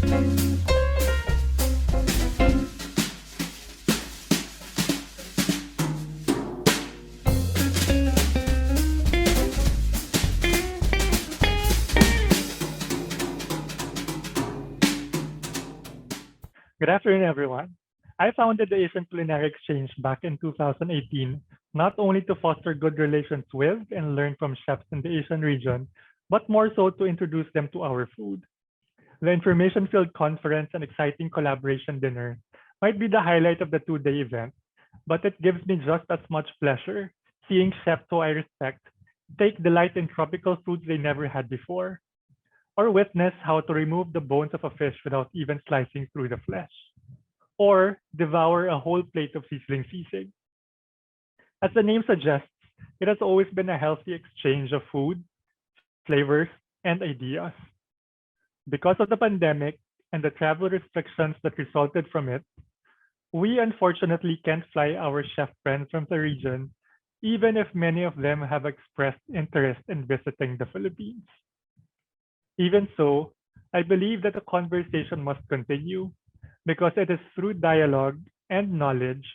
Good afternoon, everyone. I founded the Asian Culinary Exchange back in 2018, not only to foster good relations with and learn from chefs in the Asian region, but more so to introduce them to our food. The information filled conference and exciting collaboration dinner might be the highlight of the 2 day event, but it gives me just as much pleasure seeing chefs who I respect take delight in tropical foods they never had before, or witness how to remove the bones of a fish without even slicing through the flesh, or devour a whole plate of sizzling sisig. As the name suggests, it has always been a healthy exchange of food, flavors, and ideas. Because of the pandemic and the travel restrictions that resulted from it, we unfortunately can't fly our chef friends from the region, even if many of them have expressed interest in visiting the Philippines. Even so, I believe that the conversation must continue because it is through dialogue and knowledge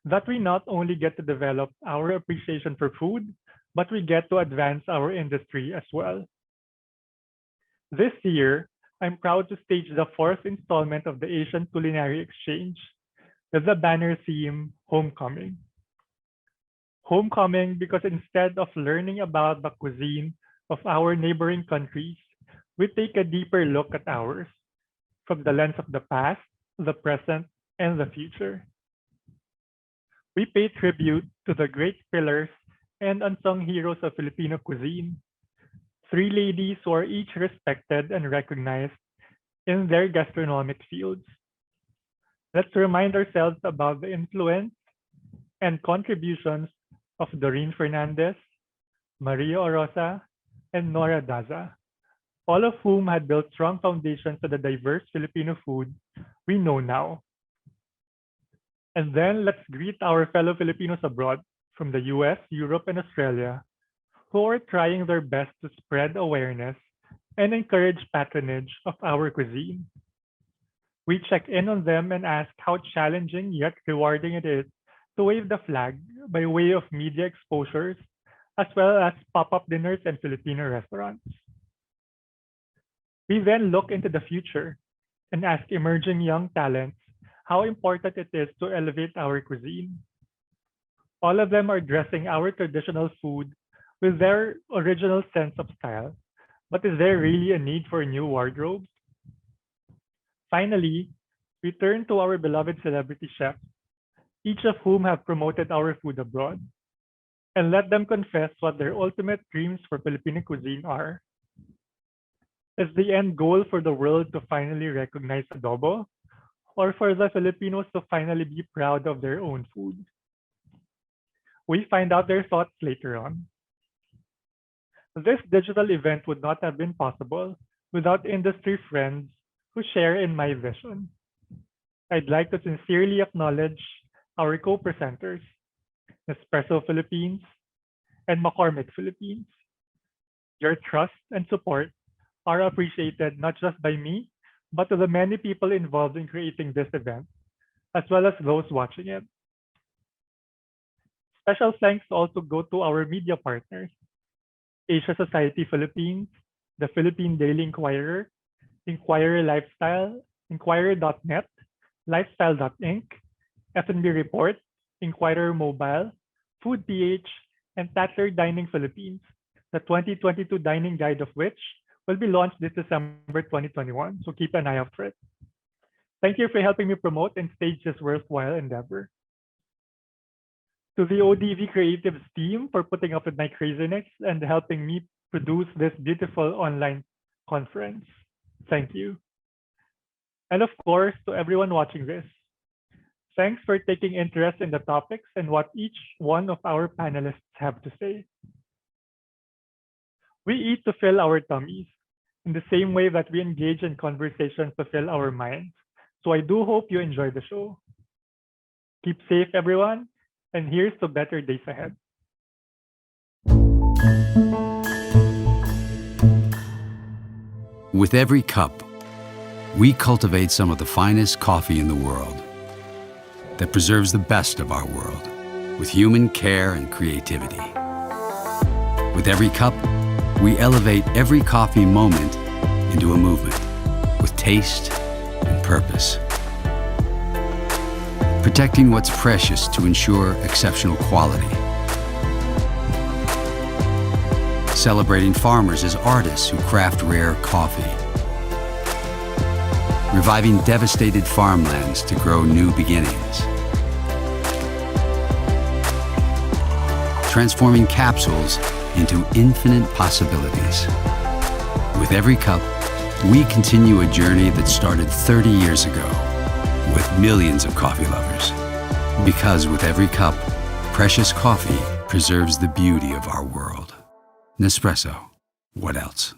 that we not only get to develop our appreciation for food, but we get to advance our industry as well. This year, I'm proud to stage the fourth installment of the Asian Culinary Exchange with the banner theme Homecoming. Homecoming because instead of learning about the cuisine of our neighboring countries, we take a deeper look at ours from the lens of the past, the present, and the future. We pay tribute to the great pillars and unsung heroes of Filipino cuisine, three ladies who are each respected and recognized in their gastronomic fields. Let's remind ourselves about the influence and contributions of Doreen Fernandez, Maria Orosa, and Nora Daza, all of whom had built strong foundations to the diverse Filipino food we know now. And then let's greet our fellow Filipinos abroad from the US, Europe, and Australia who are trying their best to spread awareness and encourage patronage of our cuisine. We check in on them and ask how challenging yet rewarding it is to wave the flag by way of media exposures as well as pop-up dinners and Filipino restaurants. We then look into the future and ask emerging young talents how important it is to elevate our cuisine. All of them are dressing our traditional food with their original sense of style. But is there really a need for a new wardrobe? Finally, we turn to our beloved celebrity chefs, each of whom have promoted our food abroad, and let them confess what their ultimate dreams for Filipino cuisine are. Is the end goal for the world to finally recognize adobo, or for the Filipinos to finally be proud of their own food? We find out their thoughts later on. This digital event would not have been possible without industry friends who share in my vision. I'd like to sincerely acknowledge our co-presenters, Nespresso Philippines and McCormick Philippines. Your trust and support are appreciated not just by me, but to the many people involved in creating this event, as well as those watching it. Special thanks also go to our media partners, Asia Society Philippines, the Philippine Daily Inquirer, Inquirer Lifestyle, Inquirer.net, Lifestyle.inc, F&B Report, Inquirer Mobile, Food PH, and Tatler Dining Philippines, the 2022 dining guide of which will be launched this December 2021, so keep an eye out for it. Thank you for helping me promote and stage this worthwhile endeavor. To the ODV Creatives team for putting up with my craziness and helping me produce this beautiful online conference. Thank you. And of course, to everyone watching this, thanks for taking interest in the topics and what each one of our panelists have to say. We eat to fill our tummies in the same way that we engage in conversations to fill our minds. So I do hope you enjoy the show. Keep safe, everyone, and here's to better days ahead. With every cup, we cultivate some of the finest coffee in the world that preserves the best of our world with human care and creativity. With every cup, we elevate every coffee moment into a movement with taste and purpose. Protecting what's precious to ensure exceptional quality. Celebrating farmers as artists who craft rare coffee. Reviving devastated farmlands to grow new beginnings. Transforming capsules into infinite possibilities. With every cup, we continue a journey that started 30 years ago with millions of coffee lovers. Because with every cup, precious coffee preserves the beauty of our world. Nespresso. What else?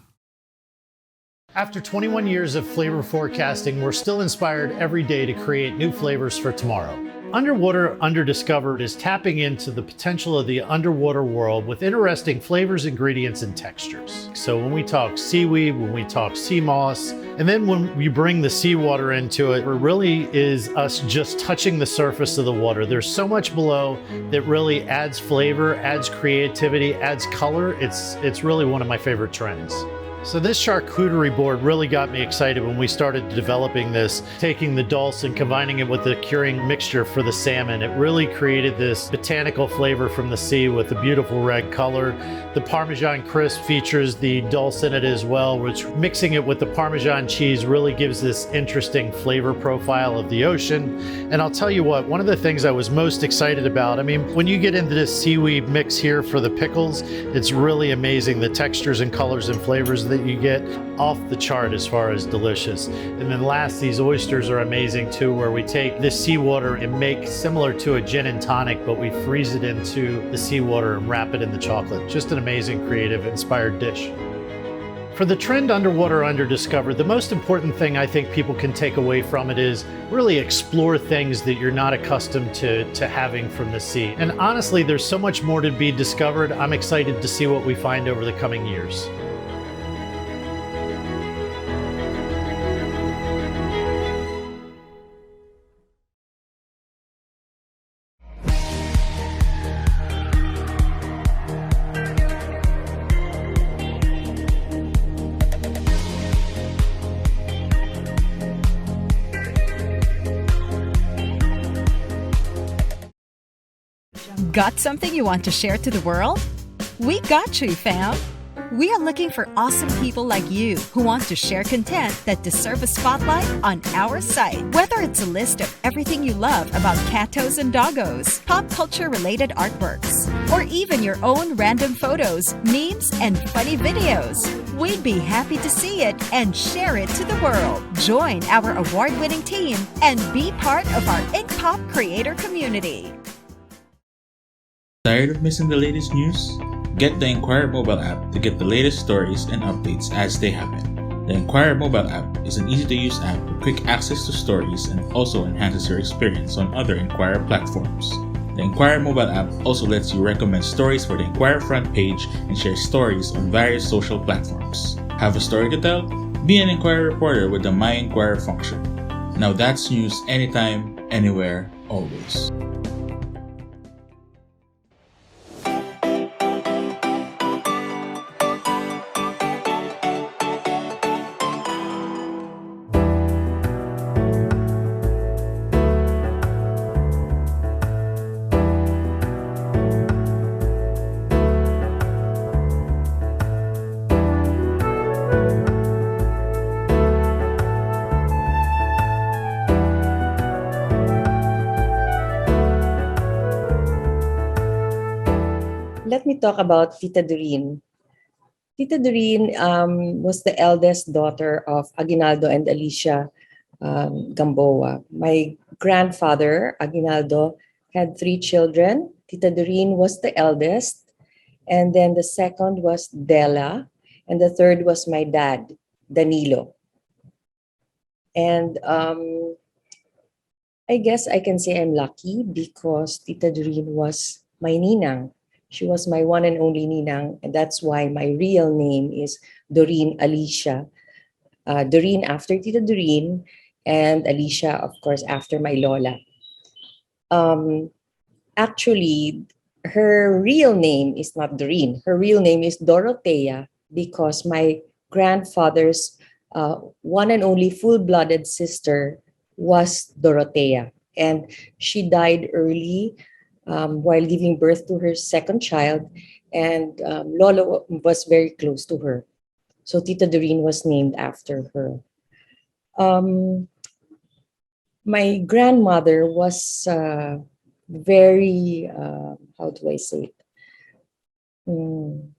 After 21 years of flavor forecasting, we're still inspired every day to create new flavors for tomorrow. Underwater Underdiscovered is tapping into the potential of the underwater world with interesting flavors, ingredients, and textures. So when we talk seaweed, when we talk sea moss, and then when we bring the seawater into it, it really is us just touching the surface of the water. There's so much below that really adds flavor, adds creativity, adds color. It's really one of my favorite trends. So this charcuterie board really got me excited when we started developing this, taking the dulse and combining it with the curing mixture for the salmon. It really created this botanical flavor from the sea with a beautiful red color. The Parmesan crisp features the dulse in it as well, which mixing it with the Parmesan cheese really gives this interesting flavor profile of the ocean. And I'll tell you what, one of the things I was most excited about, I mean, when you get into this seaweed mix here for the pickles, it's really amazing the textures and colors and flavors that you get, off the chart as far as delicious. And then last, these oysters are amazing too, where we take this seawater and make similar to a gin and tonic, but we freeze it into the seawater and wrap it in the chocolate. Just an amazing, creative, inspired dish. For the trend Underwater Underdiscovered, the most important thing I think people can take away from it is really explore things that you're not accustomed to having from the sea. And honestly, there's so much more to be discovered. I'm excited to see what we find over the coming years. Got something you want to share to the world? We got you, fam! We are looking for awesome people like you who want to share content that deserve a spotlight on our site. Whether it's a list of everything you love about catos and doggos, pop culture-related artworks, or even your own random photos, memes, and funny videos, we'd be happy to see it and share it to the world. Join our award-winning team and be part of our Ink Pop creator community. Tired of missing the latest news? Get the Inquirer mobile app to get the latest stories and updates as they happen. The Inquirer mobile app is an easy-to-use app with quick access to stories and also enhances your experience on other Inquirer platforms. The Inquirer mobile app also lets you recommend stories for the Inquirer front page and share stories on various social platforms. Have a story to tell? Be an Inquirer reporter with the My Inquirer function. Now that's news anytime, anywhere, always. Let me talk about Tita Doreen. Tita Doreen was the eldest daughter of Aguinaldo and Alicia Gamboa. My grandfather, Aguinaldo, had 3 children. Tita Doreen was the eldest, and then the second was Della, and the third was my dad, Danilo. And I guess I can say I'm lucky because Tita Doreen was my ninang. She was my one and only ninang, and that's why my real name is Doreen Alicia Doreen after Tita Doreen, and Alicia, of course, after my Lola. Um, Actually, her real name is not Doreen. Her real name is Dorothea because my grandfather's one and only full-blooded sister was Dorothea. And she died early while giving birth to her second child. And Lola was very close to her. So Tita Doreen was named after her. Um, my grandmother was very, how do I say it? Mm,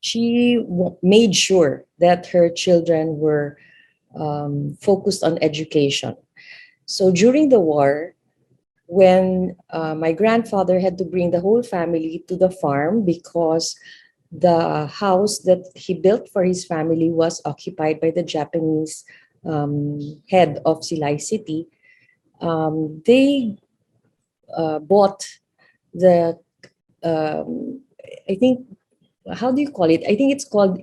she made sure that her children were focused on education. So during the war, when my grandfather had to bring the whole family to the farm because the house that he built for his family was occupied by the Japanese head of Silay City, they bought the um, I think, how do you call it? I think it's called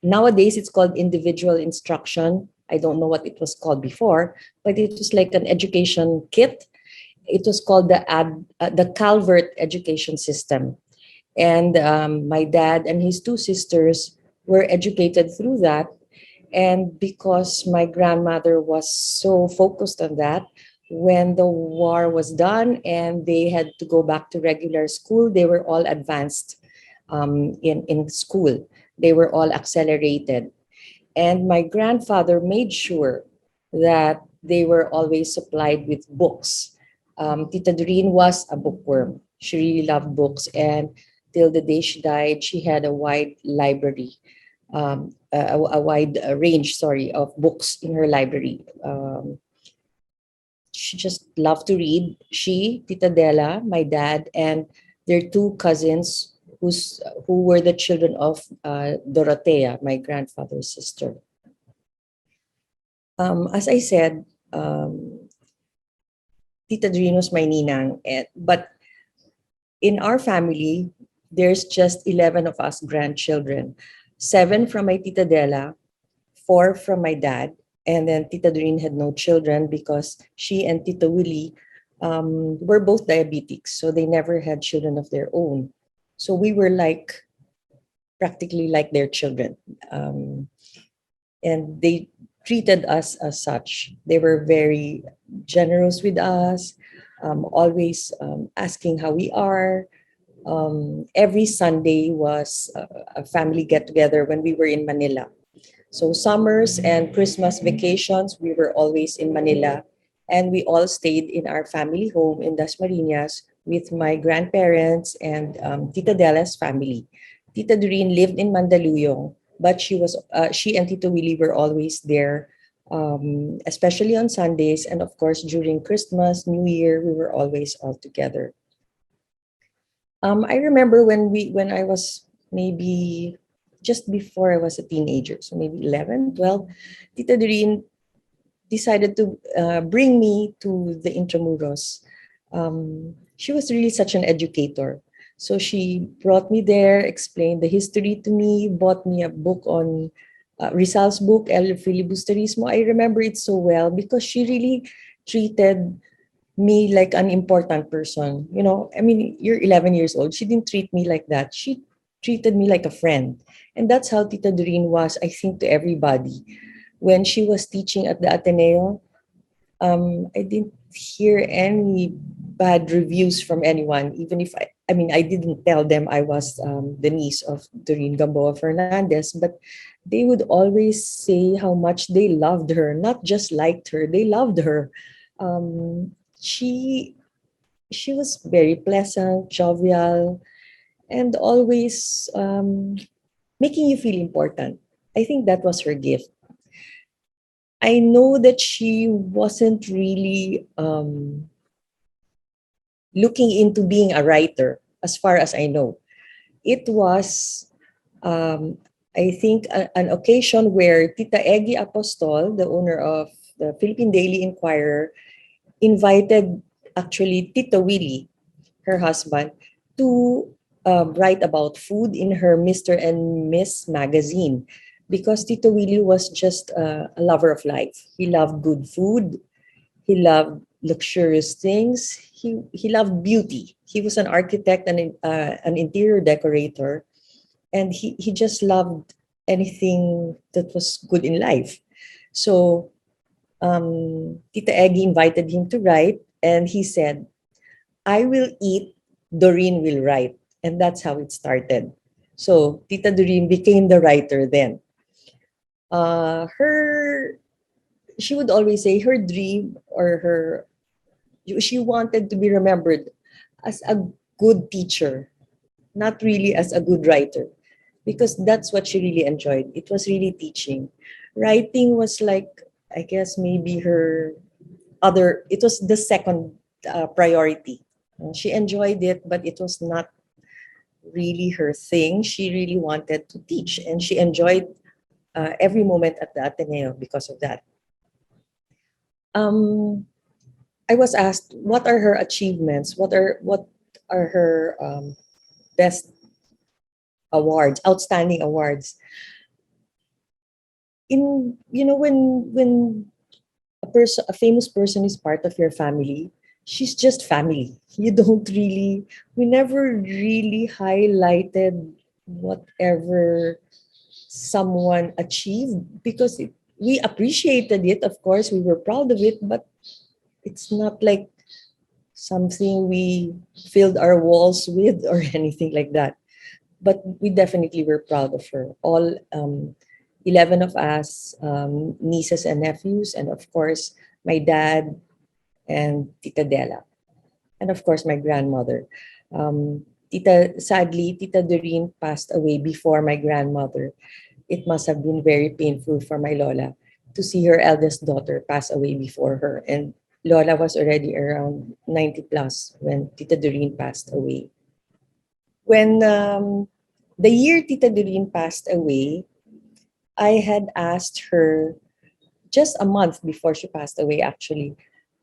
nowadays it's called individual instruction. I don't know what it was called before, but it was like an education kit. It was called the Calvert education system, and my dad and his two sisters were educated through that. And because my grandmother was so focused on that, when the war was done and they had to go back to regular school, they were all advanced in school. They were all accelerated. And my grandfather made sure that they were always supplied with books. Tita Doreen was a bookworm. She really loved books. And till the day she died, she had a wide library, a wide range, sorry, of books in her library. She just loved to read. She, Tita Della, my dad, and their two cousins who were the children of Dorothea, my grandfather's sister. As I said, Tita Doreen was my ninang, but in our family, there's just 11 of us grandchildren. 7 from my Tita Della, 4 from my dad, and then Tita Doreen had no children because she and Tita Willie were both diabetics, so they never had children of their own. So we were like practically like their children, and they treated us as such. They were very generous with us, always asking how we are. Every Sunday was a family get together when we were in Manila. So summers and Christmas vacations, we were always in Manila, and we all stayed in our family home in Dasmariñas with my grandparents and Tita Della's family. Tita Doreen lived in Mandaluyong, but she and Tito Willie were always there, especially on Sundays, and of course during Christmas, New Year, we were always all together. I remember when I was maybe just before I was a teenager, so maybe 11, 12, Tita Doreen decided to bring me to the Intramuros. She was really such an educator. So she brought me there, explained the history to me, bought me a book on Rizal's book, El Filibusterismo. I remember it so well because she really treated me like an important person. You know, I mean, you're 11 years old. She didn't treat me like that. She treated me like a friend. And that's how Tita Doreen was, I think, to everybody. When she was teaching at the Ateneo, I didn't hear any bad reviews from anyone, even if I didn't tell them I was the niece of Doreen Gamboa Fernandez, but they would always say how much they loved her, not just liked her, they loved her. Um, she she was very pleasant, jovial, and always making you feel important. I think that was her gift. I know that she wasn't really looking into being a writer, as far as I know. It was, um, I think, an occasion where Tita Ege Apostol, the owner of the Philippine Daily Inquirer, invited actually Tito Willie, her husband, to write about food in her Mr. and Miss magazine. because Tito Willie was just a lover of life. He loved good food. He loved luxurious things. He loved beauty. He was an architect and an interior decorator, and he just loved anything that was good in life. So Tita Eggy invited him to write, and he said, "I will eat, Doreen will write," and that's how it started. So Tita Doreen became the writer then. Her She would always say her dream or her she wanted to be remembered as a good teacher, not really as a good writer, because that's what she really enjoyed. It was really teaching. Writing was like, I guess, maybe her other, it was the second priority. She enjoyed it, but it was not really her thing. She really wanted to teach, and she enjoyed every moment at the Ateneo because of that. Um, I was asked what are her achievements, what are her best awards, outstanding awards. In when a famous person is part of your family, she's just family. You don't really We never really highlighted whatever someone achieved, because we appreciated it, of course, we were proud of it, but it's not like something we filled our walls with or anything like that. But we definitely were proud of her. All 11 of us, nieces and nephews, and of course, my dad and Tita Della, and of course, my grandmother. Sadly, Tita Doreen passed away before my grandmother. It must have been very painful for my Lola to see her eldest daughter pass away before her. And Lola was already around 90 plus when Tita Doreen passed away. When the year Tita Doreen passed away, I had asked her just a month before she passed away, actually,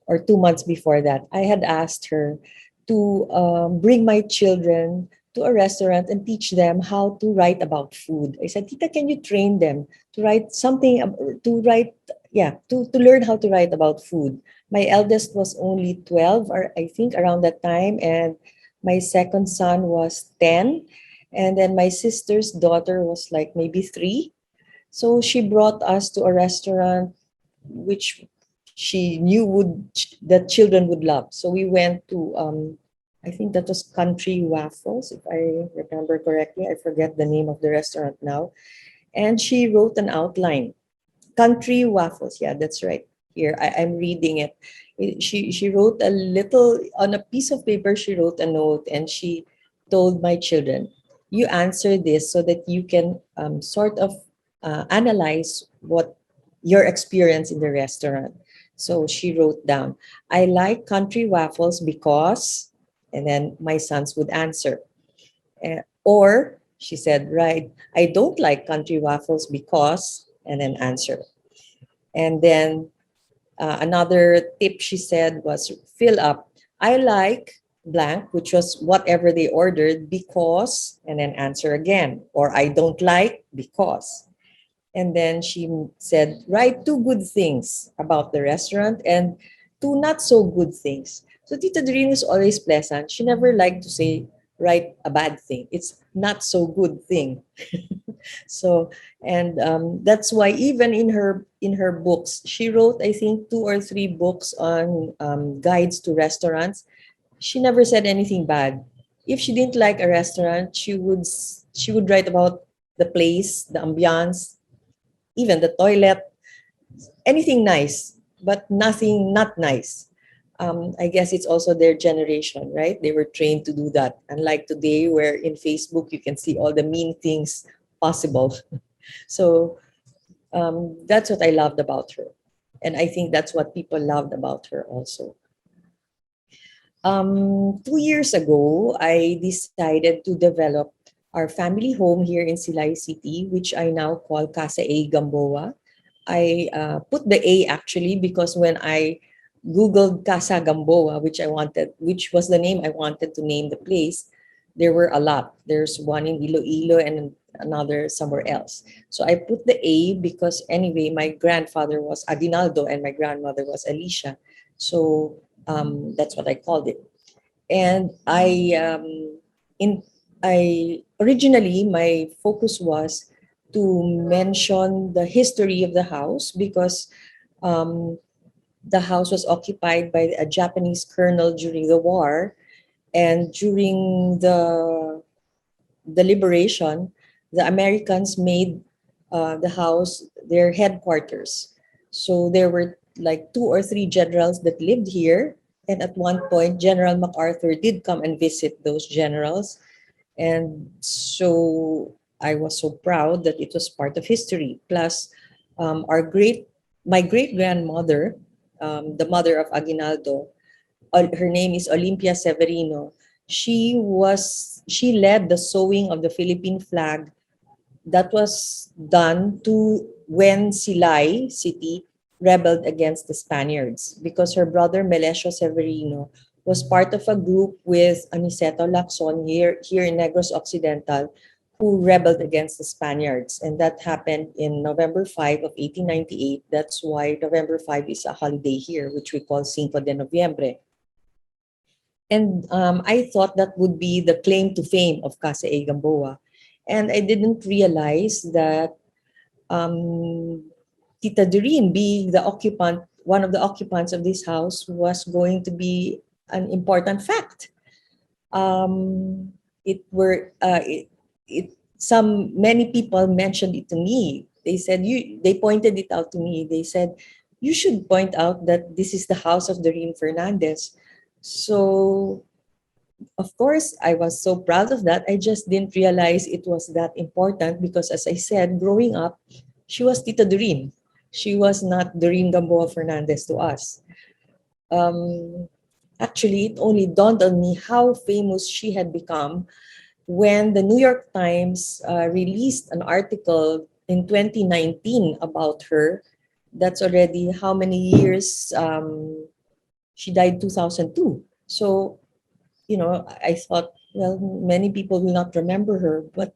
or 2 months before that. I had asked her to bring my children to a restaurant and teach them how to write about food. I said, Tita, can you train them to write something, to write, yeah, to learn how to write about food? My eldest was only 12, or I think around that time, and my second son was 10. And then my sister's daughter was like maybe 3. So she brought us to a restaurant which she knew that children would love. So we went to I think that was Country Waffles, if I remember correctly. I forget the name of the restaurant now. And she wrote an outline. Country Waffles, yeah, that's right. Here, I'm reading it. She wrote a little on a piece of paper. She wrote a note, and she told my children, "You answer this so that you can sort of analyze what your experience in the restaurant." So she wrote down, "I like country waffles because," and then my sons would answer. Or she said, "Right, I don't like country waffles because," and then answer. And then another tip she said was, "Fill up. I like blank," which was whatever they ordered, "because," and then answer again. Or "I don't like because." And then she said, "Write 2 good things about the restaurant and 2 not so good things." So Tita Doreen was always pleasant. She never liked to say, "Write a bad thing." It's not so good thing. So, and that's why even in her books, she wrote, I think, 2 or 3 books on guides to restaurants. She never said anything bad. If she didn't like a restaurant, she would write about the place, the ambiance, even the toilet, anything nice, but nothing not nice. I guess it's also their generation, right? They were trained to do that. Unlike today, where in Facebook you can see all the mean things possible. So that's what I loved about her. And I think that's what people loved about her also. 2 years ago, I decided to develop our family home here in Silay City, which I now call Casa A Gamboa. I put the A actually because when I Googled Casa Gamboa, which was the name I wanted to name the place, there were a lot. There's one in Iloilo and another somewhere else. So I put the A because anyway, my grandfather was Aguinaldo and my grandmother was Alicia. So that's what I called it. And in I originally my focus was to mention the history of the house because um, the house was occupied by a Japanese colonel during the war, and during the liberation, the Americans made the house their headquarters. So there were like two or three generals that lived here. And at one point, General MacArthur did come and visit those generals. And so I was so proud that it was part of history. Plus, my great grandmother, the mother of Aguinaldo, her name is Olympia Severino. She led the sewing of the Philippine flag that was done to when Silay City rebelled against the Spaniards because her brother Melesio Severino was part of a group with Aniceto Lacson here in Negros Occidental who rebelled against the Spaniards. And that happened in November 5 of 1898. That's why November 5 is a holiday here, which we call Cinco de Noviembre. And I thought that would be the claim to fame of Casa A Gamboa. And I didn't realize that Tita Doreen, being the occupant, one of the occupants of this house, was going to be an important fact. Many people mentioned it to me. They pointed it out to me. They said, you should point out that this is the house of Doreen Fernandez. So, of course, I was so proud of that. I just didn't realize it was that important because, as I said, growing up, she was Tita Doreen. She was not Doreen Gamboa Fernandez to us. Actually, it only dawned on me how famous she had become when the New York Times released an article in 2019 about her. That's already how many years? She died 2002. So, I thought, well, many people will not remember her, but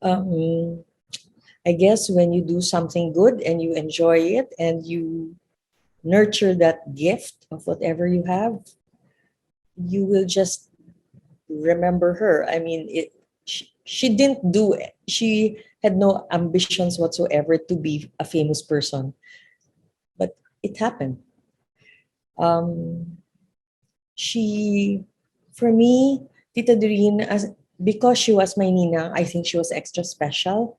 I guess when you do something good and you enjoy it and you nurture that gift of whatever you have, you will just remember her. I mean, she didn't do it. She had no ambitions whatsoever to be a famous person, but it happened. For me, Tita Doreen, because she was my Nina, I think she was extra special.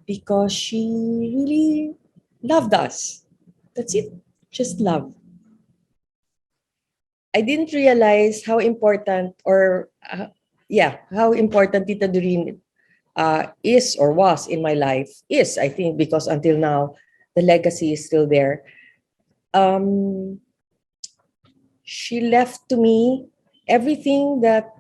Because she really loved us. That's it. Just love. I didn't realize how important how important Tita Doreen is or was in my life. I think, because until now, the legacy is still there. She left to me everything that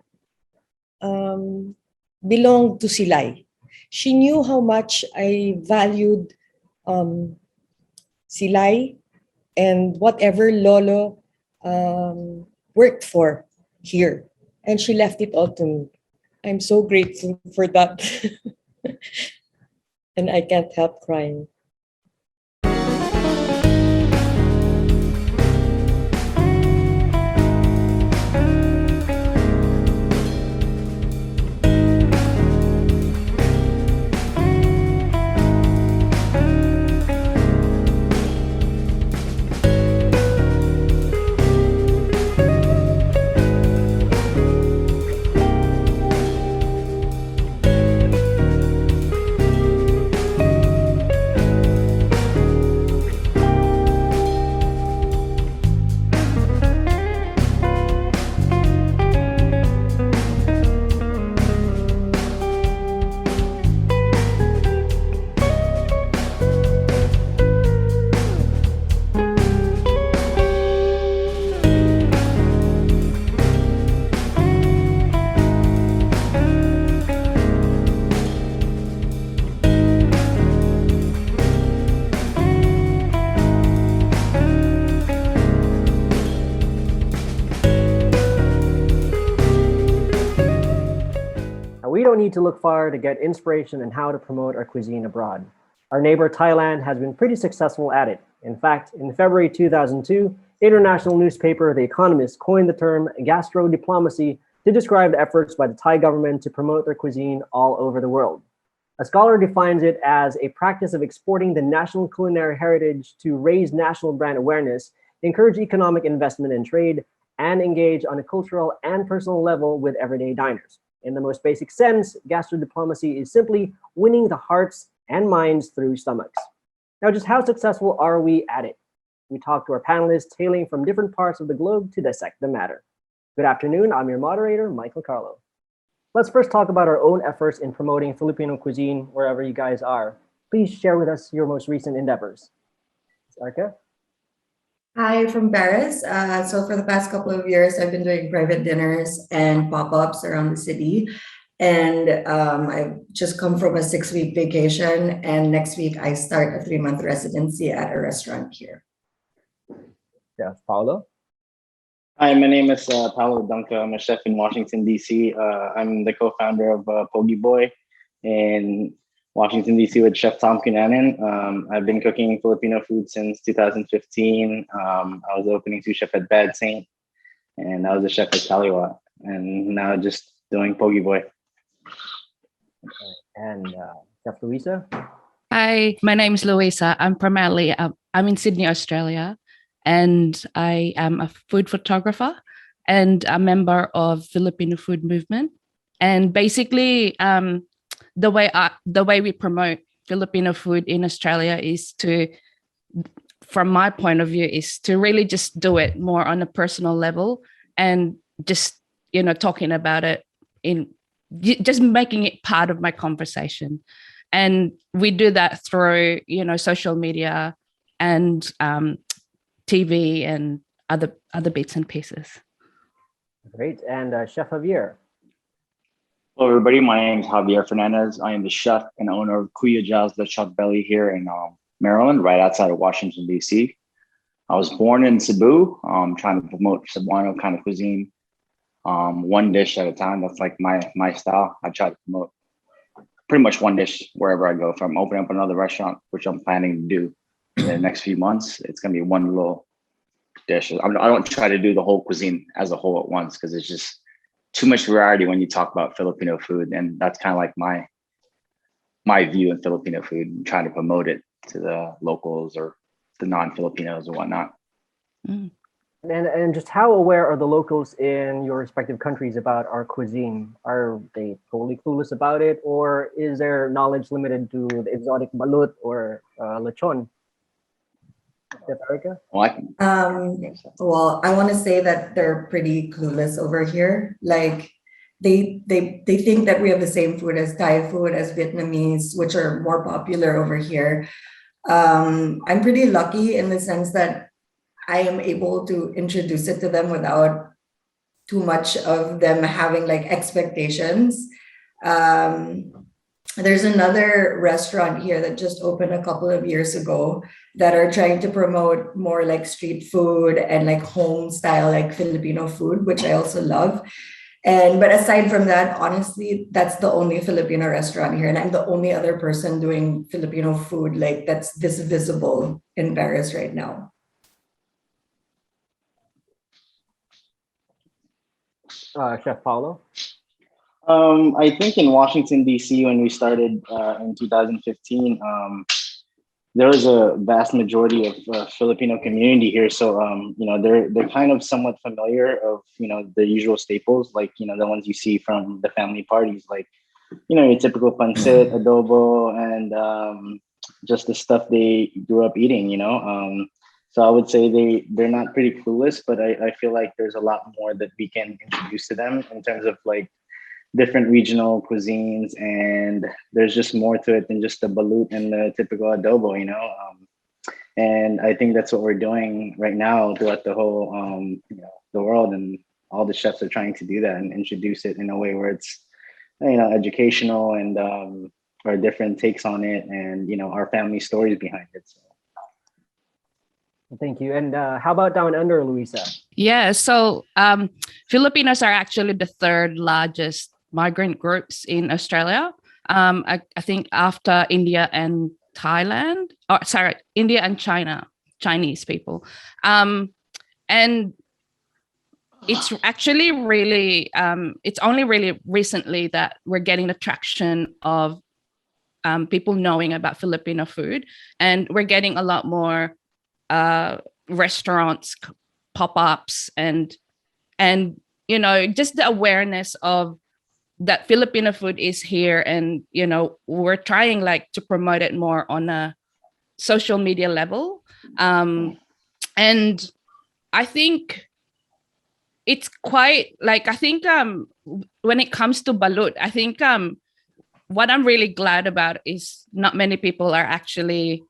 belonged to Silay. She knew how much I valued Silay and whatever Lolo worked for here. And she left it all to me. I'm so grateful for that. And I can't help crying. don't need to look far to get inspiration on how to promote our cuisine abroad. Our neighbor Thailand has been pretty successful at it. In fact, in February 2002, international newspaper The Economist coined the term gastro diplomacy to describe the efforts by the Thai government to promote their cuisine all over the world. A scholar defines it as a practice of exporting the national culinary heritage to raise national brand awareness, encourage economic investment and trade, and engage on a cultural and personal level with everyday diners. In the most basic sense, gastro diplomacy is simply winning the hearts and minds through stomachs. Now, just how successful are we at it? We talk to our panelists hailing from different parts of the globe to dissect the matter. Good afternoon, I'm your moderator, Michael Karlo. Let's first talk about our own efforts in promoting Filipino cuisine wherever you guys are. Please share with us your most recent endeavors. Sarka? Hi, from Paris. So for the past couple of years, I've been doing private dinners and pop-ups around the city. And I've just come from a 6-week vacation. And next week, I start a 3-month residency at a restaurant here. Yeah, Paulo? Hi, my name is Paolo Dunca. I'm a chef in Washington, D.C. I'm the co-founder of Pogi Boy in Washington, D.C. with Chef Tom Cunanan. I've been cooking Filipino food since 2015. I was opening sous chef at Bad Saint, and I was a chef at Kaliwa, and now just doing Pogi Boy. And Chef Luisa? Hi, my name is Louisa. I'm in Sydney, Australia, and I am a food photographer and a member of Filipino food movement. And basically, the way we promote Filipino food in Australia is to, from my point of view, is to really just do it more on a personal level and just, talking about it just making it part of my conversation. And we do that through, social media and TV and other bits and pieces. Great. And Chef Javier? Hello, everybody. My name is Javier Fernandez. I am the chef and owner of Kuya Jazz the Chuck Belly here in Maryland, right outside of Washington, D.C. I was born in Cebu, trying to promote Cebuano kind of cuisine, one dish at a time. That's like my style. I try to promote pretty much one dish wherever I go. If I'm opening up another restaurant, which I'm planning to do in the next few months, it's going to be one little dish. I don't try to do the whole cuisine as a whole at once because it's just too much variety when you talk about Filipino food. And that's kind of like my view in Filipino food and trying to promote it to the locals or the non-Filipinos and whatnot. Mm. And just how aware are the locals in your respective countries about our cuisine? Are they totally clueless about it, or is their knowledge limited to the exotic balut or lechon? Erica? Well, I want to say that they're pretty clueless over here. Like they think that we have the same food as Thai food, as Vietnamese, which are more popular over here. I'm pretty lucky in the sense that I am able to introduce it to them without too much of them having like expectations. There's another restaurant here that just opened a couple of years ago that are trying to promote more like street food and like home style, like Filipino food, which I also love. But aside from that, honestly, that's the only Filipino restaurant here. And I'm the only other person doing Filipino food like that's this visible in Paris right now. Chef Paulo? I think in Washington, D.C., when we started in 2015, there was a vast majority of Filipino community here. So, they're kind of somewhat familiar of, the usual staples, like, the ones you see from the family parties, like, your typical pancit, adobo, and just the stuff they grew up eating, So I would say they're not pretty clueless, but I feel like there's a lot more that we can introduce to them in terms of like different regional cuisines, and there's just more to it than just the balut and the typical adobo, and I think that's what we're doing right now throughout the whole the world, and all the chefs are trying to do that and introduce it in a way where it's educational and our different takes on it, and our family stories behind it. So. Thank you. And how about down under, Luisa? Yeah, so Filipinos are actually the third largest migrant groups in Australia. I think after India and Thailand, India and China, Chinese people. And it's actually really, it's only really recently that we're getting the traction of people knowing about Filipino food. And we're getting a lot more restaurants, pop-ups, and you know, just the awareness of that Filipino food is here. And, you know, we're trying like to promote it more on a social media level. And I think it's quite like, I think when it comes to balut, I think what I'm really glad about is not many people are actually,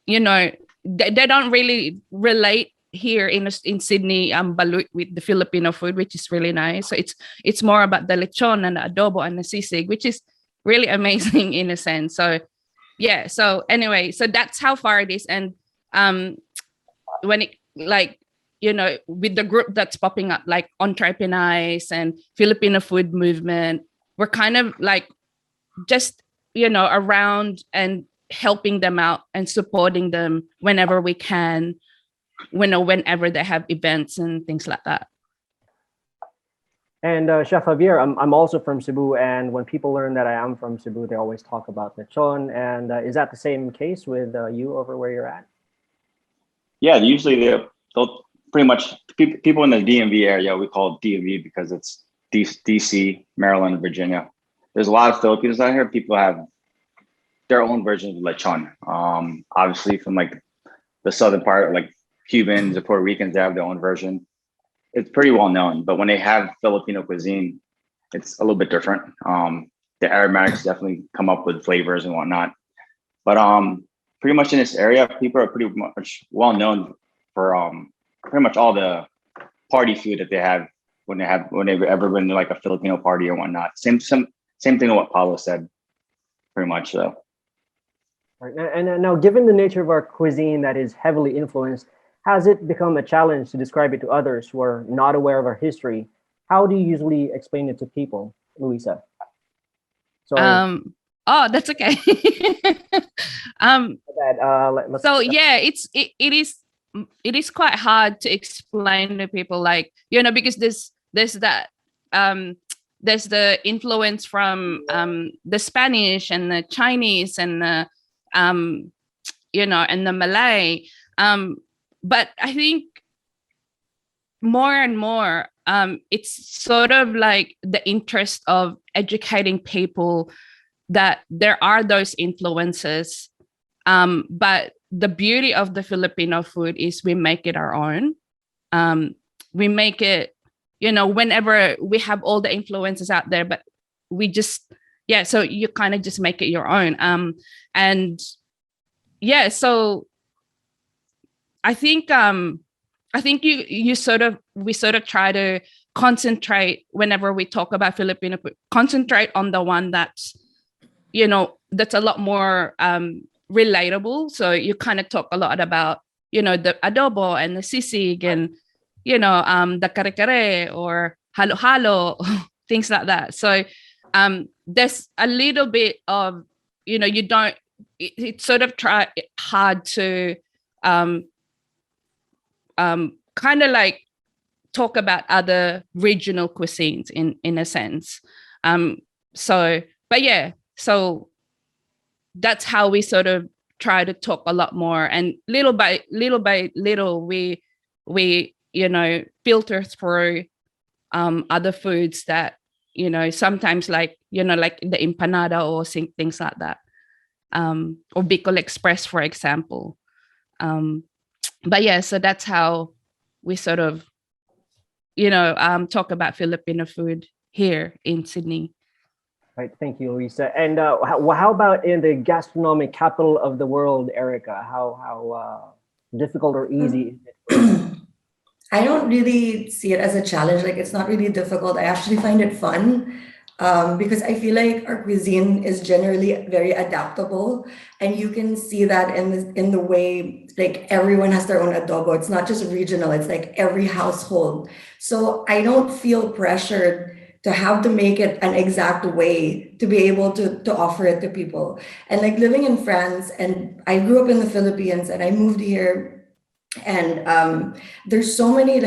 you know, they don't really relate here in Sydney balut with the Filipino food, which is really nice. So it's more about the lechon and the adobo and the sisig, which is really amazing in a sense. So yeah, so anyway, so that's how far it is. And when it, like, you know, with the group that's popping up like Entrepreneurs and Filipino food movement, we're kind of like just, you know, around and helping them out and supporting them whenever we can, whenever they have events and things like that. And Chef Javier, I'm also from Cebu, and when people learn that I am from Cebu, they always talk about lechon. And is that the same case with you over where you're at? Yeah, usually they'll pretty much, people in the DMV area, we call it DMV because it's DC, Maryland, Virginia. There's a lot of Filipinos out here. People have their own version of lechon. Obviously from like the southern part, like Cubans or Puerto Ricans, they have their own version. It's pretty well known, but when they have Filipino cuisine, it's a little bit different. The aromatics definitely come up with flavors and whatnot. But pretty much in this area, people are pretty much well known for pretty much all the party food that they have when they've ever been to like a Filipino party or whatnot. Same thing with what Paulo said, pretty much so. Right. And now, given the nature of our cuisine that is heavily influenced, has it become a challenge to describe it to others who are not aware of our history? How do you usually explain it to people, Luisa? Oh, that's okay. So yeah, it is quite hard to explain to people, like, you know, because there's that there's the influence from the Spanish and the Chinese and the you know, and the Malay. But I think more and more, it's sort of like the interest of educating people that there are those influences. But the beauty of the Filipino food is we make it our own. We make it, you know, whenever we have all the influences out there, but we just, yeah, so you kind of just make it your own. And yeah, so I think we sort of try to concentrate whenever we talk about Filipino food, concentrate on the one that's, you know, that's a lot more relatable. So you kind of talk a lot about, you know, the adobo and the sisig and, you know, the kare-kare or halo-halo, things like that. So there's a little bit of, you know, it's sort of hard to kind of like talk about other regional cuisines in a sense. So, but yeah, so that's how we sort of try to talk a lot more, and little by little, we you know, filter through other foods that, you know, sometimes like, you know, like the empanada or things like that, or Bicol Express, for example. But yeah, so that's how we sort of, you know, talk about Filipino food here in Sydney. Right, thank you, Luisa. And how about in the gastronomic capital of the world, Erica? How difficult or easy is it? I don't really see it as a challenge. Like, it's not really difficult. I actually find it fun because I feel like our cuisine is generally very adaptable, and you can see that in the way, like, everyone has their own adobo. It's not just regional. It's like every household. So I don't feel pressured to have to make it an exact way to be able to offer it to people. And like living in France, and I grew up in the Philippines and I moved here, and there's so many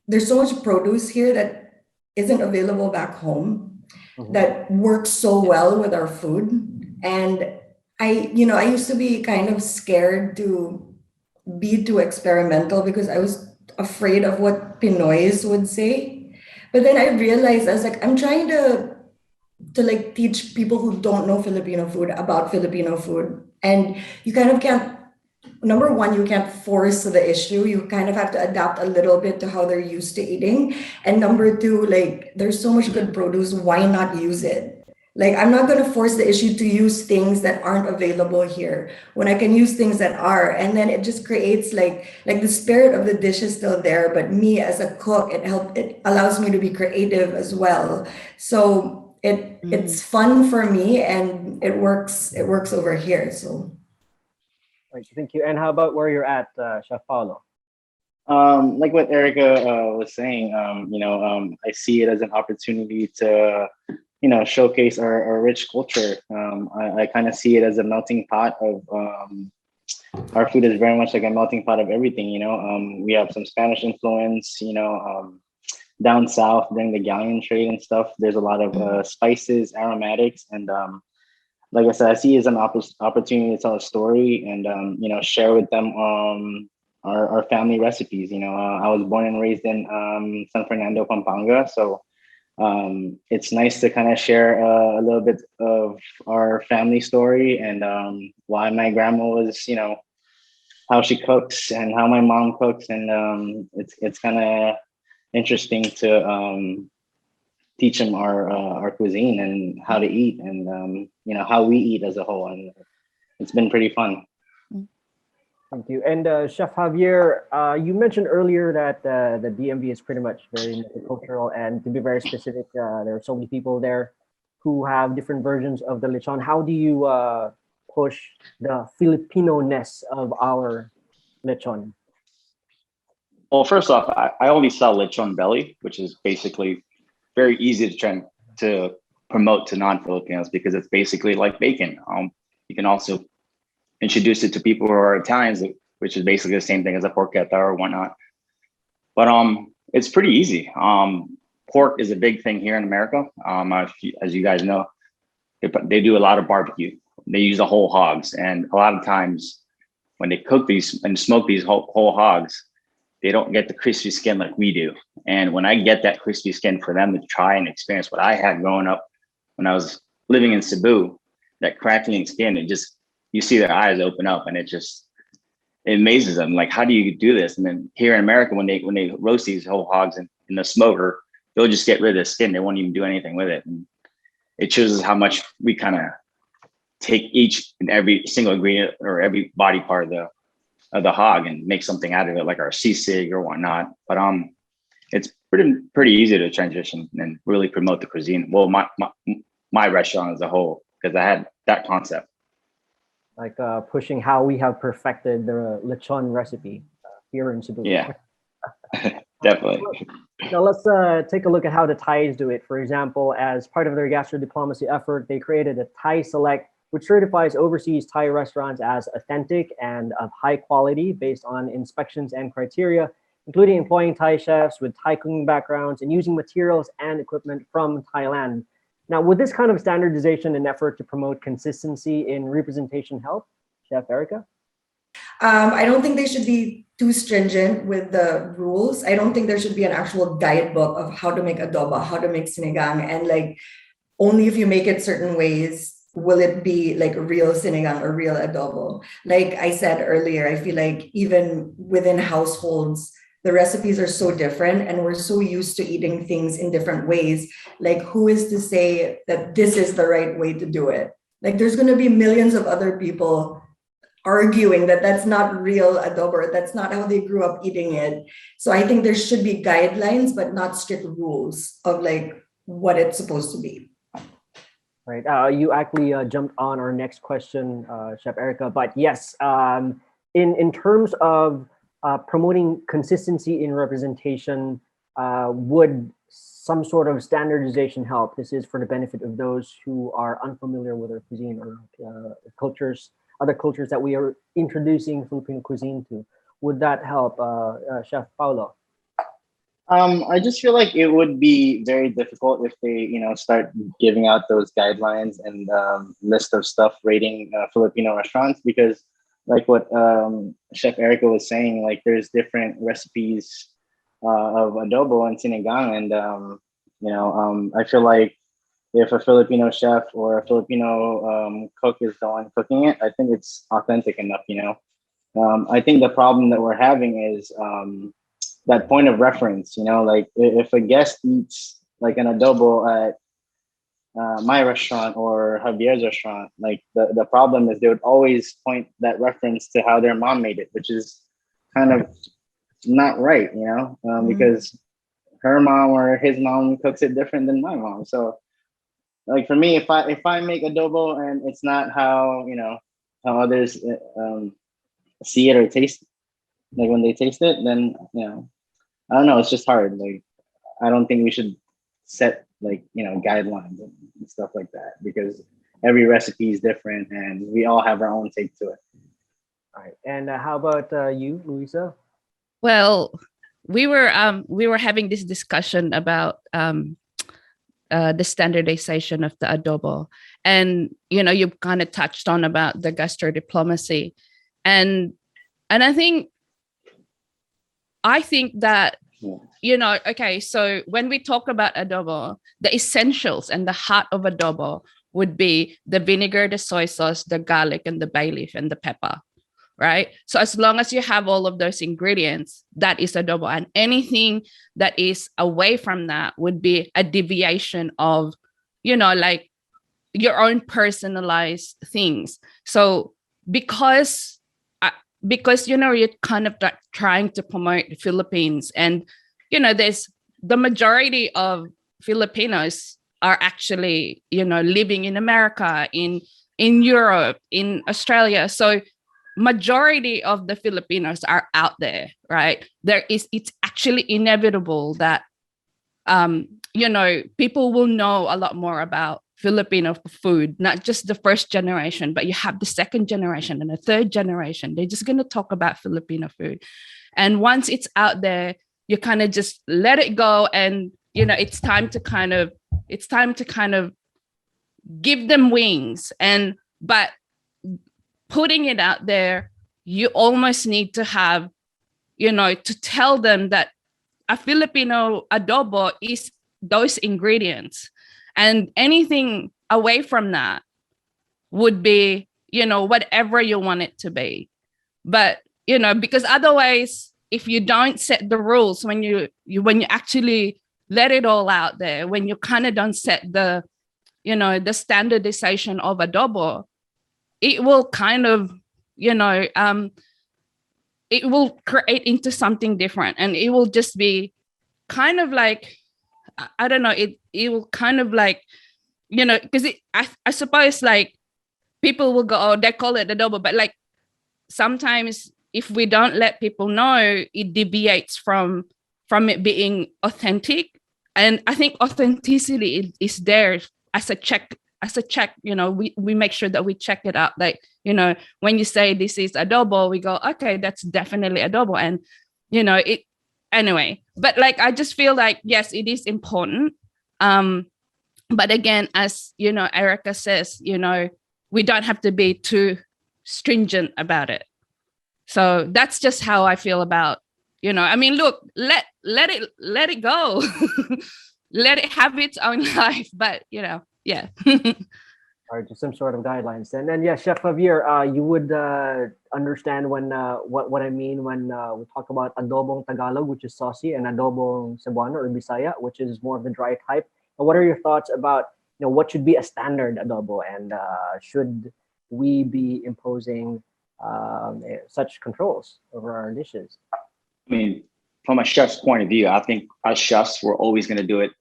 there's so much produce here that isn't available back home that works so well with our food. And I used to be kind of scared to be too experimental because I was afraid of what Pinoys would say. But then I realized I was like, I'm trying to like teach people who don't know Filipino food about Filipino food. And you kind of can't, number one, you can't force the issue. You kind of have to adapt a little bit to how they're used to eating. And number two, like there's so much good produce, why not use it? Like, I'm not going to force the issue to use things that aren't available here when I can use things that are. And then it just creates like the spirit of the dish is still there, but me as a cook, it allows me to be creative as well. So it's fun for me, and it works over here. So Right, thank you. And how about where you're at, Chef Paulo? Like what Erica was saying, I see it as an opportunity to, showcase our rich culture. I kind of see it as a melting pot of, our food is very much like a melting pot of everything, we have some Spanish influence, down south during the galleon trade and stuff. There's a lot of spices, aromatics, and like I said, I see it as an opportunity to tell a story and, share with them our family recipes. I was born and raised in San Fernando, Pampanga. So it's nice to kind of share a little bit of our family story and why my grandma was, how she cooks and how my mom cooks. And it's kind of interesting to teach them our cuisine and how to eat and, how we eat as a whole. And it's been pretty fun. Thank you. And Chef Javier, you mentioned earlier that the DMV is pretty much very multicultural, and to be very specific, there are so many people there who have different versions of the lechon. How do you push the Filipino-ness of our lechon? Well, first off, I only sell lechon belly, which is basically very easy to promote to non-Filipinos because it's basically like bacon. You can also introduce it to people who are Italians, which is basically the same thing as a porchetta or whatnot. But it's pretty easy. Pork is a big thing here in America. As you guys know, they do a lot of barbecue. They use the whole hogs, and a lot of times when they cook these and smoke these whole hogs, they don't get the crispy skin like we do. And when I get that crispy skin for them to try and experience what I had growing up when I was living in Cebu, that crackling skin, you see their eyes open up, and it amazes them. Like, how do you do this? And then here in America, when they roast these whole hogs in the smoker, they'll just get rid of the skin. They won't even do anything with it. And it shows us how much we kind of take each and every single ingredient or every body part of the hog and make something out of it, like our sisig or whatnot. But it's pretty easy to transition and really promote the cuisine. Well, my restaurant as a whole, because I had that concept. Like pushing how we have perfected the lechon recipe here in Cebu. Yeah, definitely. Now let's take a look at how the Thais do it. For example, as part of their gastro diplomacy effort, they created a Thai Select, which certifies overseas Thai restaurants as authentic and of high quality based on inspections and criteria, including employing Thai chefs with Thai cooking backgrounds and using materials and equipment from Thailand. Now, would this kind of standardization and effort to promote consistency in representation help, Chef Erica? I don't think they should be too stringent with the rules. I don't think there should be an actual guidebook of how to make adobo, how to make sinigang, and like only if you make it certain ways will it be like real sinigang or real adobo. Like I said earlier, I feel like even within households, the recipes are so different and we're so used to eating things in different ways. Like, who is to say that this is the right way to do it? Like, there's going to be millions of other people arguing that that's not real adobo, or that's not how they grew up eating it. So I think there should be guidelines, but not strict rules of like what it's supposed to be. Right. You actually jumped on our next question, Chef Erica. But yes, in terms of promoting consistency in representation, would some sort of standardization help? This is for the benefit of those who are unfamiliar with our cuisine or cultures, other cultures that we are introducing Filipino cuisine to. Would that help, Chef Paulo? I just feel like it would be very difficult if they, start giving out those guidelines and list of stuff rating Filipino restaurants, because like what Chef Erica was saying, like there's different recipes of adobo and sinigang, and I feel like if a Filipino chef or a Filipino cook is the one cooking it, I think it's authentic enough. I think the problem that we're having is that point of reference. Like if a guest eats like an adobo at my restaurant or Javier's restaurant, like the problem is they would always point that reference to how their mom made it, which is kind of not right, because her mom or his mom cooks it different than my mom. So like for me, if I make adobo and it's not how how others see it or taste, like when they taste it, then I don't know, it's just hard. Like I don't think we should set like guidelines and stuff like that, because every recipe is different and we all have our own take to it. All right, and how about you, Luisa? Well, we were having this discussion about the standardization of the adobo, and you kind of touched on about the gastro diplomacy, and I think that okay, so when we talk about adobo, the essentials and the heart of adobo would be the vinegar, the soy sauce, the garlic, and the bay leaf, and the pepper, right? So as long as you have all of those ingredients, that is adobo. And anything that is away from that would be a deviation of, like your own personalized things. So because you're kind of like trying to promote the Philippines, and there's the majority of Filipinos are actually living in America, in Europe, in Australia. So majority of the Filipinos are out there, right? It's actually inevitable that people will know a lot more about Filipino food, not just the first generation, but you have the second generation and the third generation. They're just going to talk about Filipino food. And once it's out there, you kind of just let it go. And, it's time to kind of give them wings. But putting it out there, you almost need to have, to tell them that a Filipino adobo is those ingredients. And anything away from that would be, whatever you want it to be. But, because otherwise, if you don't set the rules, when you actually let it all out there, when you kind of don't set the standardization of adobo, it will kind of, it will create into something different. And it will just be kind of like, I don't know, it will kind of like, because I suppose like people will go, oh, they call it adobo. But like sometimes if we don't let people know, it deviates from it being authentic. And I think authenticity is there as a check, we make sure that we check it out. Like, when you say this is adobo, we go, okay, that's definitely adobo. And, it anyway, but like, I just feel like, yes, it is important. But again, as, Erica says, we don't have to be too stringent about it. So that's just how I feel about, look, let it go, let it have its own life. But, yeah. All right, just some sort of guidelines. And then, yeah, Chef Javier, you would understand when what I mean when we talk about adobong Tagalog, which is saucy, and adobong Cebuano or Bisaya, which is more of the dry type. And what are your thoughts about what should be a standard adobo, and should we be imposing such controls over our dishes? I mean, from a chef's point of view, I think us chefs, we're always going to do it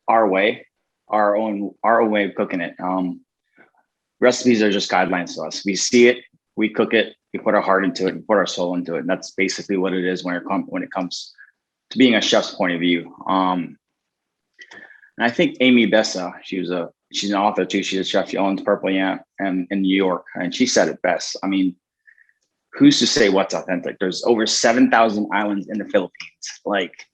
our way, our own way of cooking it. Recipes are just guidelines to us. We see it, we cook it, we put our heart into it, we put our soul into it. And that's basically what it is when it comes to being a chef's point of view. And I think Amy Bessa, she's an author too. She's a chef. She owns Purple Yam and in New York, and she said it best. I mean, who's to say what's authentic? There's over 7,000 islands in the Philippines. Like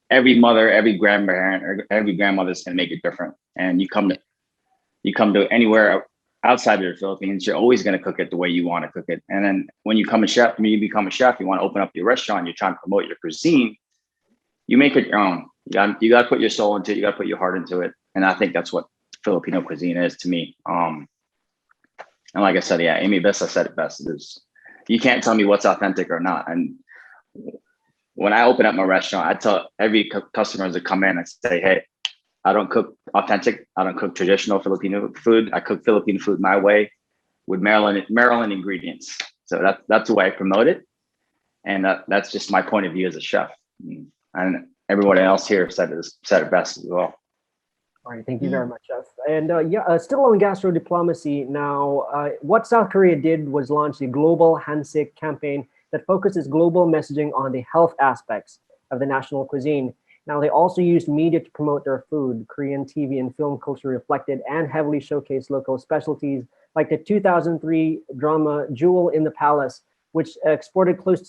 every mother, every grandparent, or every grandmother's can make it different. And you come to anywhere outside of the Philippines, you're always going to cook it the way you want to cook it. And then when you become a chef, you want to open up your restaurant, you're trying to promote your cuisine, you make it your own. You got to put your soul into it. You got to put your heart into it. And I think that's what Filipino cuisine is to me. And like I said, yeah, Amy Bessa said it best. You can't tell me what's authentic or not. And when I open up my restaurant, I tell every customer that come in and say, hey, I don't cook authentic. I don't cook traditional Filipino food. I cook Filipino food my way with Maryland ingredients. So that's the way I promote it. And that's just my point of view as a chef. And everyone else here said it best as well. All right, thank you very much, Chef. And still on gastro diplomacy now, what South Korea did was launch the Global Hansik campaign that focuses global messaging on the health aspects of the national cuisine. Now, they also used media to promote their food. Korean TV and film culture reflected and heavily showcased local specialties like the 2003 drama Jewel in the Palace, which was exported close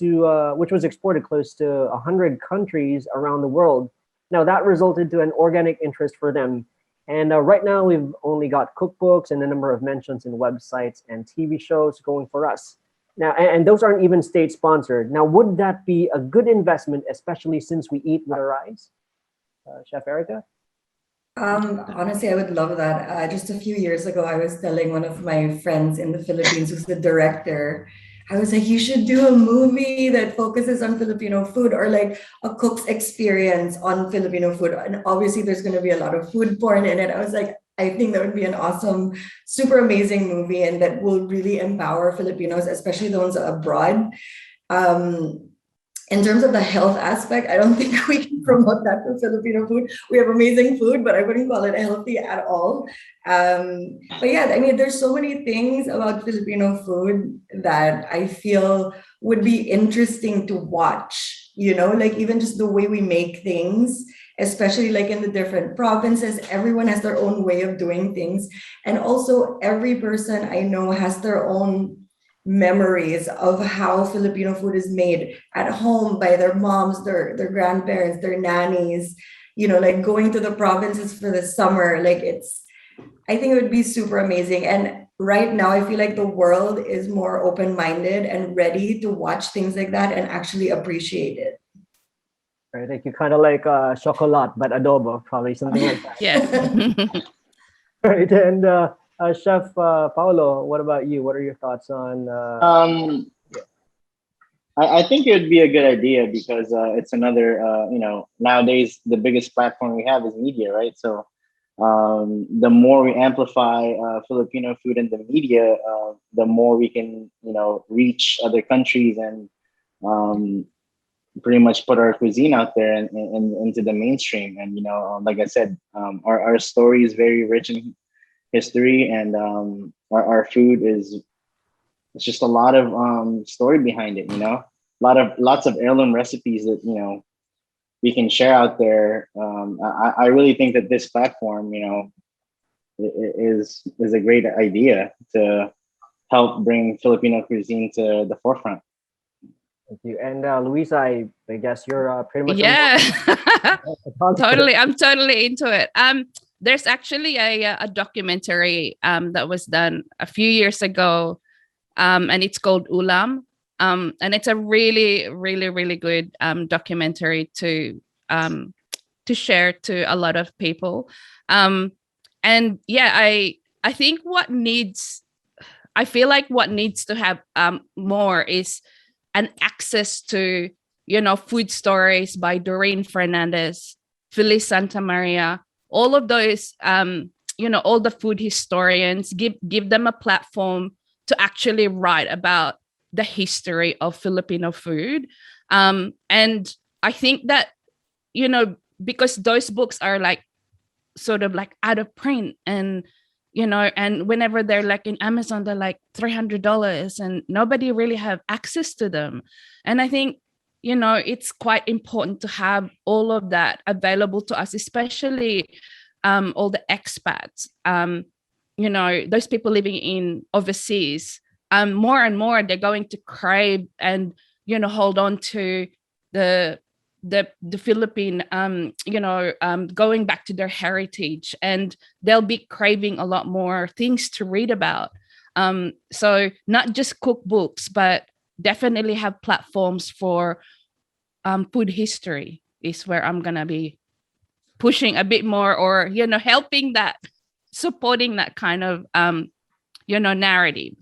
to 100 countries around the world. Now, that resulted to an organic interest for them. And right now, we've only got cookbooks and a number of mentions in websites and TV shows going for us. Now, and those aren't even state sponsored. Now, would that be a good investment, especially since we eat with our eyes? Chef Erica? Honestly, I would love that. Just a few years ago, I was telling one of my friends in the Philippines who's the director, I was like, you should do a movie that focuses on Filipino food or like a cook's experience on Filipino food. And obviously there's going to be a lot of food porn in it. I was like, I think that would be an awesome, super amazing movie and that will really empower Filipinos, especially the ones abroad. In terms of the health aspect, I don't think we can promote that for Filipino food. We have amazing food, but I wouldn't call it healthy at all. But yeah, I mean, there's so many things about Filipino food that I feel would be interesting to watch, you know, like even just the way we make things, especially like in the different provinces, everyone has their own way of doing things. And also every person I know has their own memories of how Filipino food is made at home by their moms, their grandparents, their nannies, you know, like going to the provinces for the summer. Like I think it would be super amazing. And right now, I feel like the world is more open-minded and ready to watch things like that and actually appreciate it. Right, like you kind of like chocolate, but adobo, probably something like that. Yeah. Right, and Chef Paolo, what about you? What are your thoughts on? I think it would be a good idea because it's another, nowadays the biggest platform we have is media, right? So the more we amplify Filipino food in the media, the more we can, reach other countries and pretty much put our cuisine out there and into the mainstream. And, like I said, our story is very rich in history, and our food it's just a lot of story behind it, lots of heirloom recipes that we can share out there. I really think that this platform is a great idea to help bring Filipino cuisine to the forefront. Thank you. And Luisa, I guess you're pretty much totally. I'm totally into it. There's actually a documentary that was done a few years ago, and it's called Ulam. And it's a really, really, really good documentary to share to a lot of people. And yeah, I think I feel like what needs to have more is an access to, food stories by Doreen Fernandez, Phyllis Santa Maria, all of those, all the food historians, give them a platform to actually write about the history of Filipino food. And I think that, because those books are like sort of like out of print and, and whenever they're like in Amazon, they're like $300 and nobody really have access to them. And I think, it's quite important to have all of that available to us, especially all the expats, those people living in overseas, more and more they're going to crave and hold on to the Philippine, going back to their heritage, and they'll be craving a lot more things to read about. So not just cookbooks, but definitely have platforms for food history is where I'm gonna be pushing a bit more, or helping that, supporting that kind of narrative.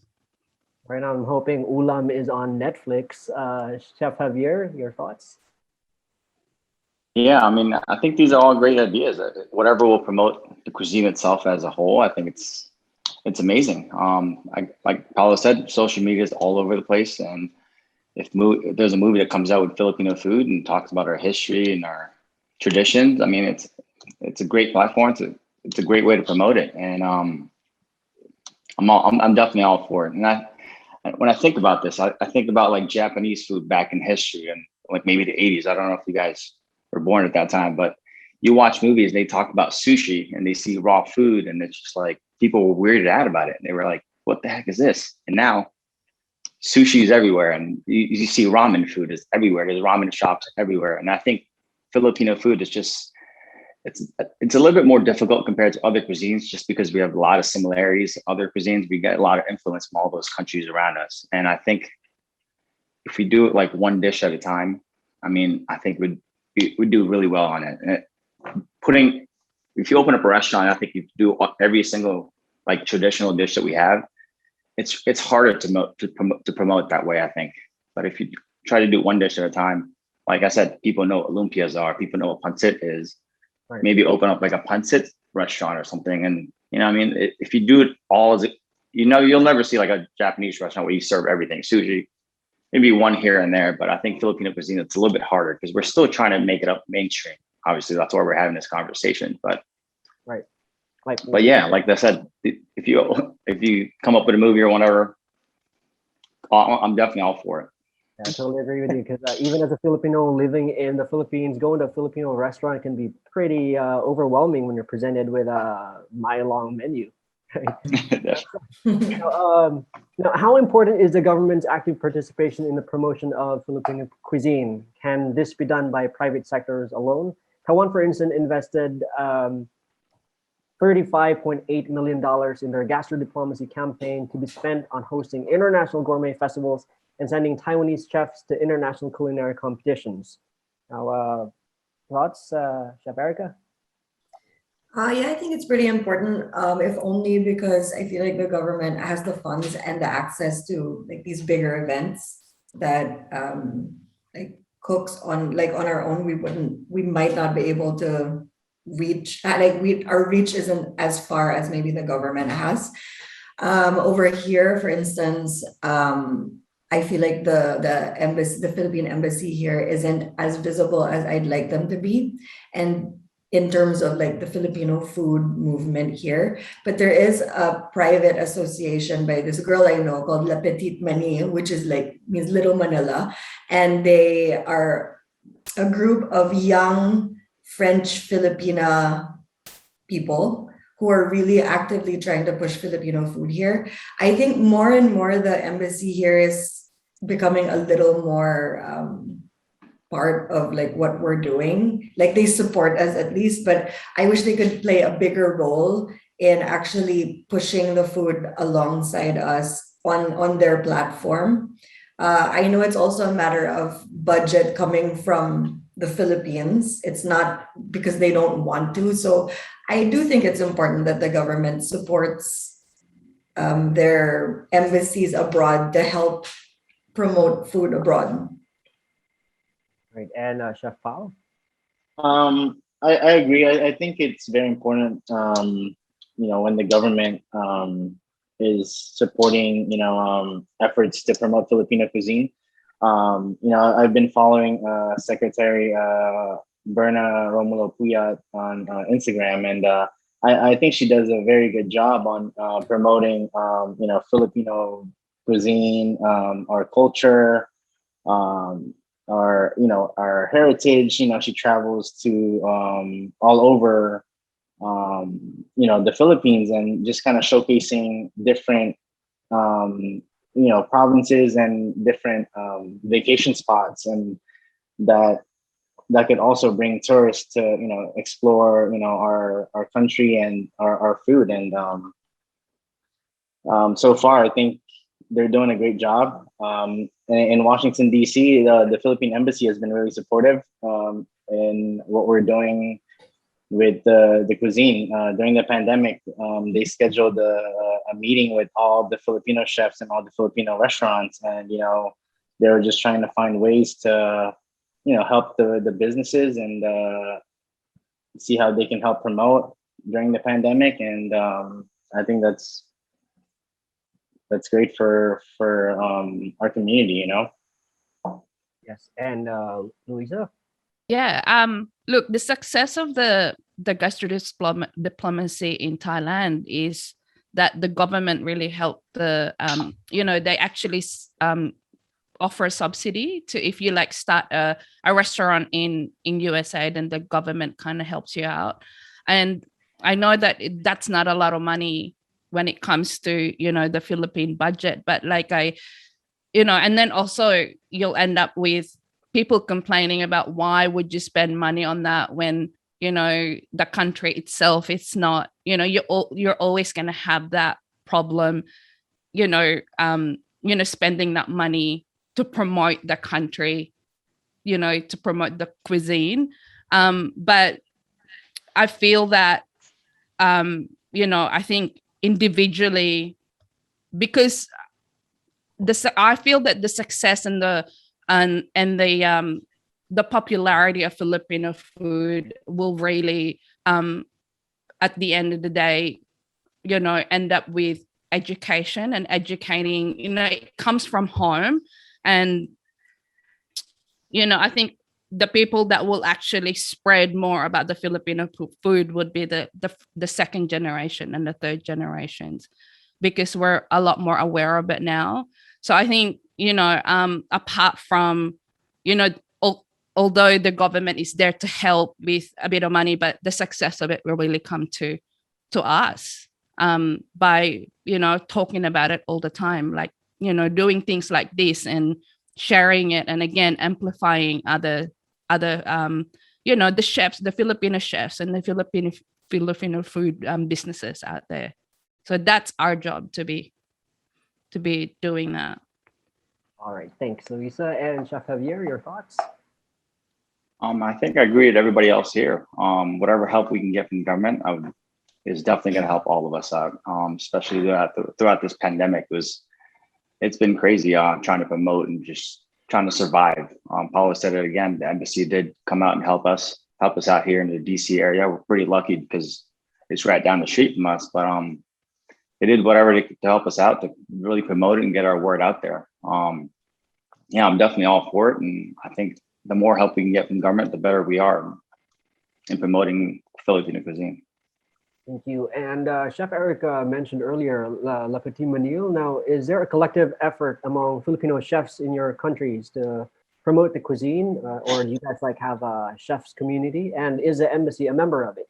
Right now, I'm hoping Ulam is on Netflix. Chef Javier, your thoughts? Yeah, I mean, I think these are all great ideas. Whatever will promote the cuisine itself as a whole, I think it's amazing. Like Paulo said, social media is all over the place, and if there's a movie that comes out with Filipino food and talks about our history and our traditions, I mean, it's a great platform. It's a great way to promote it, and I'm definitely all for it. And when I think about this, I think about like Japanese food back in history and like maybe the 80s. I don't know if you guys were born at that time, but you watch movies, they talk about sushi and they see raw food, and it's just like people were weirded out about it. And they were like, what the heck is this? And now sushi is everywhere, and you see ramen food is everywhere. There's ramen shops everywhere. And I think Filipino food is just, it's a little bit more difficult compared to other cuisines, just because we have a lot of similarities to other cuisines. We get a lot of influence from all those countries around us. And I think if we do it like one dish at a time, I mean, I think we'd do really well on it. And if you open up a restaurant, I think you do every single like traditional dish that we have. It's harder to promote that way, I think. But if you try to do one dish at a time, like I said, people know what lumpias are, people know what pancit is. Right. Maybe open up like a pancit restaurant or something. And I mean, if you do it all as you'll never see like a Japanese restaurant where you serve everything. Sushi, maybe one here and there, but I think Filipino cuisine, it's a little bit harder because we're still trying to make it up mainstream. Obviously, that's why we're having this conversation. But right. But yeah, like I said, if you come up with a movie or whatever, I'm definitely all for it. Yeah, I totally agree with you, because even as a Filipino living in the Philippines, going to a Filipino restaurant can be pretty overwhelming when you're presented with a mile-long menu. Right? How important is the government's active participation in the promotion of Filipino cuisine? Can this be done by private sectors alone? Taiwan, for instance, invested $35.8 million in their gastro diplomacy campaign to be spent on hosting international gourmet festivals and sending Taiwanese chefs to international culinary competitions. Now, thoughts, Chef Erica? Yeah, I think it's pretty important, if only because I feel like the government has the funds and the access to like these bigger events that like cooks on our own, we might not be able to reach. Our reach isn't as far as maybe the government has. Over here, for instance, I feel like the embassy, the Philippine embassy here, isn't as visible as I'd like them to be, and in terms of like the Filipino food movement here. But there is a private association by this girl I know called La Petite Manie, which is means Little Manila, and they are a group of young French Filipina people who are really actively trying to push Filipino food here. I think more and more the embassy here is becoming a little more part of like what we're doing. Like they support us at least, but I wish they could play a bigger role in actually pushing the food alongside us on their platform. I know it's also a matter of budget coming from the Philippines. It's not because they don't want to. So I do think it's important that the government supports their embassies abroad to help promote food abroad. Right, and Chef Pao? I agree. I think it's very important, when the government is supporting, efforts to promote Filipino cuisine. I've been following Secretary Berna Romulo Puyat on Instagram, and I think she does a very good job on promoting, Filipino cuisine, our culture, our heritage. She travels to all over the Philippines, and just kind of showcasing different provinces and different vacation spots, and that could also bring tourists to explore our country and our food. And so far I think they're doing a great job. In Washington DC, the Philippine embassy has been really supportive in what we're doing with the cuisine. During the pandemic, they scheduled a meeting with all the Filipino chefs and all the Filipino restaurants, and they were just trying to find ways to help the businesses and see how they can help promote during the pandemic. And I think that's great for our community. Yes, and Louisa. Yeah. Look, the success of the gastro diplomacy in Thailand is that the government really helped they actually offer a subsidy to, if you like start a restaurant in USA, then the government kind of helps you out. And I know that that's not a lot of money when it comes to the Philippine budget, but and then also you'll end up with people complaining about why would you spend money on that when the country itself, it's not, you're always going to have that problem, spending that money to promote the country, to promote the cuisine. But I feel that I think individually, because I feel that the success and the popularity of Filipino food will really, at the end of the day, end up with education and educating. It comes from home, and I think the people that will actually spread more about the Filipino food would be the second generation and the third generations, because we're a lot more aware of it now. So I think, apart from, although the government is there to help with a bit of money, but the success of it will really come to us by, talking about it all the time, like, doing things like this and sharing it. And again, amplifying other the chefs, the Filipino chefs and the Filipino food businesses out there. So that's our job to be doing that. All right, thanks, Louisa. And Chef Javier, your thoughts? I think I agree with everybody else here. Whatever help we can get from government is definitely going to help all of us out, especially throughout this pandemic. It's been crazy trying to promote and just trying to survive. Paula said it again. The embassy did come out and help us out here in the DC area. We're pretty lucky because it's right down the street from us, but they did whatever to help us out to really promote it and get our word out there. Yeah, I'm definitely all for it. And I think the more help we can get from government, the better we are in promoting Filipino cuisine. Thank you. And Chef Eric mentioned earlier La Petite Manille. Now, is there a collective effort among Filipino chefs in your countries to promote the cuisine, or do you guys have a chefs community? And is the embassy a member of it?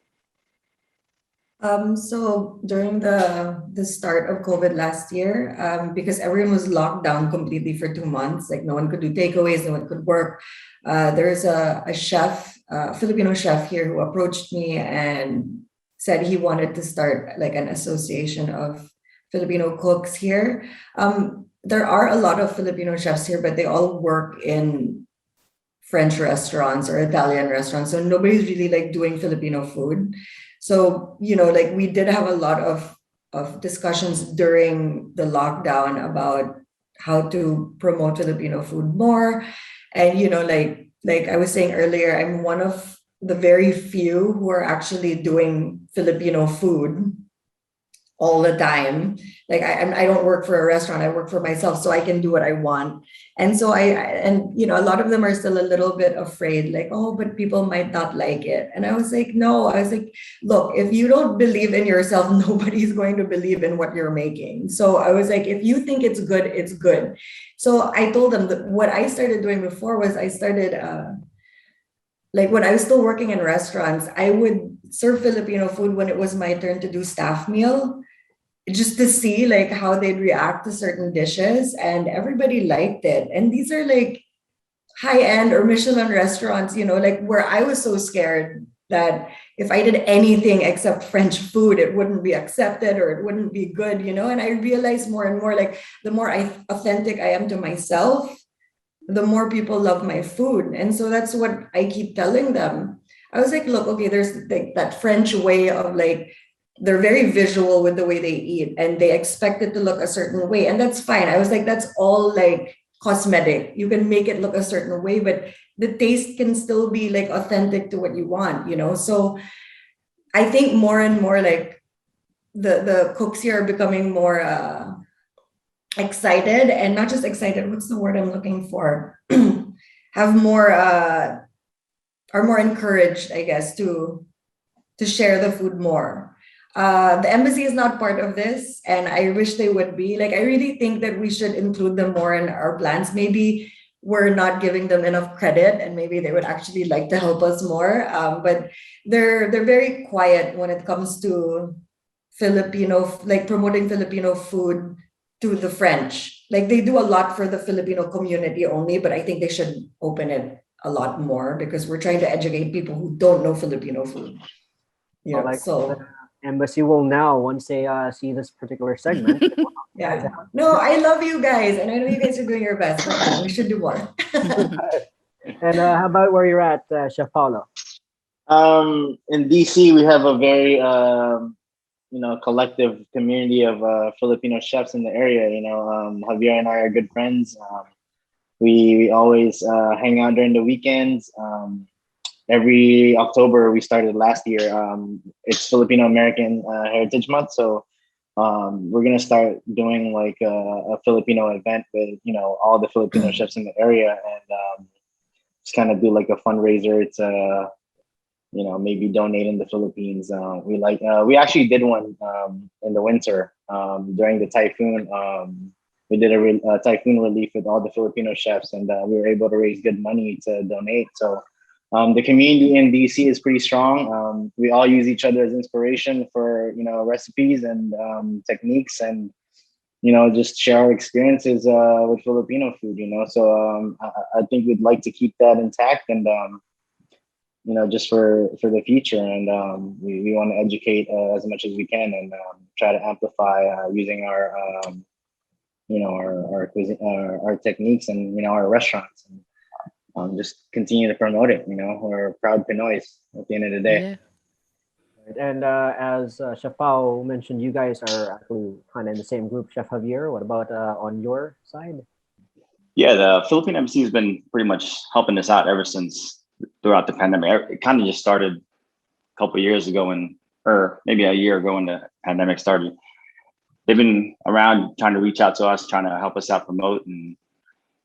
So during the start of COVID last year, because everyone was locked down completely for 2 months, like no one could do takeaways, no one could work. There's a chef, Filipino chef here who approached me and said he wanted to start like an association of Filipino cooks here. There are a lot of Filipino chefs here, but they all work in French restaurants or Italian restaurants. So nobody's really like doing Filipino food. So, like we did have a lot of discussions during the lockdown about how to promote Filipino food more. And, like I was saying earlier, I'm one of the very few who are actually doing Filipino food all the time. Like I don't work for a restaurant, I work for myself, so I can do what I want. And so a lot of them are still a little bit afraid, like, oh, but people might not like it. And I was like, no, look, if you don't believe in yourself, nobody's going to believe in what you're making. So I was like, if you think it's good, it's good. So I told them that what I started doing before was I started, like when I was still working in restaurants, I would serve Filipino food when it was my turn to do staff meal, just to see like how they'd react to certain dishes, and everybody liked it. And these are like high-end or Michelin restaurants, like where I was so scared that if I did anything except French food, it wouldn't be accepted or it wouldn't be good, And I realized more and more, like the more authentic I am to myself, the more people love my food. And so that's what I keep telling them. I was like, look, okay, there's like that French way of like, they're very visual with the way they eat and they expect it to look a certain way. And that's fine. I was like, that's all like cosmetic. You can make it look a certain way, but the taste can still be like authentic to what you want, So I think more and more like the cooks here are becoming more excited, and not just excited, what's the word I'm looking for? Have more are more encouraged, I guess, to share the food more. The embassy is not part of this, and I wish they would be. Like, I really think that we should include them more in our plans. Maybe we're not giving them enough credit, and maybe they would actually like to help us more. But they're very quiet when it comes to Filipino, like promoting Filipino food to the French. Like, they do a lot for the Filipino community only, but I think they should open it a lot more because we're trying to educate people who don't know Filipino food. Yeah, like so the embassy will now, once they see this particular segment. yeah. No, I love you guys, and I know you guys are doing your best, but yeah, we should do more. And how about where you're at, Chef Paulo? In DC, we have a very collective community of Filipino chefs in the area. Javier and I are good friends. We always hang out during the weekends. Every October, we started last year. It's Filipino American Heritage Month, so we're gonna start doing like a Filipino event with all the Filipino chefs in the area, and just kind of do like a fundraiser to maybe donate in the Philippines. We actually did one in the winter during the typhoon. We did a typhoon relief with all the Filipino chefs, and we were able to raise good money to donate. So the community in DC is pretty strong. We all use each other as inspiration for recipes and techniques, and just share our experiences with Filipino food. So I think we'd like to keep that intact, and just for the future. And we want to educate as much as we can, and try to amplify using our our cuisine, our techniques, and our restaurants, and just continue to promote it. We're proud Pinoys at the end of the day. Yeah. And as Chef Pao mentioned, you guys are actually kind of in the same group. Chef Javier, what about on your side? Yeah, the Philippine Embassy has been pretty much helping us out ever since throughout the pandemic. It kind of just started a couple of years ago, or maybe a year ago when the pandemic started. They've been around trying to reach out to us, trying to help us out, promote, and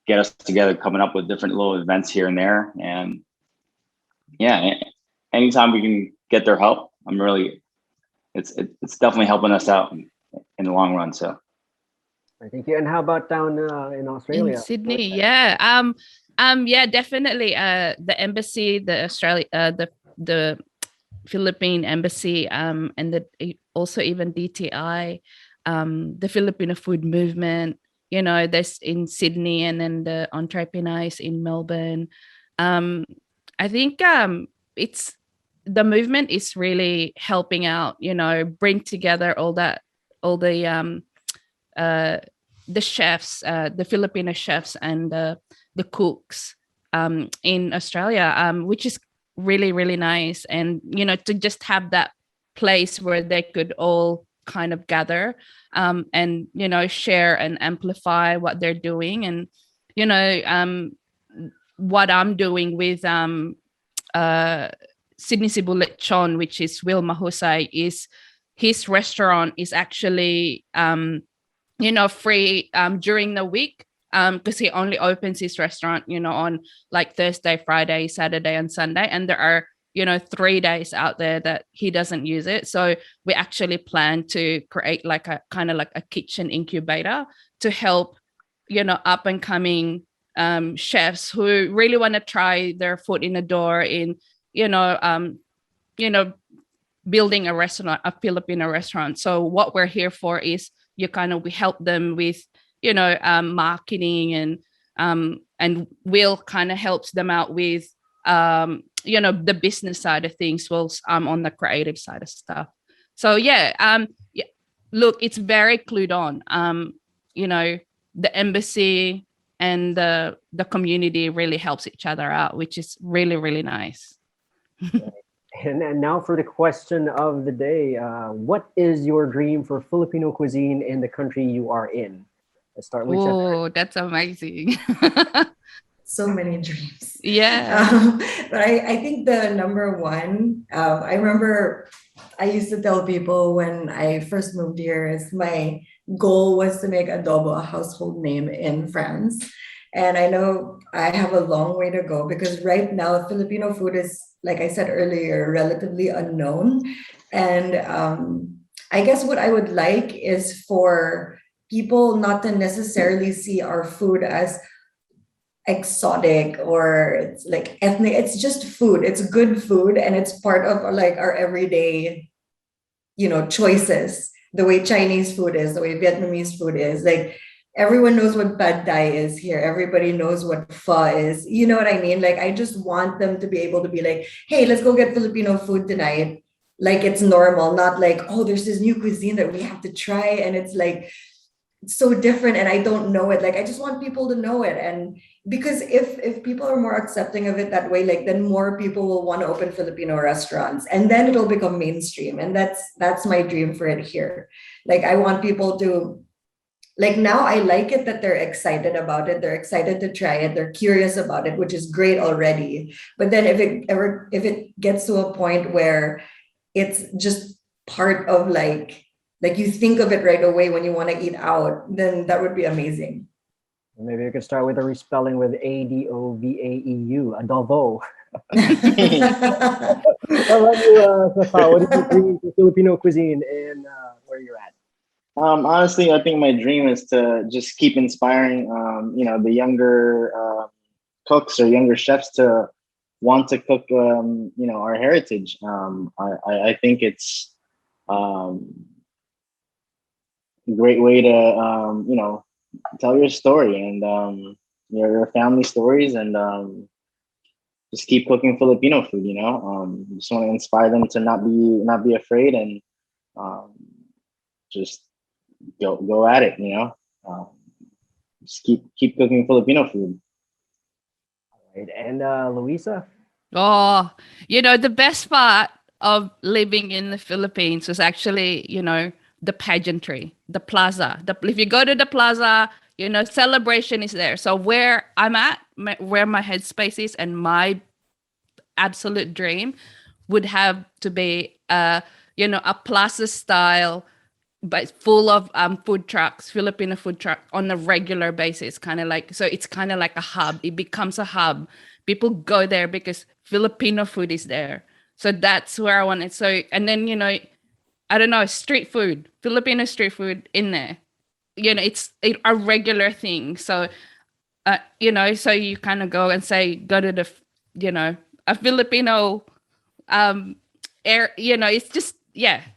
get us together, coming up with different little events here and there. And yeah, anytime we can get their help, it's definitely helping us out in the long run. So Thank you. And how about down in Australia? In Sydney, yeah. Yeah, definitely. The embassy, the Philippine embassy, and also even DTI, the Filipino food movement. There's in Sydney, and then the Entrepreneurs in Melbourne. I think it's the movement is really helping out. Bring together all the chefs, the Filipino chefs, and the cooks in Australia, which is really, really nice. And, to just have that place where they could all kind of gather and, share and amplify what they're doing. And, what I'm doing with Sydney Cebu Lechon, which is Will Mahusay, is his restaurant is actually, free during the week, because he only opens his restaurant, on like Thursday, Friday, Saturday, and Sunday. And there are, 3 days out there that he doesn't use it. So we actually plan to create like a kind of like a kitchen incubator to help, up and coming chefs who really want to try their foot in the door in, building a restaurant, a Filipino restaurant. So what we're here for is we help them with, marketing, and Will kind of helps them out with, the business side of things, whilst I'm on the creative side of stuff. So look, it's very clued on. The embassy and the community really helps each other out, which is really, really nice. And now for the question of the day. What is your dream for Filipino cuisine in the country you are in? Let's start with Chef. Oh, that's amazing. So many dreams. Yeah. But I think the number one, I remember I used to tell people when I first moved here, is my goal was to make adobo a household name in France. And I know I have a long way to go, because right now Filipino food is, like I said earlier, relatively unknown. And I guess what I would like is for people not to necessarily see our food as exotic or it's like ethnic. It's just food. It's good food, and it's part of like our everyday, choices. The way Chinese food is, the way Vietnamese food is. Like everyone knows what pad thai is here. Everybody knows what pho is. You know what I mean? Like I just want them to be able to be like, hey, let's go get Filipino food tonight. Like it's normal, not like, oh, there's this new cuisine that we have to try, and it's like so different and I don't know it. Like I just want people to know it. And because if people are more accepting of it that way, like then more people will want to open Filipino restaurants, and then it'll become mainstream. And that's my dream for it here. Like I want people to, like, now I like it that they're excited about it. They're excited to try it. They're curious about it, which is great already. But then if it gets to a point where it's just part of like you think of it right away when you want to eat out, then that would be amazing. Maybe we could start with a respelling with ADOVAEU, adobo. How about you, Safa? What is your dream for Filipino cuisine and where you're at? Honestly, I think my dream is to just keep inspiring, the younger cooks or younger chefs to want to cook, our heritage. I think it's a great way to, tell your story and your family stories, and just keep cooking Filipino food. Just want to inspire them to not be afraid, and just go at it. Just keep cooking Filipino food. All right, and Luisa. Oh, the best part of living in the Philippines was actually, the pageantry, the plaza. If you go to the plaza, celebration is there. So where I'm at, where my headspace is, and my absolute dream would have to be, a plaza style, but full of food trucks, Filipino food truck on a regular basis. It's kind of like a hub. It becomes a hub. People go there because Filipino food is there. So that's where I want it. So, and then, I don't know, street food, Filipino street food in there. It's a regular thing. So, so you kind of go to the, a Filipino it's just,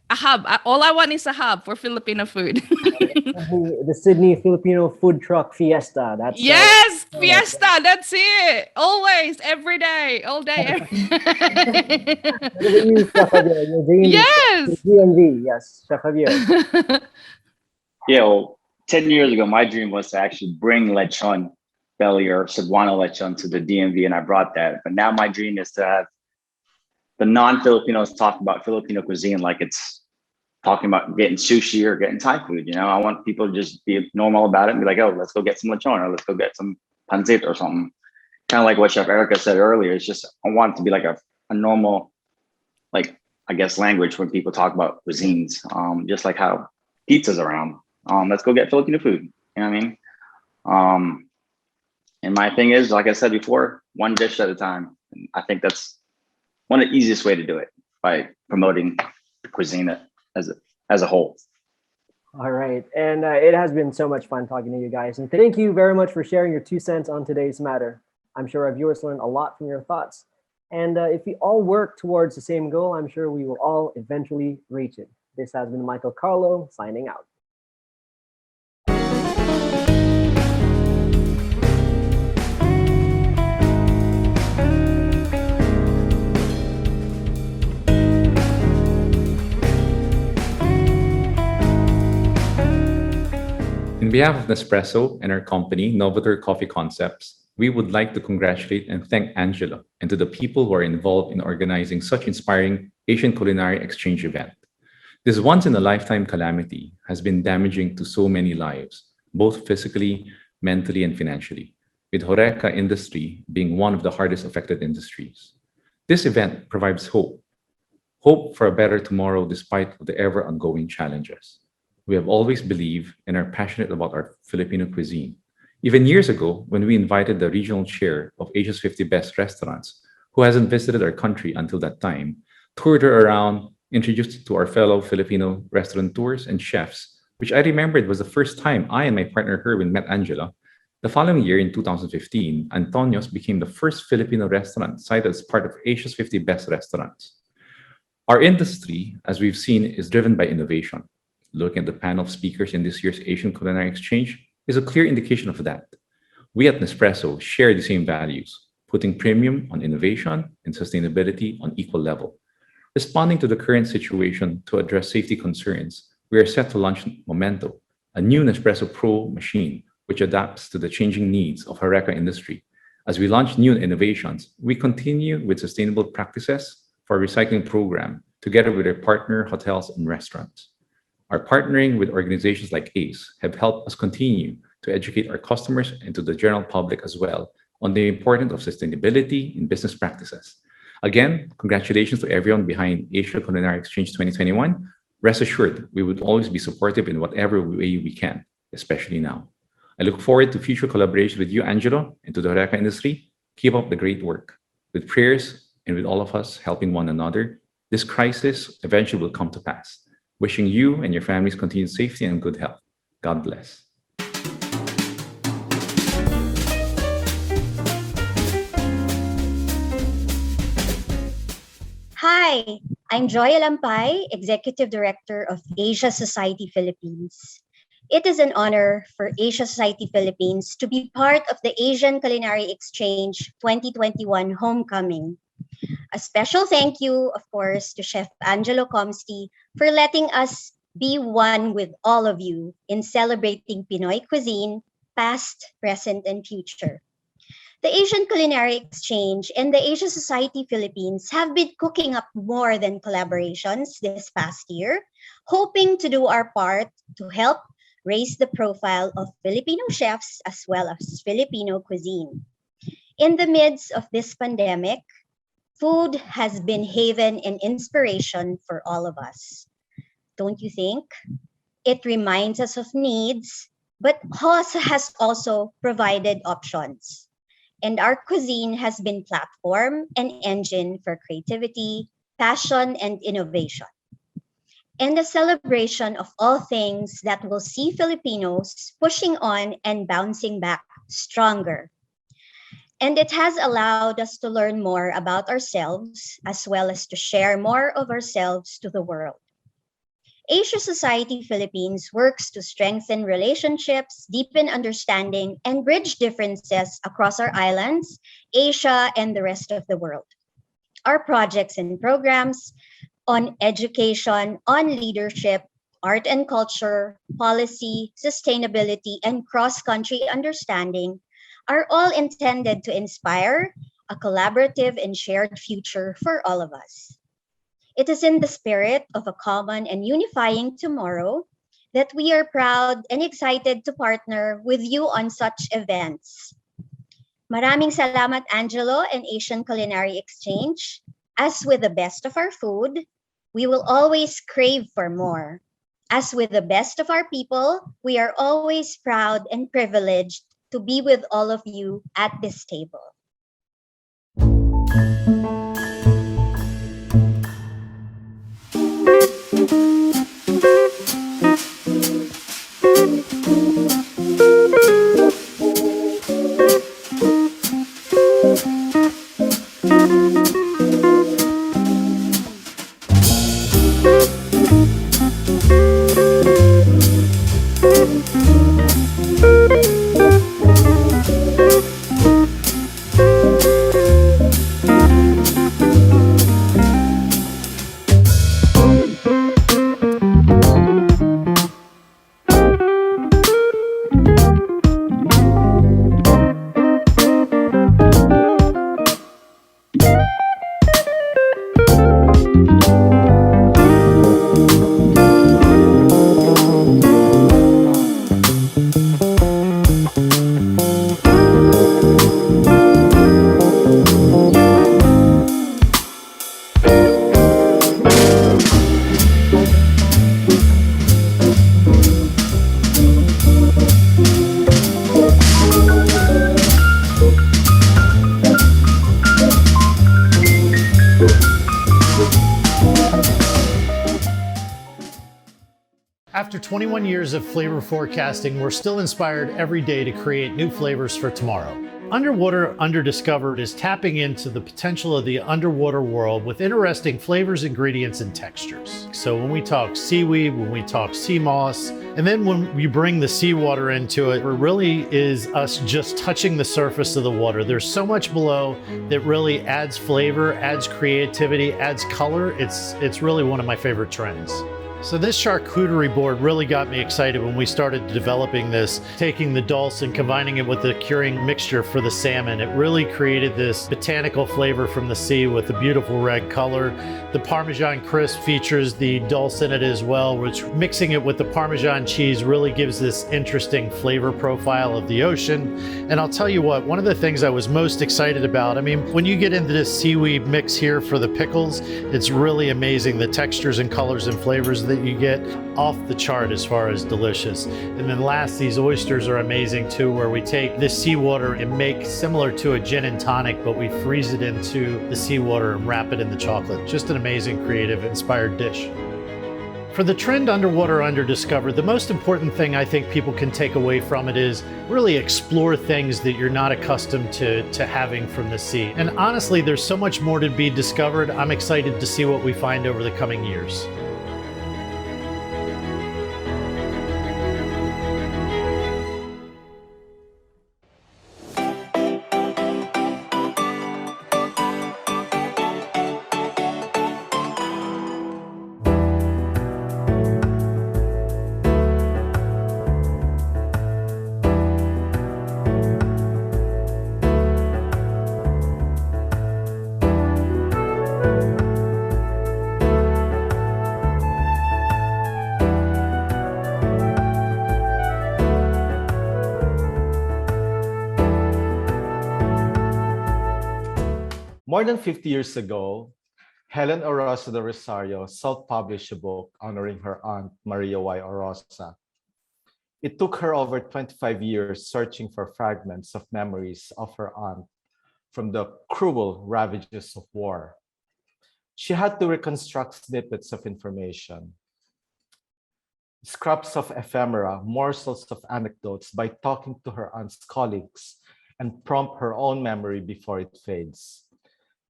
a hub. All I want is a hub for Filipino food. The Sydney Filipino Food Truck Fiesta. That's yes, Fiesta. That's it. Always, every day, all day. Yes. DMV. Yes, Chef Javier. Yeah, well, 10 years ago, my dream was to actually bring lechon belly or Cebuano lechon to the DMV, and I brought that. But now my dream is to have the non-Filipinos talk about Filipino cuisine like it's talking about getting sushi or getting Thai food. I want people to just be normal about it and be like, oh, let's go get some lechon, or let's go get some pancit or something. Kind of like what Chef Erica said earlier. It's just, I want it to be like a normal, like, I guess, language when people talk about cuisines, just like how pizza's around. Let's go get Filipino food. You know what I mean? And my thing is, like I said before, one dish at a time. And I think that's one of the easiest way to do it, by promoting the cuisine as a whole. All right. And it has been so much fun talking to you guys. And thank you very much for sharing your 2 cents on today's matter. I'm sure our viewers learned a lot from your thoughts. And if we all work towards the same goal, I'm sure we will all eventually reach it. This has been Michael Karlo signing out. In behalf of Nespresso and our company, Novator Coffee Concepts, we would like to congratulate and thank Angelo and to the people who are involved in organizing such inspiring Asian culinary exchange event. This once-in-a-lifetime calamity has been damaging to so many lives, both physically, mentally, and financially, with HoReCa industry being one of the hardest affected industries. This event provides hope for a better tomorrow despite the ever-ongoing challenges. We have always believed and are passionate about our Filipino cuisine. Even years ago, when we invited the regional chair of Asia's 50 Best Restaurants, who hasn't visited our country until that time, toured her around, introduced to our fellow Filipino restaurateurs and chefs, which I remembered was the first time I and my partner Herwin met Angela. The following year, in 2015, Antonio's became the first Filipino restaurant cited as part of Asia's 50 Best Restaurants. Our industry, as we've seen, is driven by innovation. Looking at the panel of speakers in this year's Asian Culinary Exchange is a clear indication of that. We at Nespresso share the same values, putting premium on innovation and sustainability on equal level. Responding to the current situation to address safety concerns, we are set to launch Momento, a new Nespresso Pro machine which adapts to the changing needs of HoReCa industry. As we launch new innovations, we continue with sustainable practices for our recycling program together with our partner hotels and restaurants. Our partnering with organizations like ACE have helped us continue to educate our customers and to the general public as well on the importance of sustainability in business practices. Again, congratulations to everyone behind Asia Culinary Exchange 2021. Rest assured, we would always be supportive in whatever way we can, especially now. I look forward to future collaboration with you, Angelo, and to the HoReCa industry. Keep up the great work. With prayers and with all of us helping one another, this crisis eventually will come to pass. Wishing you and your families continued safety and good health. God bless. Hi, I'm Joy Alampay, Executive Director of Asia Society Philippines. It is an honor for Asia Society Philippines to be part of the Asian Culinary Exchange 2021 Homecoming. A special thank you, of course, to Chef Angelo Comsti for letting us be one with all of you in celebrating Pinoy cuisine, past, present, and future. The Asian Culinary Exchange and the Asia Society Philippines have been cooking up more than collaborations this past year, hoping to do our part to help raise the profile of Filipino chefs as well as Filipino cuisine. In the midst of this pandemic, food has been haven and inspiration for all of us. Don't you think? It reminds us of needs, but has also provided options. And our cuisine has been platform and engine for creativity, passion, and innovation. And a celebration of all things that will see Filipinos pushing on and bouncing back stronger. And it has allowed us to learn more about ourselves as well as to share more of ourselves to the world. Asia Society Philippines works to strengthen relationships, deepen understanding, and bridge differences across our islands, Asia, and the rest of the world. Our projects and programs on education, on leadership, art and culture, policy, sustainability, and cross-country understanding are all intended to inspire a collaborative and shared future for all of us. It is in the spirit of a common and unifying tomorrow that we are proud and excited to partner with you on such events. Maraming salamat, Angelo and Asian Culinary Exchange. As with the best of our food, we will always crave for more. As with the best of our people, we are always proud and privileged to be with all of you at this table. After 21 years of flavor forecasting, we're still inspired every day to create new flavors for tomorrow. Underwater Underdiscovered is tapping into the potential of the underwater world with interesting flavors, ingredients, and textures. So when we talk seaweed, when we talk sea moss, and then when we bring the seawater into it, it really is us just touching the surface of the water. There's so much below that really adds flavor, adds creativity, adds color. It's really one of my favorite trends. So this charcuterie board really got me excited when we started developing this, taking the dulse and combining it with the curing mixture for the salmon. It really created this botanical flavor from the sea with a beautiful red color. The Parmesan crisp features the dulse in it as well, which mixing it with the Parmesan cheese really gives this interesting flavor profile of the ocean. And I'll tell you what, one of the things I was most excited about, I mean, when you get into this seaweed mix here for the pickles, it's really amazing, the textures and colors and flavors that you get, off the chart as far as delicious. And then last, these oysters are amazing too, where we take this seawater and make similar to a gin and tonic, but we freeze it into the seawater and wrap it in the chocolate. Just an amazing, creative, inspired dish. For the trend Underwater Underdiscovered, the most important thing I think people can take away from it is really explore things that you're not accustomed to having from the sea. And honestly, there's so much more to be discovered. I'm excited to see what we find over the coming years. More than 50 years ago, Helen Orosa de Rosario self-published a book honoring her aunt, Maria Y. Orosa. It took her over 25 years searching for fragments of memories of her aunt from the cruel ravages of war. She had to reconstruct snippets of information, scraps of ephemera, morsels of anecdotes by talking to her aunt's colleagues and prompt her own memory before it fades.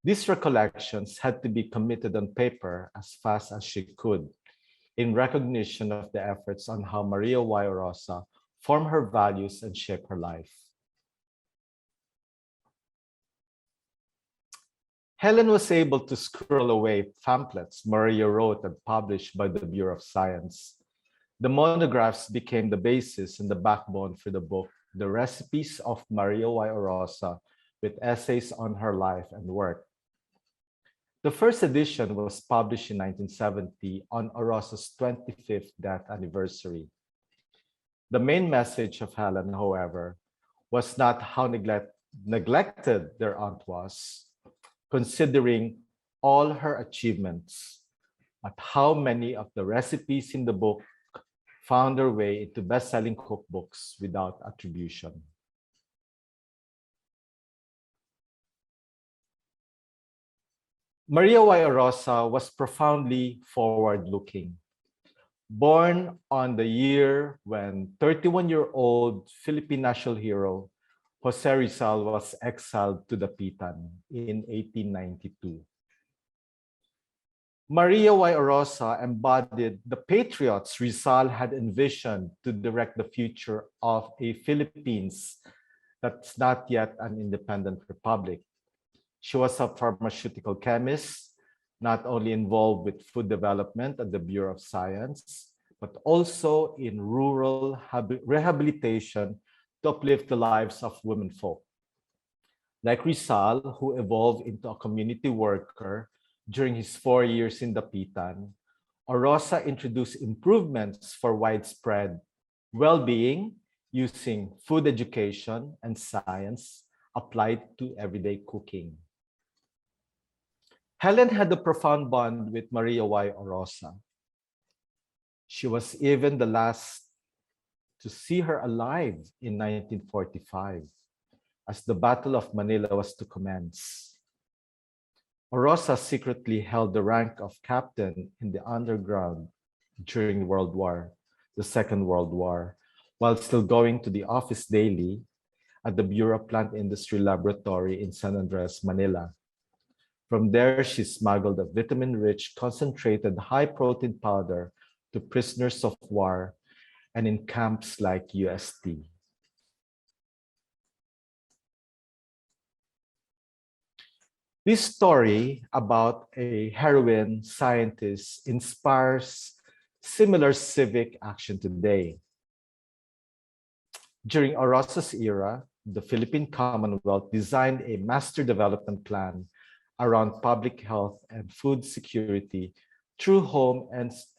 These recollections had to be committed on paper as fast as she could, in recognition of the efforts on how Maria Y. Orosa formed her values and shaped her life. Helen was able to squirrel away pamphlets Maria wrote and published by the Bureau of Science. The monographs became the basis and the backbone for the book, The Recipes of Maria Y. Orosa, with essays on her life and work. The first edition was published in 1970 on Orosa's 25th death anniversary. The main message of Helen, however, was not how neglected their aunt was, considering all her achievements, but how many of the recipes in the book found their way into best-selling cookbooks without attribution. Maria Y. Orosa was profoundly forward-looking. Born on the year when 31-year-old Philippine national hero Jose Rizal was exiled to the Pitan in 1892. Maria Y. Orosa embodied the patriots Rizal had envisioned to direct the future of a Philippines that's not yet an independent republic. She was a pharmaceutical chemist, not only involved with food development at the Bureau of Science, but also in rural rehabilitation to uplift the lives of women folk. Like Rizal, who evolved into a community worker during his 4 years in the Pitan, Orosa introduced improvements for widespread well-being using food education and science applied to everyday cooking. Helen had a profound bond with Maria Y. Orosa. She was even the last to see her alive in 1945, as the Battle of Manila was to commence. Orosa secretly held the rank of captain in the underground during World War, the Second World War, while still going to the office daily at the Bureau of Plant Industry Laboratory in San Andres, Manila. From there, she smuggled a vitamin-rich, concentrated, high-protein powder to prisoners of war and in camps like UST. This story about a heroine scientist inspires similar civic action today. During Orosa's era, the Philippine Commonwealth designed a master development plan around public health and food security through home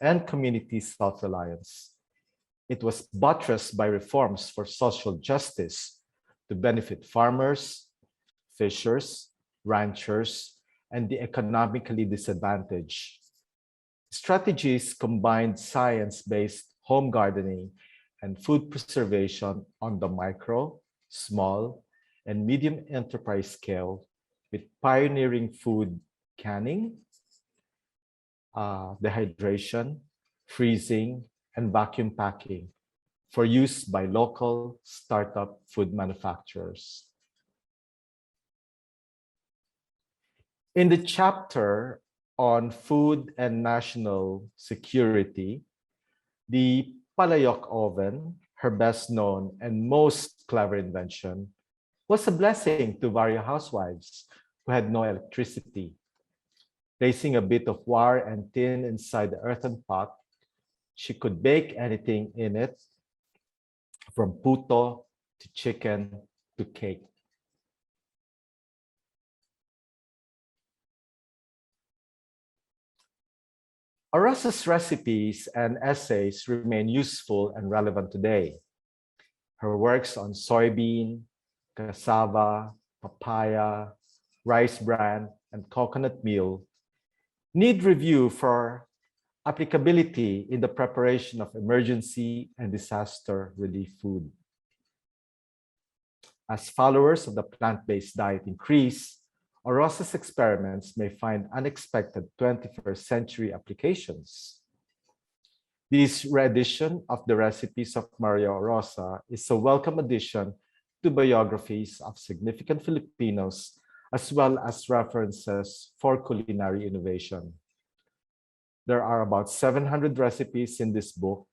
and community self-reliance. It was buttressed by reforms for social justice to benefit farmers, fishers, ranchers, and the economically disadvantaged. Strategies combined science-based home gardening and food preservation on the micro, small, and medium enterprise scale with pioneering food canning, dehydration, freezing, and vacuum packing for use by local startup food manufacturers. In the chapter on food and national security, the Palayok oven, her best known and most clever invention, was a blessing to various housewives who had no electricity. Placing a bit of wire and tin inside the earthen pot, she could bake anything in it, from puto to chicken to cake. Orosa's recipes and essays remain useful and relevant today. Her works on soybean, cassava, papaya, rice bran, and coconut meal need review for applicability in the preparation of emergency and disaster relief food. As followers of the plant-based diet increase, Orosa's experiments may find unexpected 21st century applications. This reedition of the recipes of Maria Orosa is a welcome addition to biographies of significant Filipinos, as well as references for culinary innovation. There are about 700 recipes in this book,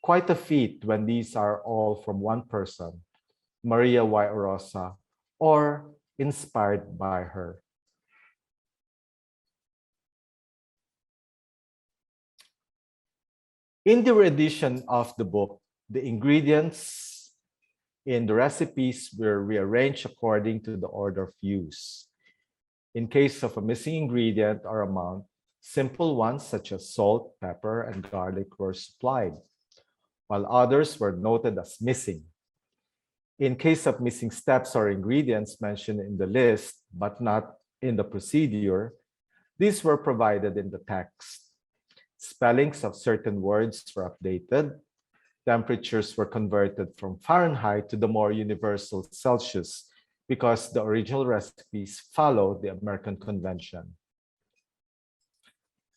quite a feat when these are all from one person, Maria Y. Orosa, or inspired by her. In the reedition of the book, the ingredients in the recipes were rearranged according to the order of use. In case of a missing ingredient or amount, simple ones such as salt, pepper, and garlic were supplied, while others were noted as missing. In case of missing steps or ingredients mentioned in the list, but not in the procedure, these were provided in the text. Spellings of certain words were updated. Temperatures were converted from Fahrenheit to the more universal Celsius because the original recipes followed the American convention.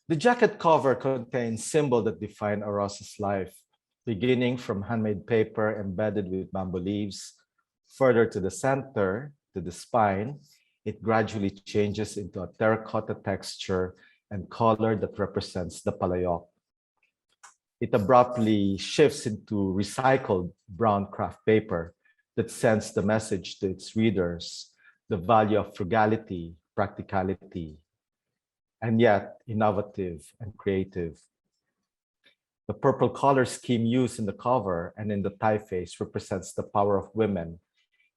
The jacket cover contains symbols that define Orosa's life, beginning from handmade paper embedded with bamboo leaves. Further to the center, to the spine, it gradually changes into a terracotta texture and color that represents the palayok. It abruptly shifts into recycled brown craft paper that sends the message to its readers, the value of frugality, practicality, and yet innovative and creative. The purple color scheme used in the cover and in the typeface represents the power of women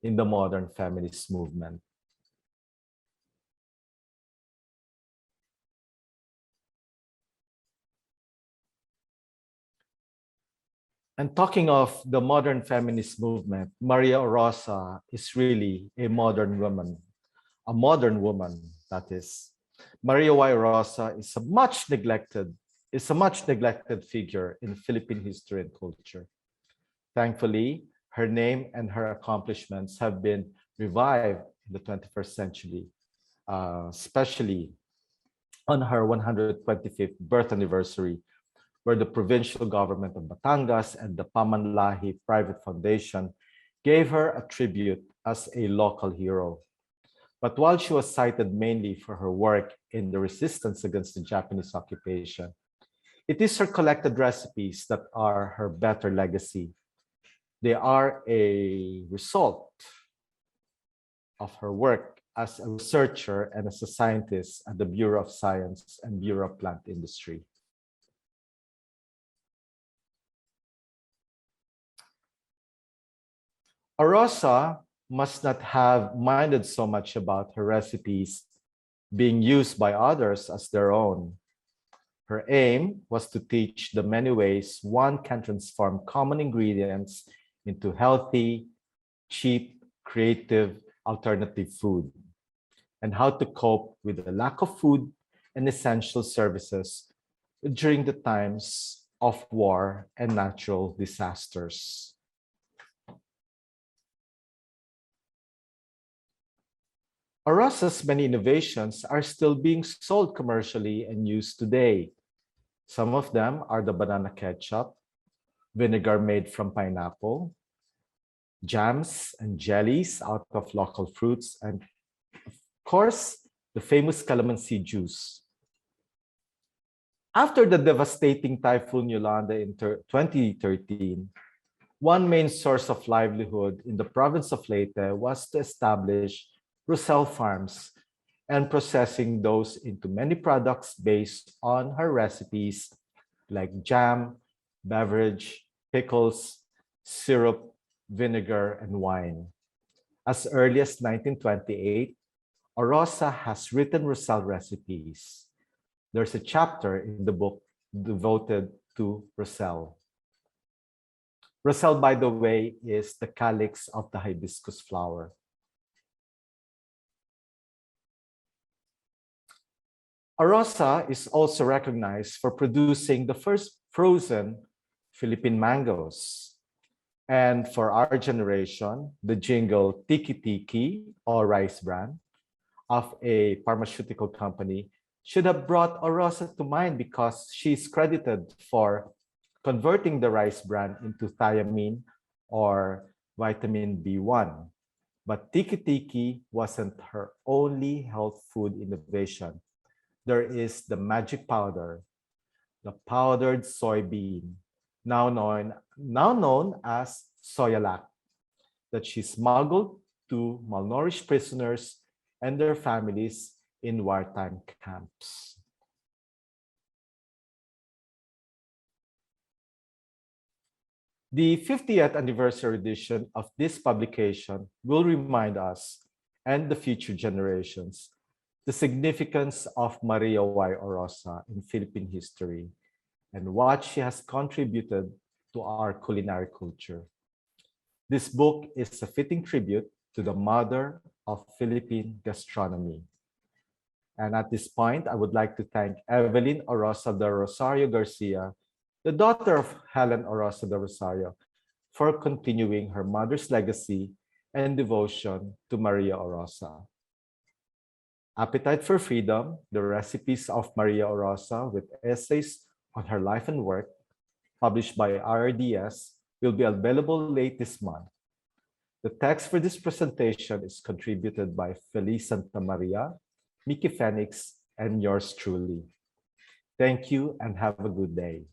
in the modern feminist movement. And talking of the modern feminist movement, Maria Orosa is really a modern woman, that is. Maria Y. Orosa is a much neglected figure in Philippine history and culture. Thankfully, her name and her accomplishments have been revived in the 21st century, especially on her 125th birth anniversary, where the provincial government of Batangas and the Pamanlahi Private Foundation gave her a tribute as a local hero. But while she was cited mainly for her work in the resistance against the Japanese occupation, it is her collected recipes that are her better legacy. They are a result of her work as a researcher and as a scientist at the Bureau of Science and Bureau of Plant Industry. Orosa must not have minded so much about her recipes being used by others as their own. Her aim was to teach the many ways one can transform common ingredients into healthy, cheap, creative, alternative food, and how to cope with the lack of food and essential services during the times of war and natural disasters. Orosa's many innovations are still being sold commercially and used today. Some of them are the banana ketchup, vinegar made from pineapple, jams and jellies out of local fruits, and of course, the famous calamansi juice. After the devastating Typhoon Yolanda in 2013, one main source of livelihood in the province of Leyte was to establish Roselle farms and processing those into many products based on her recipes like jam, beverage, pickles, syrup, vinegar, and wine. As early as 1928, Orosa has written Roselle recipes. There's a chapter in the book devoted to Roselle. Roselle, by the way, is the calyx of the hibiscus flower. Orosa is also recognized for producing the first frozen Philippine mangoes. And for our generation, the jingle Tiki Tiki or rice bran of a pharmaceutical company should have brought Orosa to mind because she's credited for converting the rice bran into thiamine or vitamin B1. But Tiki Tiki wasn't her only health food innovation. There is the magic powder, the powdered soybean, now known as Soyalac, that she smuggled to malnourished prisoners and their families in wartime camps. The 50th anniversary edition of this publication will remind us and the future generations the significance of Maria Y. Orosa in Philippine history and what she has contributed to our culinary culture. This book is a fitting tribute to the mother of Philippine gastronomy. And at this point, I would like to thank Evelyn Orosa de Rosario Garcia, the daughter of Helen Orosa de Rosario, for continuing her mother's legacy and devotion to Maria Orosa. Appetite for Freedom, the recipes of Maria Orosa with essays on her life and work, published by RRDS, will be available late this month. The text for this presentation is contributed by Feliz Santa Maria, Mickey Phoenix, and yours truly. Thank you and have a good day.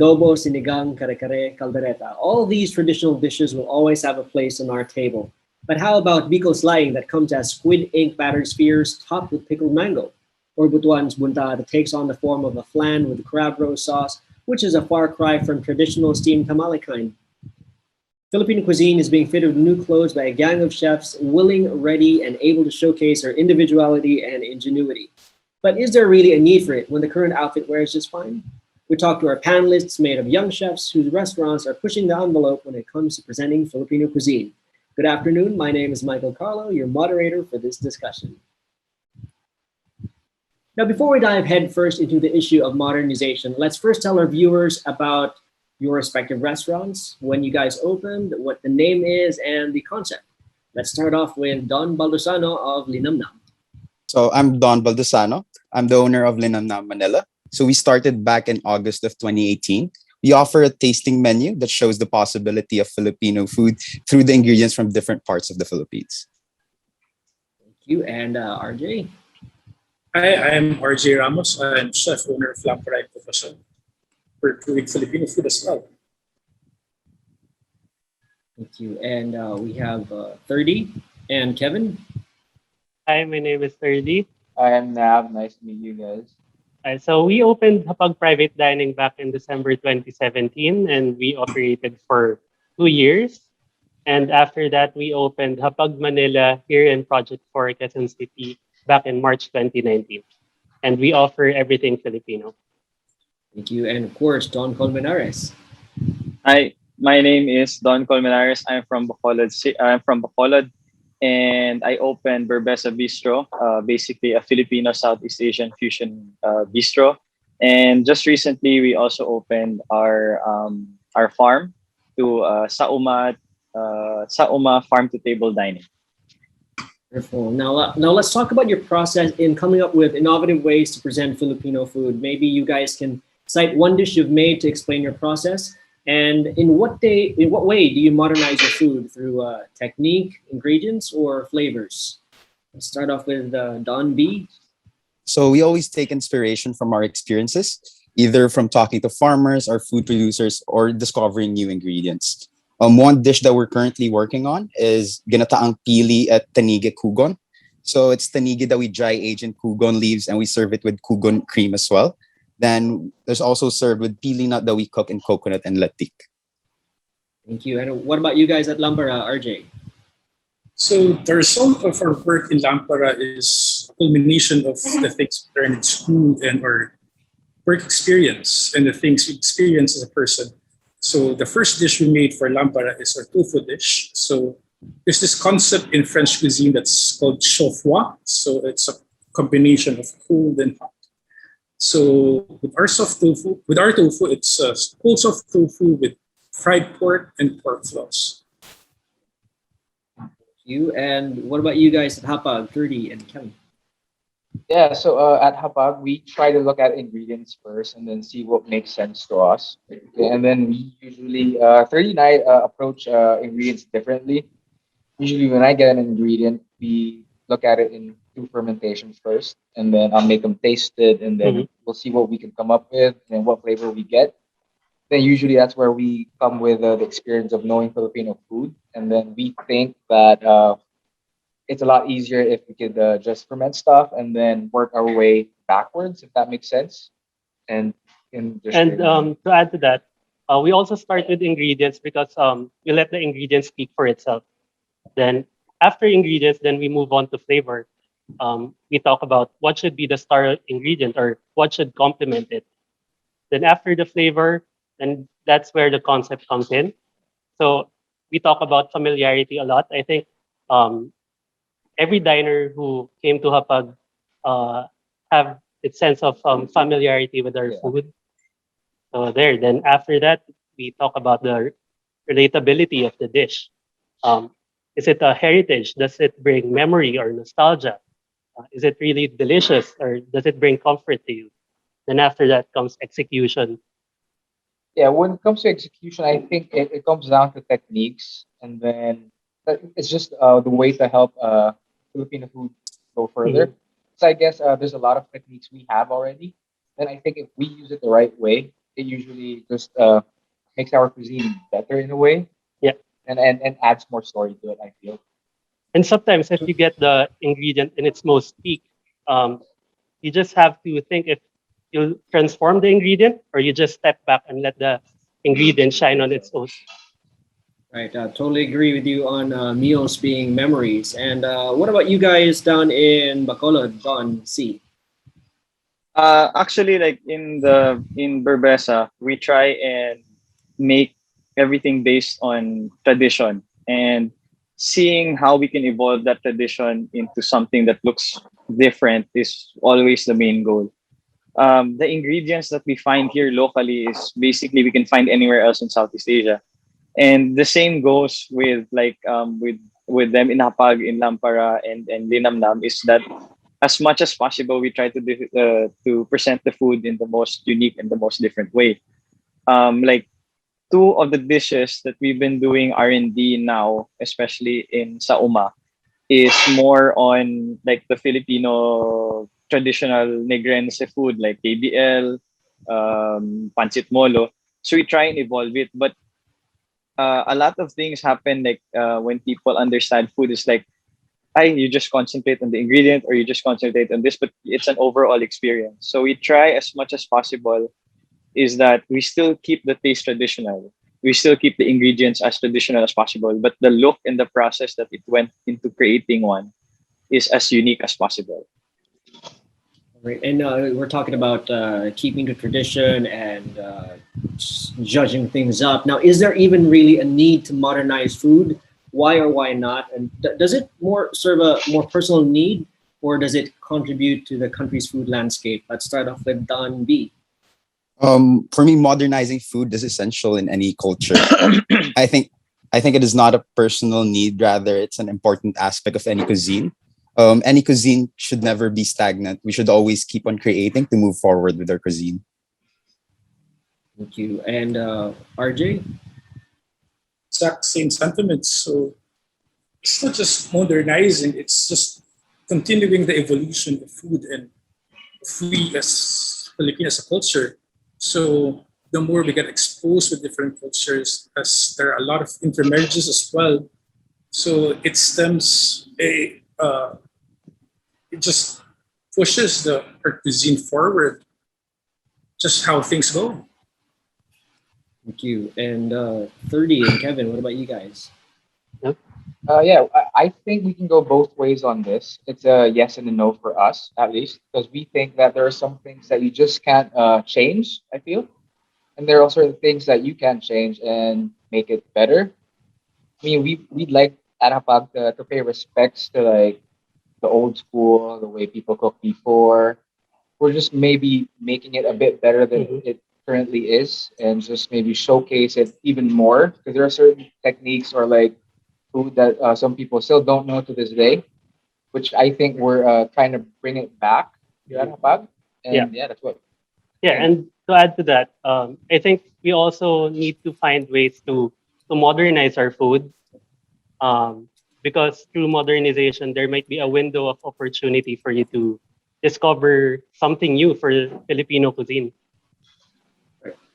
adobo, sinigang, kare-kare, caldereta. All these traditional dishes will always have a place on our table. But how about Bicol slaying that comes as squid ink battered spheres topped with pickled mango? Or Butuan's bunta that takes on the form of a flan with crab roast sauce, which is a far cry from traditional steamed tamale kind. Filipino cuisine is being fitted with new clothes by a gang of chefs willing, ready, and able to showcase their individuality and ingenuity. But is there really a need for it when the current outfit wears just fine? We talked to our panelists made of young chefs whose restaurants are pushing the envelope when it comes to presenting Filipino cuisine. Good afternoon. My name is Michael Karlo, your moderator for this discussion. Now, before we dive headfirst into the issue of modernization, let's first tell our viewers about your respective restaurants, when you guys opened, what the name is, and the concept. Let's start off with Don Baldosano of Linamnam. So I'm Don Baldosano. I'm the owner of Linamnam Manila. So we started back in August of 2018. We offer a tasting menu that shows the possibility of Filipino food through the ingredients from different parts of the Philippines. Thank you. And RJ? Hi, I'm Ige Ramos. I'm chef owner of Alampay Profession. We're doing Filipino food as well. Thank you. And we have 30 and Kevin. Hi, my name is 30. I am Nav. Nice to meet you guys. So we opened Hapag Private Dining back in December 2017, and we operated for 2 years. And after that, we opened Hapag Manila here in Project 4, Quezon City, back in March 2019. And we offer everything Filipino. Thank you. And of course, Don Colmenares. Hi, my name is Don Colmenares. I'm from Bacolod, and I opened Berbesa Bistro, basically a Filipino Southeast Asian fusion bistro. And just recently, we also opened our farm to Sauma Farm to Table Dining. Wonderful. Now let's talk about your process in coming up with innovative ways to present Filipino food. Maybe you guys can cite one dish you've made to explain your process. And in what way do you modernize your food, through technique, ingredients, or flavors? Let's start off with Don B. So we always take inspiration from our experiences, either from talking to farmers or food producers or discovering new ingredients. One dish that we're currently working on is ginataang pili at tanige kugon. So it's tanige that we dry age in kugon leaves, and we serve it with kugon cream as well. Then there's also served with pili nut that we cook in coconut and latik. Thank you. And what about you guys at Lampara, RJ? So the result of our work in Lampara is a culmination of the things we learn in school and our work experience and the things we experience as a person. So the first dish we made for Lampara is our tofu dish. So there's this concept in French cuisine that's called chaud-froid. So it's a combination of cold and hot. So with our tofu, it's cold soft tofu with fried pork and pork floss. You, and what about you guys at Hapag, 30 and Kevin? Yeah, so at Hapag, we try to look at ingredients first and then see what makes sense to us. Okay, and then we usually, 30 and I approach ingredients differently. Usually when I get an ingredient, we look at it in 2 fermentations first, and then I'll make them taste it, and then we'll see what we can come up with and what flavor we get. Then usually that's where we come with the experience of knowing Filipino food, and then we think that it's a lot easier if we could just ferment stuff and then work our way backwards, if that makes sense. And to add to that, we also start with ingredients because we let the ingredients speak for itself. Then after ingredients, then we move on to flavor. We talk about what should be the star ingredient or what should complement it. Then after the flavor, then that's where the concept comes in. So we talk about familiarity a lot. I think every diner who came to Hapag have its sense of familiarity with our food. So there. Then after that, we talk about the relatability of the dish. Is it a heritage? Does it bring memory or nostalgia? Is it really delicious, or does it bring comfort to you? Then after that comes execution. Yeah, when it comes to execution, I think it comes down to techniques, and then it's just the way to help Filipino food go further. So I guess there's a lot of techniques we have already. And I think if we use it the right way, it usually just makes our cuisine better in a way, Yeah. and adds more story to it, I feel. And sometimes if you get the ingredient in its most peak, you just have to think if you transform the ingredient or you just step back and let the ingredient shine on its own. Right, totally agree with you on meals being memories. And what about you guys down in Bacolod, Don C? Actually, like in Berbesa, we try and make everything based on tradition and seeing how we can evolve that tradition into something that looks different is always the main goal. The ingredients that we find here locally is basically we can find anywhere else in Southeast Asia, and the same goes with with them in Hapag, in Lampara, and Linamnam is that as much as possible we try to present the food in the most unique and the most different way. Like two of the dishes that we've been doing R&D now, especially in Sauma, is more on like the Filipino traditional Negrense food like KBL, pancit molo. So we try and evolve it, but a lot of things happen like when people understand food is like, I you just concentrate on the ingredient or you just concentrate on this, but it's an overall experience. So we try as much as possible is that we still keep the taste traditional. We still keep the ingredients as traditional as possible, but the look and the process that it went into creating one is as unique as possible. Right, and we're talking about keeping the tradition and judging things up. Now, is there even really a need to modernize food? Why or why not? And does it more serve a more personal need, or does it contribute to the country's food landscape? Let's start off with Don B. For me, modernizing food is essential in any culture. I think it is not a personal need, rather it's an important aspect of any cuisine. Any cuisine should never be stagnant. We should always keep on creating to move forward with our cuisine. Thank you. And RJ? Exact same sentiments. So it's not just modernizing, it's just continuing the evolution of food and we as Filipinos as a culture. So the more we get exposed with different cultures, as there are a lot of intermarriages as well. So it stems it just pushes our cuisine forward, just how things go. Thank you. And 30 and Kevin, what about you guys? Yeah, I think we can go both ways on this. It's a yes and a no for us, at least, because we think that there are some things that you just can't change, I feel. And there are also things that you can change and make it better. I mean, we'd like at Hapag to pay respects to like the old school, the way people cooked before. We're just maybe making it a bit better than it currently is and just maybe showcase it even more because there are certain techniques or like food that some people still don't know to this day, which I think we're trying to bring it back here at Hapag. And yeah, that's what. Yeah, and to add to that, I think we also need to find ways to modernize our food, because through modernization there might be a window of opportunity for you to discover something new for Filipino cuisine.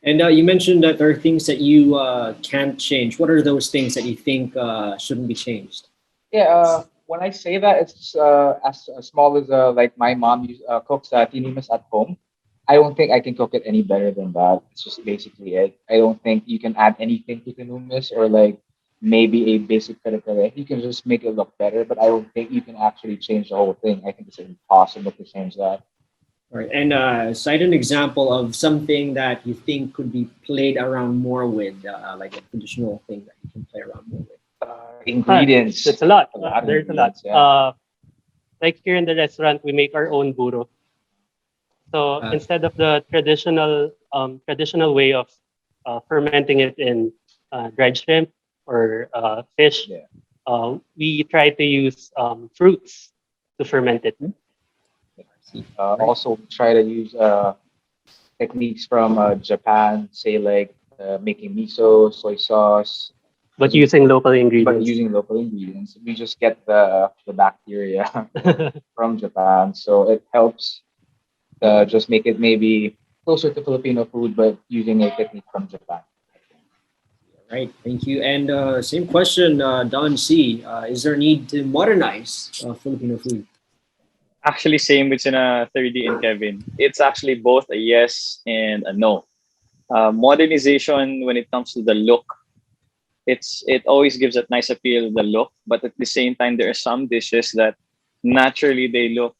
And you mentioned that there are things that you can't change. What are those things that you think shouldn't be changed? Yeah, when I say that, it's as small as like my mom cooks tinimas at home. I don't think I can cook it any better than that. It's just basically it. I don't think you can add anything to tinumis or like maybe a basic kare-kare. You can just make it look better, but I don't think you can actually change the whole thing. I think it's impossible to change that. All right, and cite an example of something that you think could be played around more with, like a traditional thing that you can play around more with. Ingredients. It's a lot. Of There's a lot. yeah. Like here in the restaurant, we make our own buro. So instead of the traditional way of fermenting it in dried shrimp or fish, we try to use fruits to ferment it. Also try to use techniques from Japan, say like making miso, soy sauce. But using local ingredients. But using local ingredients. We just get the bacteria from Japan. So it helps just make it maybe closer to Filipino food, but using a technique from Japan. Right. Thank you. And same question, Don C. Is there a need to modernize Filipino food? Actually, same with Sina 30 and Kevin. It's actually both a yes and a no. Modernization, when it comes to the look, it always gives a nice appeal, the look, but at the same time, there are some dishes that naturally they look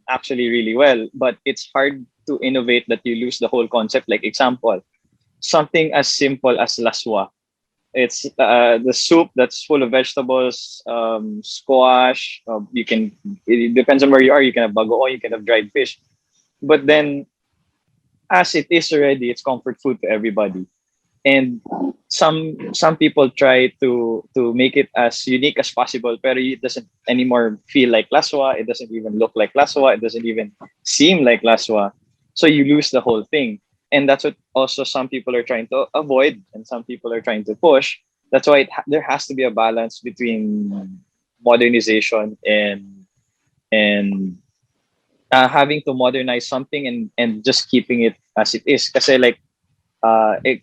actually really well, but it's hard to innovate that you lose the whole concept. Like example, something as simple as laswa. It's the soup that's full of vegetables, squash. You can, it depends on where you are. You can have bagoong, you can have dried fish. But then, as it is already, it's comfort food to everybody. And some people try to make it as unique as possible, but it doesn't anymore feel like laswa. It doesn't even look like laswa. It doesn't even seem like laswa. So you lose the whole thing. And that's what also some people are trying to avoid and some people are trying to push. That's why there has to be a balance between modernization and having to modernize something and just keeping it as it is. Kasi like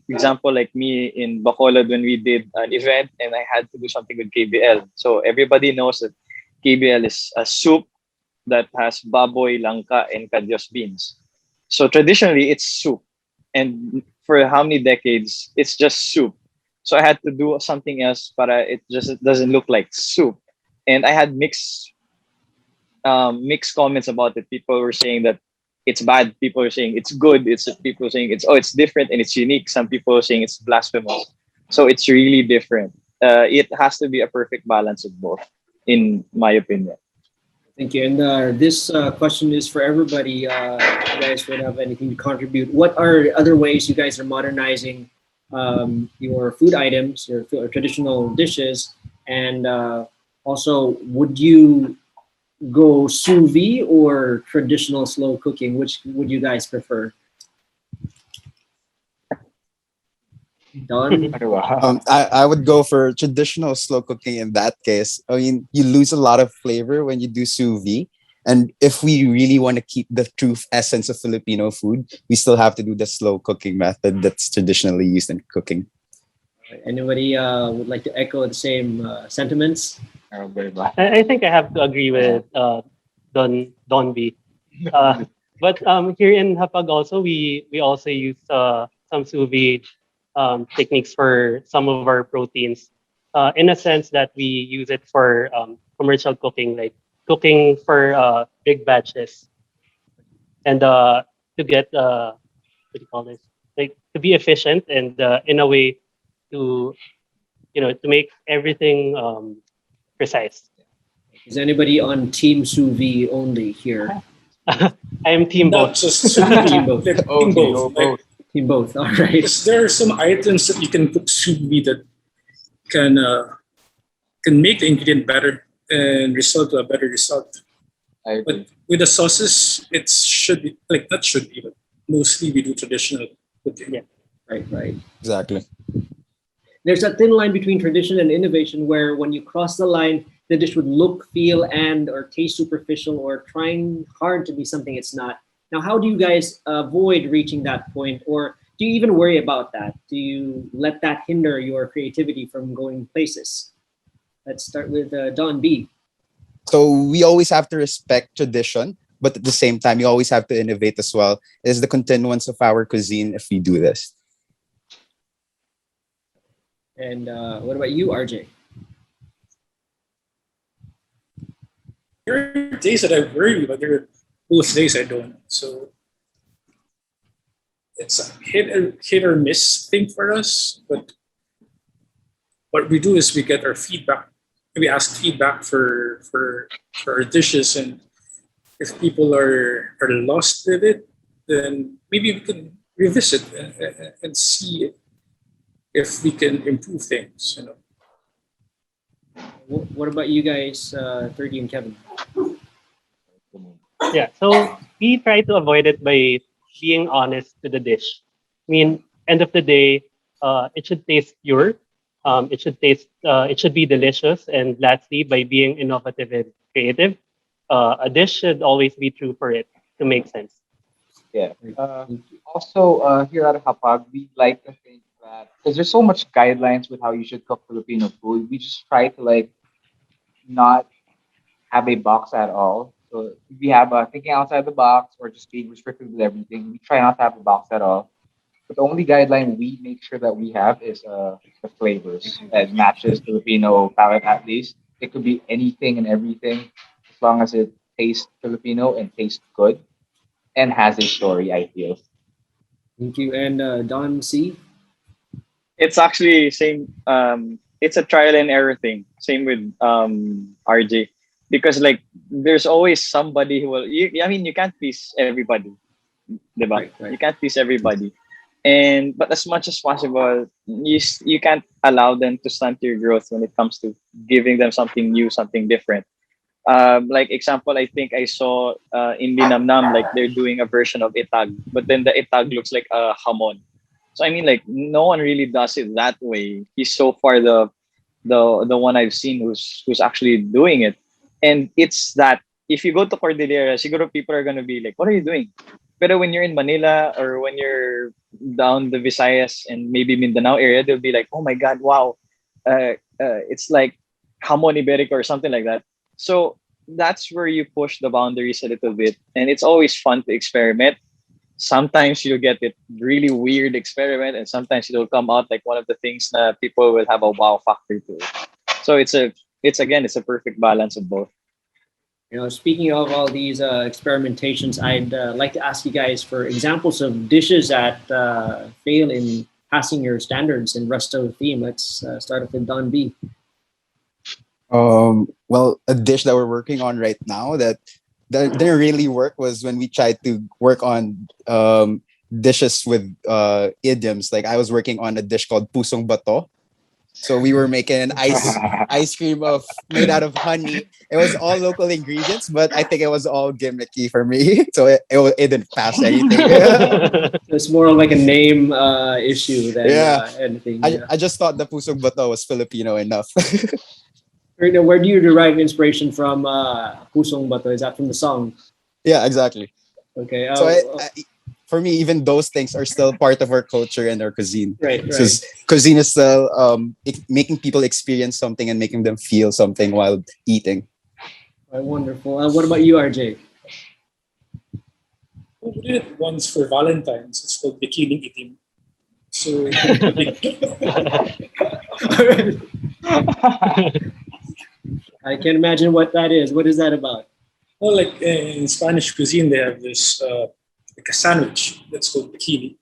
example, like me in Bacolod when we did an event and I had to do something with KBL. So everybody knows that KBL is a soup that has baboy, langka, and kadyos beans. So traditionally it's soup. And for how many decades, it's just soup. So I had to do something else, but it just doesn't look like soup. And I had mixed comments about it. People were saying that it's bad. People are saying it's good. It's people saying it's different and it's unique. Some people are saying it's blasphemous. So it's really different. It has to be a perfect balance of both, in my opinion. Thank you. And this question is for everybody. If you guys would have anything to contribute, what are other ways you guys are modernizing your food items, your traditional dishes? And also, would you go sous vide or traditional slow cooking? Which would you guys prefer? Don? I would go for traditional slow cooking in that case. I mean, you lose a lot of flavor when you do sous vide. And if we really want to keep the true essence of Filipino food, we still have to do the slow cooking method that's traditionally used in cooking. Anybody would like to echo the same sentiments? I think I have to agree with Don B. But here in Hapag also, we also use some sous vide techniques for some of our proteins, in a sense that we use it for commercial cooking, like cooking for big batches, and to get what do you call this? Like to be efficient and in a way to to make everything precise. Is anybody on Team Sous Vide only here? I am team Not both. just sous vide, Team both. like, team both. Like, Team both. All right. because there are some items that you can cook sous vide that can make the ingredient better and result to a better result. But with the sauces, it should be like not should be, but mostly we do traditional cooking. Yeah. Right. Exactly. There's a thin line between tradition and innovation where when you cross the line, the dish would look, feel, and or taste superficial or trying hard to be something it's not. Now, how do you guys avoid reaching that point, or do you even worry about that? Do you let that hinder your creativity from going places? Let's start with Don B. So we always have to respect tradition, but at the same time, you always have to innovate as well. It's the continuance of our cuisine if we do this. And what about you, RJ? There are days that I worry, but there are both days I don't. So it's a hit or miss thing for us. But what we do is we get our feedback. We ask feedback for our dishes, and if people are lost with it, then maybe we can revisit and see if we can improve things. What about you guys, 30 and Kevin? Yeah, so we try to avoid it by being honest to the dish. I mean, end of the day, it should taste pure. It should be delicious. And lastly, by being innovative and creative, a dish should always be true for it to make sense. Yeah. Also, here at Hapag, we like to think that because there's so much guidelines with how you should cook Filipino food, we just try to like not have a box at all. So if we have thinking outside the box or just being restricted with everything, we try not to have a box at all. But the only guideline we make sure that we have is the flavors that matches Filipino palate at least. It could be anything and everything as long as it tastes Filipino and tastes good and has a story, I feel. Thank you. And Don C. It's actually same. It's a trial and error thing. Same with RJ, because like there's always somebody who will. I mean, you can't please everybody, diba? Right. You can't please everybody, and but as much as possible, you can't allow them to stunt your growth when it comes to giving them something new, something different. Like example, I think I saw in Linamnam, like they're doing a version of itag, but then the itag looks like a hamon. So I mean, like no one really does it that way. He's so far the one I've seen who's actually doing it, and it's that if you go to Cordillera, siguro people are gonna be like, "What are you doing?" But when you're in Manila or when you're down the Visayas and maybe Mindanao area, they'll be like, "Oh my God, wow, it's like hamon iberico or something like that." So that's where you push the boundaries a little bit, and it's always fun to experiment. Sometimes you get it really weird experiment, and sometimes it'll come out like one of the things that people will have a wow factor to it. So it's a perfect balance of both. You know, speaking of all these experimentations, I'd like to ask you guys for examples of dishes that fail in passing your standards in resto theme. Let's start off with Don B. Well, a dish that we're working on right now that didn't really work was when we tried to work on dishes with idioms. Like I was working on a dish called pusong bato. So we were making an ice cream made out of honey. It was all local ingredients, but I think it was all gimmicky for me. So it didn't pass anything. It's more like a name issue than anything. I just thought the pusong bato was Filipino enough. Reena, where do you derive inspiration from Pusong Bato? Is that from the song? Yeah, exactly. Okay. So for me, even those things are still part of our culture and our cuisine. Right. Because cuisine is still making people experience something and making them feel something while eating. Right, wonderful. What about you, RJ? We did it once for Valentine's. It's called Bikini Itim. So, I can imagine what that is. What is that about? well, like in Spanish cuisine, they have this like a sandwich that's called bikini.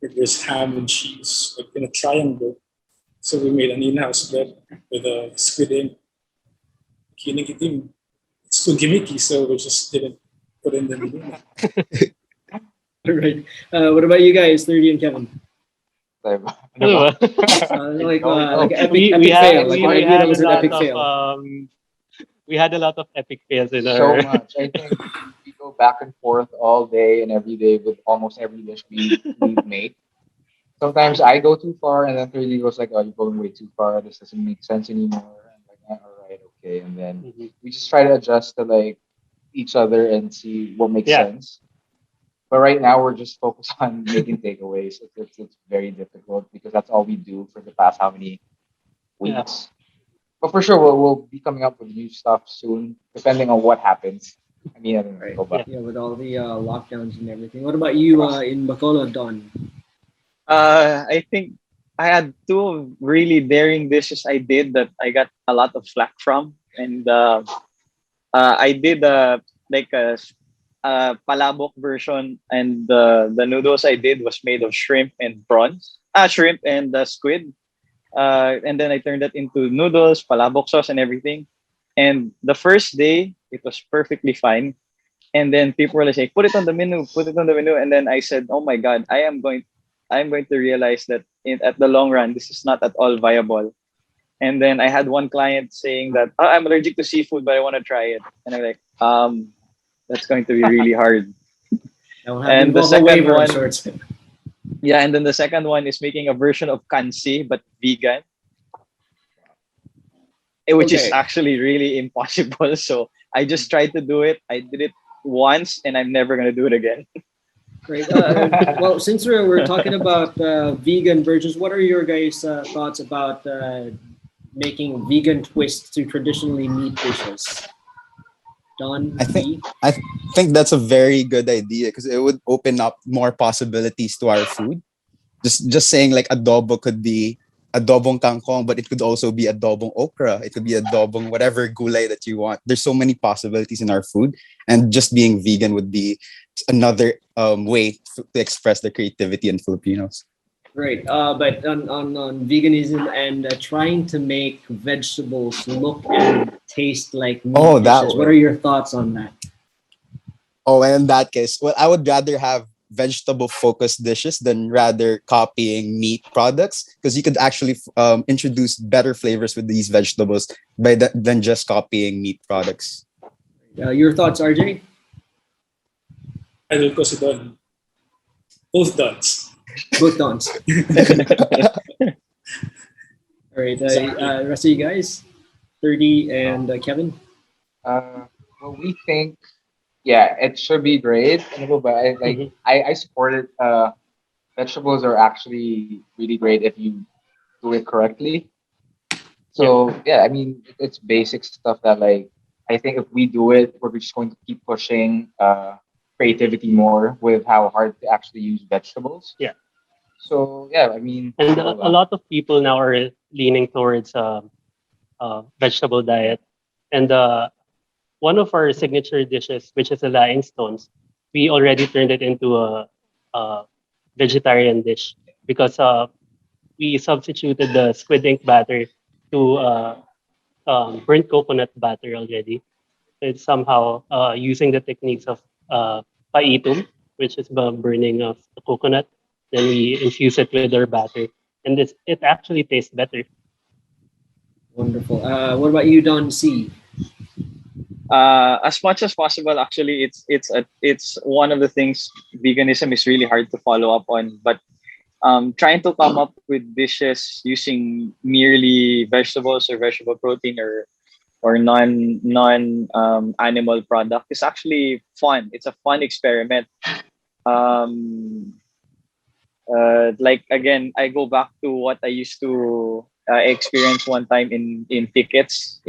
There's ham and cheese like in a triangle. So we made an in-house bread with a squid ink. Bikini itim. It's too gimmicky, so we just didn't put in the menu. All right. What about you guys, 30 and Kevin? Like epic fail. We had a lot of epic fails in So our. much. I think we go back and forth all day and every day with almost every dish we make. Sometimes I go too far, and then 30 goes like, "Oh, you're going way too far. This doesn't make sense anymore." And like, "All right, okay." And then we just try to adjust to like each other and see what makes sense. But right now we're just focused on making takeaways. It's very difficult because that's all we do for the past how many weeks. But for sure we'll be coming up with new stuff soon, depending on what happens. I mean, I don't know. But with all the lockdowns and everything. What about you in Bacolod, Don? I think I had two really daring dishes I did that I got a lot of flack from, and I did like a palabok version, and the noodles I did was made of shrimp and prawns, shrimp and squid, and then I turned that into noodles, palabok sauce, and everything. And the first day it was perfectly fine, and then people were like, "Put it on the menu, put it on the menu." And then I said, "Oh my God, I'm going to realize that at the long run, this is not at all viable." And then I had one client saying that, "Oh, I'm allergic to seafood, but I want to try it." And I'm like, that's going to be really hard. And the second one, and then the second one is making a version of kansi but vegan, which is actually really impossible. So I just tried to do it. I did it once, and I'm never gonna do it again. Right. Well, since we're talking about vegan versions, what are your guys' thoughts about making vegan twists to traditionally meat dishes? Don, I think that's a very good idea because it would open up more possibilities to our food. Just saying like adobo could be adobong kangkong, but it could also be adobong okra. It could be adobong whatever gulay that you want. There's so many possibilities in our food, and just being vegan would be another way to express the creativity in Filipinos. Right. But on veganism and trying to make vegetables look and taste like meat That dishes, way. what are your thoughts on that? Oh, and in that case, well, I would rather have vegetable focused dishes than rather copying meat products because you could actually introduce better flavors with these vegetables than just copying meat products. Your thoughts, RJ? Idol ko si Don. Both Dons. Both Dons. All right. Rest of you guys, 30 and Kevin? Well, we think, yeah, it should be great. But I support it. Vegetables are actually really great if you do it correctly. So yeah, I mean, it's basic stuff that like I think if we do it, we're just going to keep pushing creativity more with how hard to actually use vegetables. Yeah. So yeah, I mean, And a lot of people now are leaning towards vegetable diet, and one of our signature dishes, which is the laing stones, we already turned it into a vegetarian dish because we substituted the squid ink batter to burnt coconut batter already. It's somehow using the techniques of paitum, which is the burning of the coconut. Then we infuse it with our batter, and it actually tastes better. Wonderful. What about you, Don C? As much as possible, actually, it's one of the things veganism is really hard to follow up on. But trying to come up with dishes using merely vegetables or vegetable protein or non animal product is actually fun. It's a fun experiment. Like again, I go back to what I used to experience one time in tickets.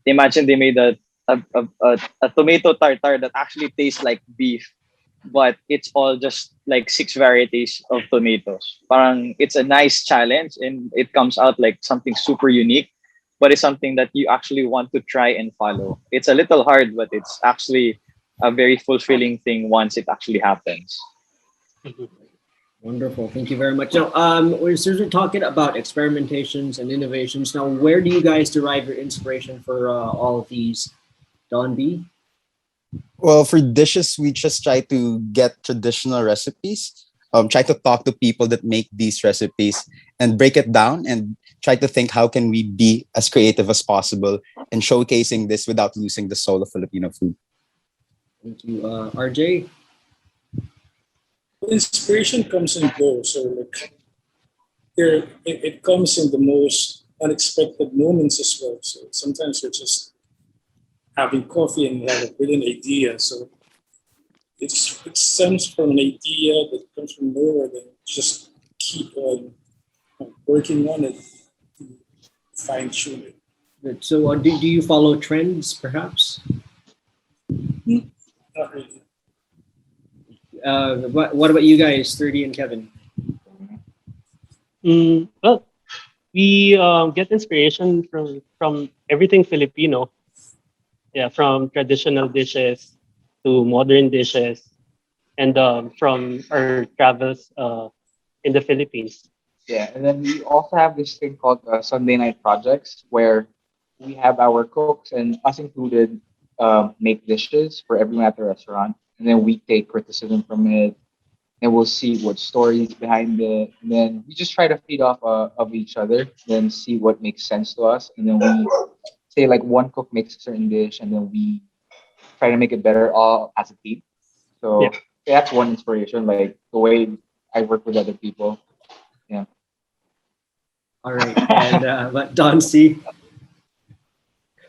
Imagine they made a tomato tartare that actually tastes like beef, but it's all just like 6 varieties of tomatoes. Parang it's a nice challenge, and it comes out like something super unique, but it's something that you actually want to try and follow. It's a little hard, but it's actually a very fulfilling thing once it actually happens. Wonderful. Thank you very much. Now, we're talking about experimentations and innovations. Now, where do you guys derive your inspiration for all of these? Don B? Well, for dishes, we just try to get traditional recipes, try to talk to people that make these recipes and break it down and try to think how can we be as creative as possible in showcasing this without losing the soul of Filipino food. Thank you. RJ? Inspiration comes and goes. So like it comes in the most unexpected moments as well. So sometimes you're just having coffee and you have a brilliant idea. So it stems from an idea that comes from nowhere, then just keep on working on it to fine tune it. Good. So do you follow trends perhaps? Not really. What about you guys, 30 and Kevin? Well, we get inspiration from everything Filipino. Yeah, from traditional dishes to modern dishes, and from our travels in the Philippines. Yeah, and then we also have this thing called Sunday night projects where we have our cooks and us included make dishes for everyone at the restaurant, and then we take criticism from it, and we'll see what stories behind it, and then we just try to feed off of each other, then see what makes sense to us, and then we say like one cook makes a certain dish, and then we try to make it better all as a team. So that's one inspiration, like the way I work with other people. Yeah. All right, and but Don C.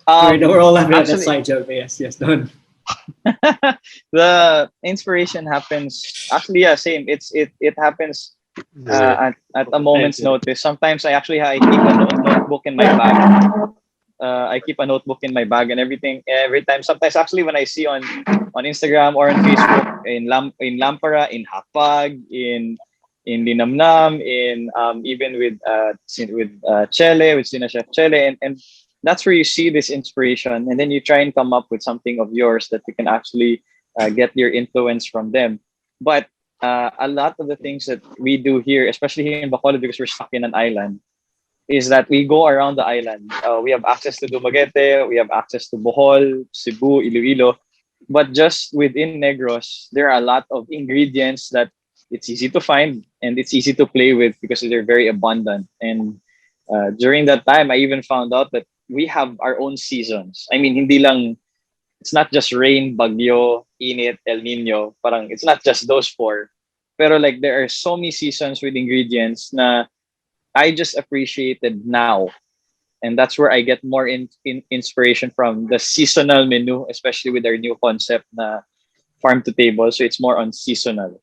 Sorry, no, we're all laughing at that side joke. But yes, Don. The inspiration happens actually, yeah, same. It happens at a moment's notice. Sometimes I keep a notebook in my bag. I keep a notebook in my bag and everything every time. Sometimes actually when I see on Instagram or on Facebook in Lampara, in Hapag, in Linamnam, in even with Chele, with Sina Chef Chele, and that's where you see this inspiration, and then you try and come up with something of yours that you can actually get your influence from them. But a lot of the things that we do here, especially here in Bacolod, because we're stuck in an island, is that we go around the island. We have access to Dumaguete, we have access to Bohol, Cebu, Iloilo, but just within Negros, there are a lot of ingredients that it's easy to find and it's easy to play with because they're very abundant. And during that time, I even found out that we have our own seasons. I mean, hindi lang, it's not just rain, bagyo, init, El Nino. Parang it's not just those four. Pero like there are so many seasons with ingredients na I just appreciated now. And that's where I get more inspiration from the seasonal menu, especially with our new concept na farm to table. So it's more on seasonal.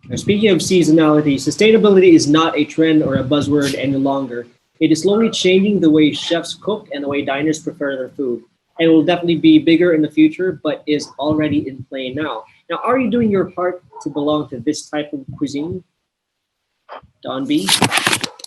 Now, speaking of seasonality, sustainability is not a trend or a buzzword any longer. It is slowly changing the way chefs cook and the way diners prepare their food. And will definitely be bigger in the future, but is already in play now. Now, are you doing your part to belong to this type of cuisine? Don B?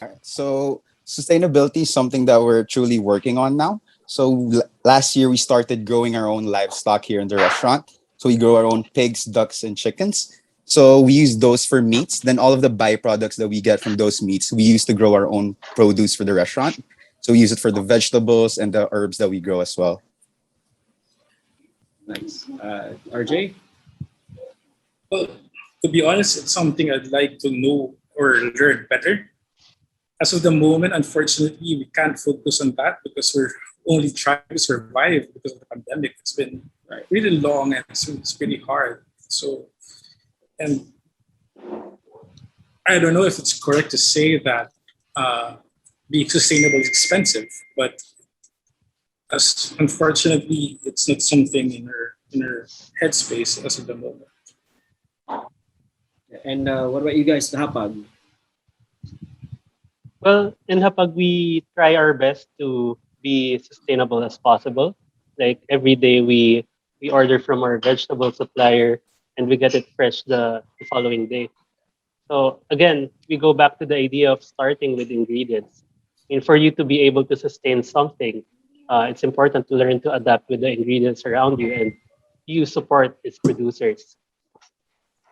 All right. So sustainability is something that we're truly working on now. So last year we started growing our own livestock here in the restaurant. So we grow our own pigs, ducks, and chickens. So we use those for meats. Then all of the byproducts that we get from those meats, we use to grow our own produce for the restaurant. So we use it for the vegetables and the herbs that we grow as well. Nice. RJ? Well, to be honest, it's something I'd like to know or learn better. As of the moment, unfortunately, we can't focus on that because we're only trying to survive because of the pandemic. It's been really long and it's pretty hard. So, and I don't know if it's correct to say that being sustainable is expensive, but as unfortunately, it's not something in our headspace as of the moment. And what about you guys in Hapag? Well, in Hapag, we try our best to be sustainable as possible. Like every day we order from our vegetable supplier and we get it fresh the following day. So again, we go back to the idea of starting with ingredients. And for you to be able to sustain something, it's important to learn to adapt with the ingredients around you and you support its producers.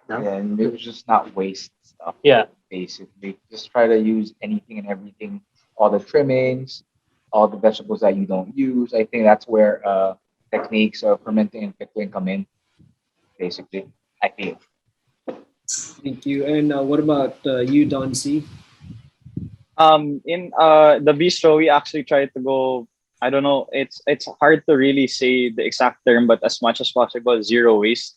Yeah, and it was just not waste stuff. Yeah. Basically, just try to use anything and everything, all the trimmings, all the vegetables that you don't use. I think that's where techniques of fermenting and pickling come in. Basically, I feel. Thank you. And what about you, Don C? In the bistro, we actually try to go. I don't know. It's hard to really say the exact term, but as much as possible, zero waste.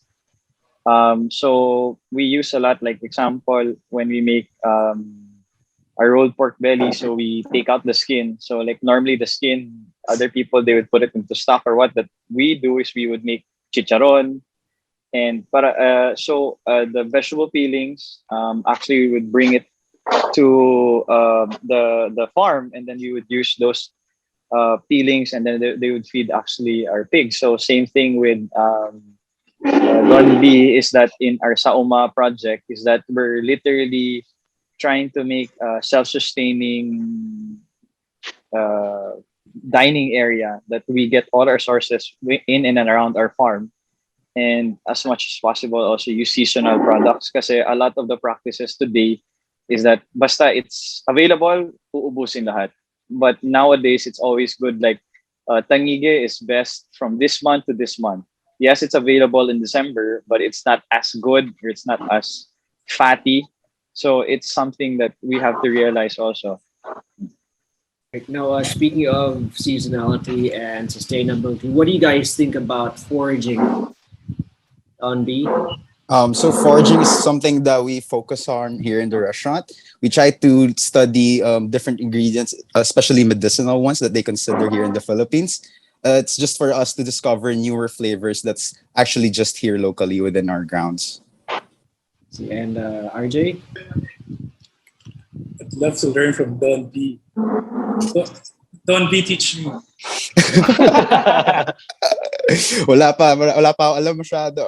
So we use a lot, like example, when we make our rolled pork belly, so we take out the skin. So like normally the skin, other people, they would put it into stock or what. That we do is we would make chicharon. And the vegetable peelings, actually we would bring it to the farm, and then you would use those peelings, and then they would feed actually our pigs. So same thing with Don B is that in our Sauma project is that we're literally trying to make a self-sustaining dining area that we get all our sources in and around our farm. And as much as possible also use seasonal products kasi a lot of the practices today is that basta it's available, uubusin lahat. But nowadays it's always good like tangige is best from this month to this month. Yes, it's available in December, but it's not as good or it's not as fatty. So it's something that we have to realize also. Right. Now, speaking of seasonality and sustainability, what do you guys think about foraging? On B? So foraging is something that we focus on here in the restaurant. We try to study different ingredients, especially medicinal ones that they consider here in the Philippines. It's just for us to discover newer flavors that's actually just here locally within our grounds. And RJ? I'd love to learn from Don B. Don B, teach me. Wala pa ako alam masyado.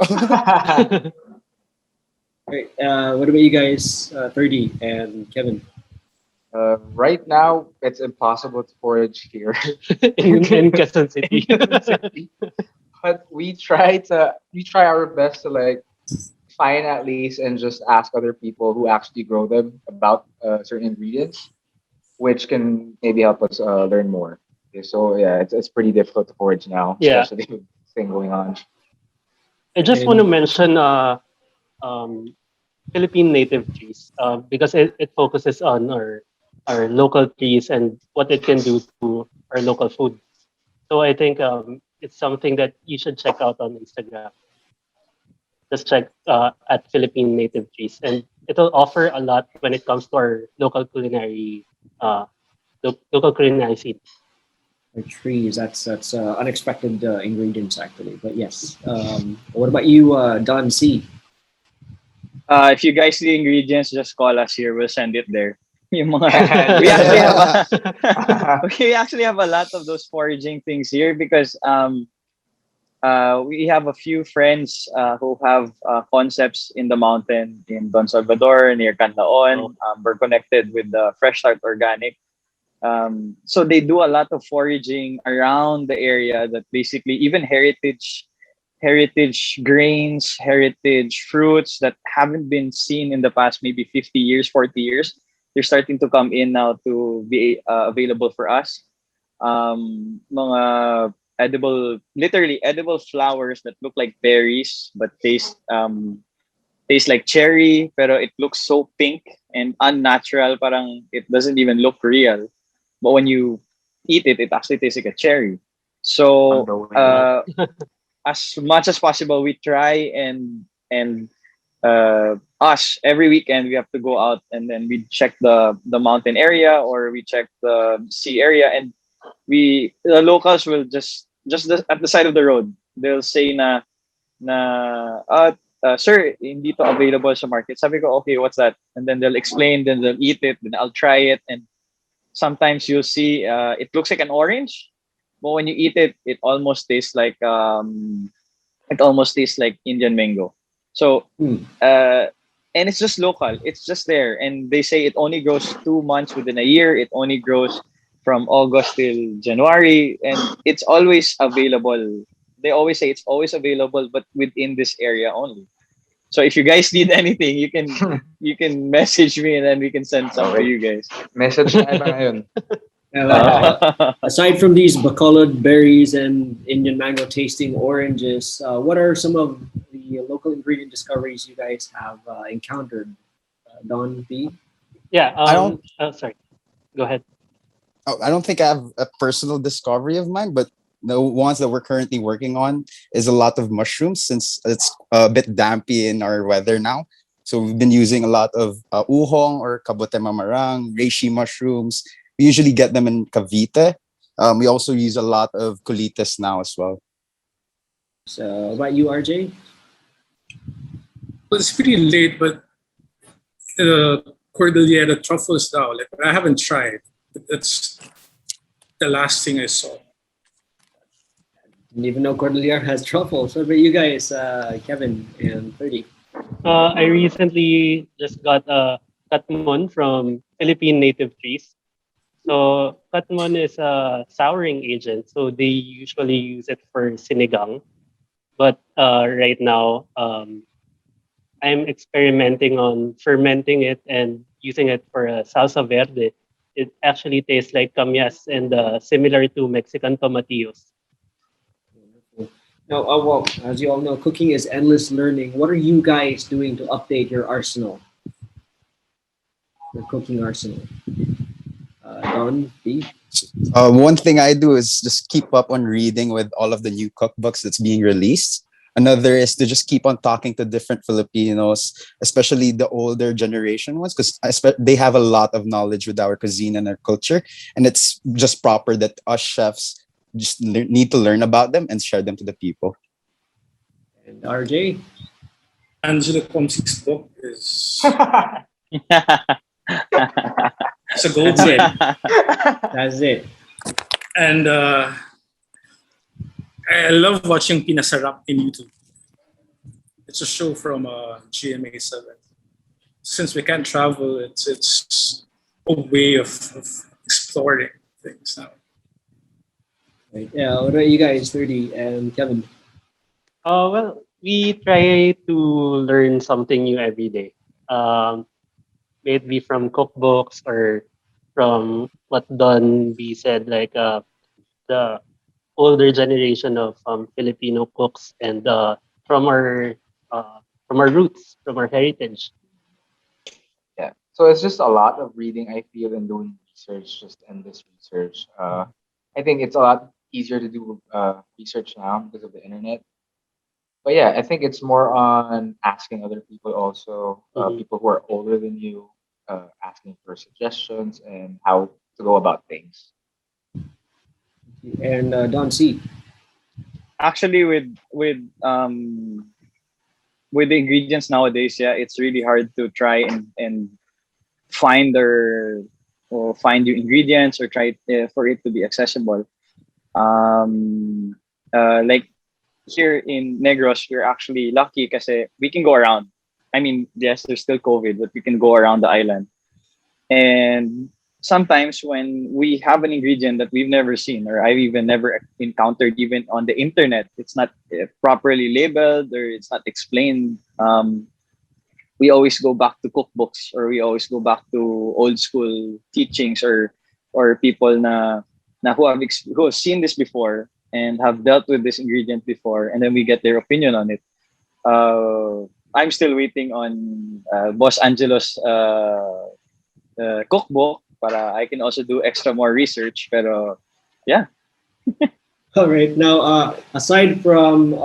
Right. What about you guys, 30 and Kevin? Right now, it's impossible to forage here in Quezon City. But we try our best to like find at least and just ask other people who actually grow them about certain ingredients, which can maybe help us learn more. Okay, so yeah, it's pretty difficult to forage now, Yeah. especially with this thing going on. I just want to mention Philippine native trees because it focuses on our local trees and what it can do to our local food. So I think it's something that you should check out on Instagram. Just check at Philippine native trees, and it'll offer a lot when it comes to our local culinary scene. Trees, that's unexpected ingredients actually. But yes, what about you, Don C? If you guys see ingredients, just call us here. We'll send it there. Yung mga, we actually have a lot of those foraging things here because we have a few friends who have concepts in the mountain in Don Salvador near Canlaon. We're connected with the Fresh Start Organic. So they do a lot of foraging around the area that basically even heritage grains, heritage fruits that haven't been seen in the past maybe 50 years, 40 years. They're starting to come in now to be available for us. Mga literally edible flowers that look like berries but taste like cherry, pero it looks so pink and unnatural. Parang it doesn't even look real. But when you eat it, it actually tastes like a cherry. So as much as possible, we try and us every weekend we have to go out and then we check the mountain area or we check the sea area, and the locals will just at the side of the road they'll say sir, hindi to available sa market. Sabi ko, okay, what's that? And then they'll explain, then they'll eat it, then I'll try it, and sometimes you'll see it looks like an orange, but when you eat it, it almost tastes like Indian mango. So and it's just local. It's just there, and they say it only grows 2 months within a year. It only grows from August till January, and it's always available. They always say it's always available, but within this area only. So if you guys need anything, you can message me and then we can send some to you guys. Message na iba ngayon. Aside from these bacolod berries and Indian mango tasting oranges, what are some of the local ingredient discoveries you guys have encountered? Don B? Yeah. I don't. Sorry. Go ahead. I don't think I have a personal discovery of mine, but the ones that we're currently working on is a lot of mushrooms since it's a bit dampy in our weather now. So we've been using a lot of uhong or kabote mamarang, reishi mushrooms. We usually get them in Cavite. We also use a lot of colitas now as well. So what about you, RJ? Well, it's pretty late, but Cordillera truffles now. Like, I haven't tried. But that's the last thing I saw. Didn't even know Cordillera has truffles. What about you guys, Kevin and 30? I recently just got a katmon from Philippine native trees. So katmon is a souring agent. So they usually use it for sinigang. But right now, I'm experimenting on fermenting it and using it for a salsa verde. It actually tastes like kamyas and similar to Mexican tomatillos. Now, well, as you all know, cooking is endless learning. What are you guys doing to update your arsenal? Your cooking arsenal. Don B? One thing I do is just keep up on reading with all of the new cookbooks that's being released. Another is to just keep on talking to different Filipinos, especially the older generation ones, because they have a lot of knowledge with our cuisine and our culture. And it's just proper that us chefs just need to learn about them and share them to the people. And RJ? Angelo Comsti's book is it's a gold That's it. mine. That's it. And I love watching Pinasarap in YouTube. It's a show from GMA7. Since we can't travel, it's a way of exploring things now. Right. Yeah, what about you guys, 30 and Kevin? Well, we try to learn something new every day. May it be from cookbooks or from what Don B said, like the older generation of Filipino cooks and from our roots, from our heritage. Yeah. So it's just a lot of reading, I feel, and doing research, just endless research. I think it's a lot easier to do research now because of the internet. But yeah, I think it's more on asking other people also, people who are older than you, asking for suggestions and how to go about things. And Don C. Actually, with the ingredients nowadays, yeah, it's really hard to try and find find new ingredients or try for it to be accessible. Like here in Negros, we're actually lucky because we can go around. I mean, yes, there's still COVID, but we can go around the island. And sometimes when we have an ingredient that we've never seen or I've even never encountered, even on the internet, it's not properly labeled or it's not explained. We always go back to cookbooks or we always go back to old school teachings or people who have seen this before and have dealt with this ingredient before, and then we get their opinion on it. I'm still waiting on Boss Angelo's cookbook, but I can also do extra more research. Pero yeah. All right. Now, aside from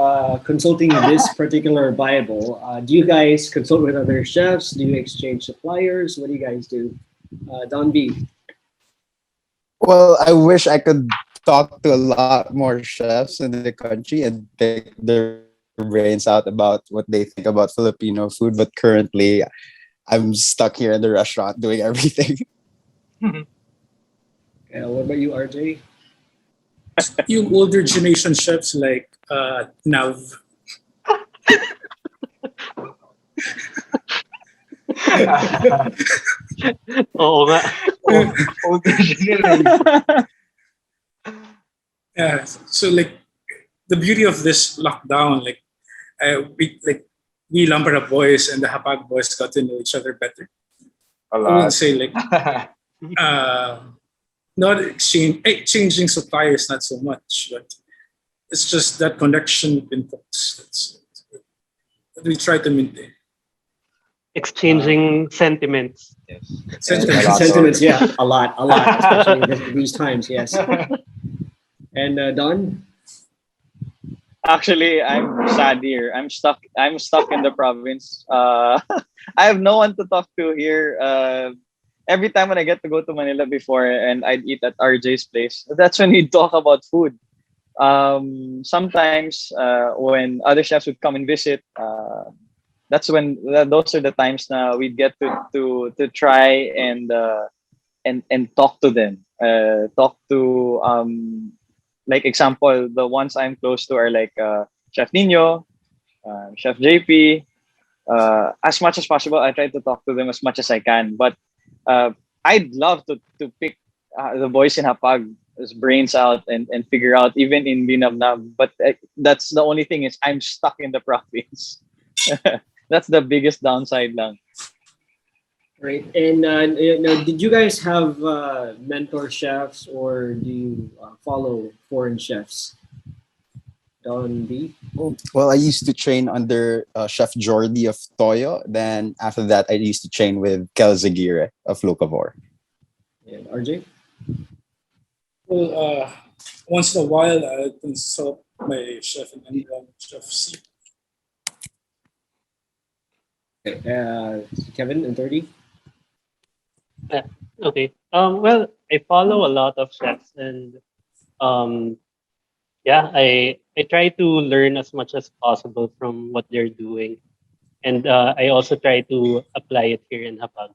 consulting this particular Bible, do you guys consult with other chefs? Do you exchange suppliers? What do you guys do? Don B. Well, I wish I could talk to a lot more chefs in the country and pick their brains out about what they think about Filipino food, but currently I'm stuck here in the restaurant doing everything. What about you, RJ? You older generation chefs like Nav. Oo nga. Older generation. Yeah. So like the beauty of this lockdown, we Lampara boys and the Hapag boys got to know each other better. A I lot. would say like not exchanging suppliers, not so much, but it's just that connection between folks that we try to maintain. Exchanging sentiments. Yes. Sentiments, yeah, a lot, especially in these times, yes. And Don? Actually, I'm sad here. I'm stuck in the province. I have no one to talk to here. Every time when I get to go to Manila before and I'd eat at RJ's place, that's when we talk about food. Sometimes when other chefs would come and visit, those are the times now we'd get to try and talk to them. Talk to like example, the ones I'm close to are like Chef Nino, Chef JP. As much as possible, I try to talk to them as much as I can. But I'd love to pick the boys in Hapag's brains out and figure out even in Binabnab. But that's the only thing is I'm stuck in the province. That's the biggest downside lang. Right. And did you guys have mentor chefs or do you follow foreign chefs? Don B? Well, I used to train under Chef Jordi of Toyo. Then after that, I used to train with Kel Zagire of Locavor. And RJ? Well, once in a while, I consult my chef in England, Chef C. Okay. Kevin and 30? Okay. Well, I follow a lot of chefs, and yeah, I try to learn as much as possible from what they're doing, and I also try to apply it here in Hapag.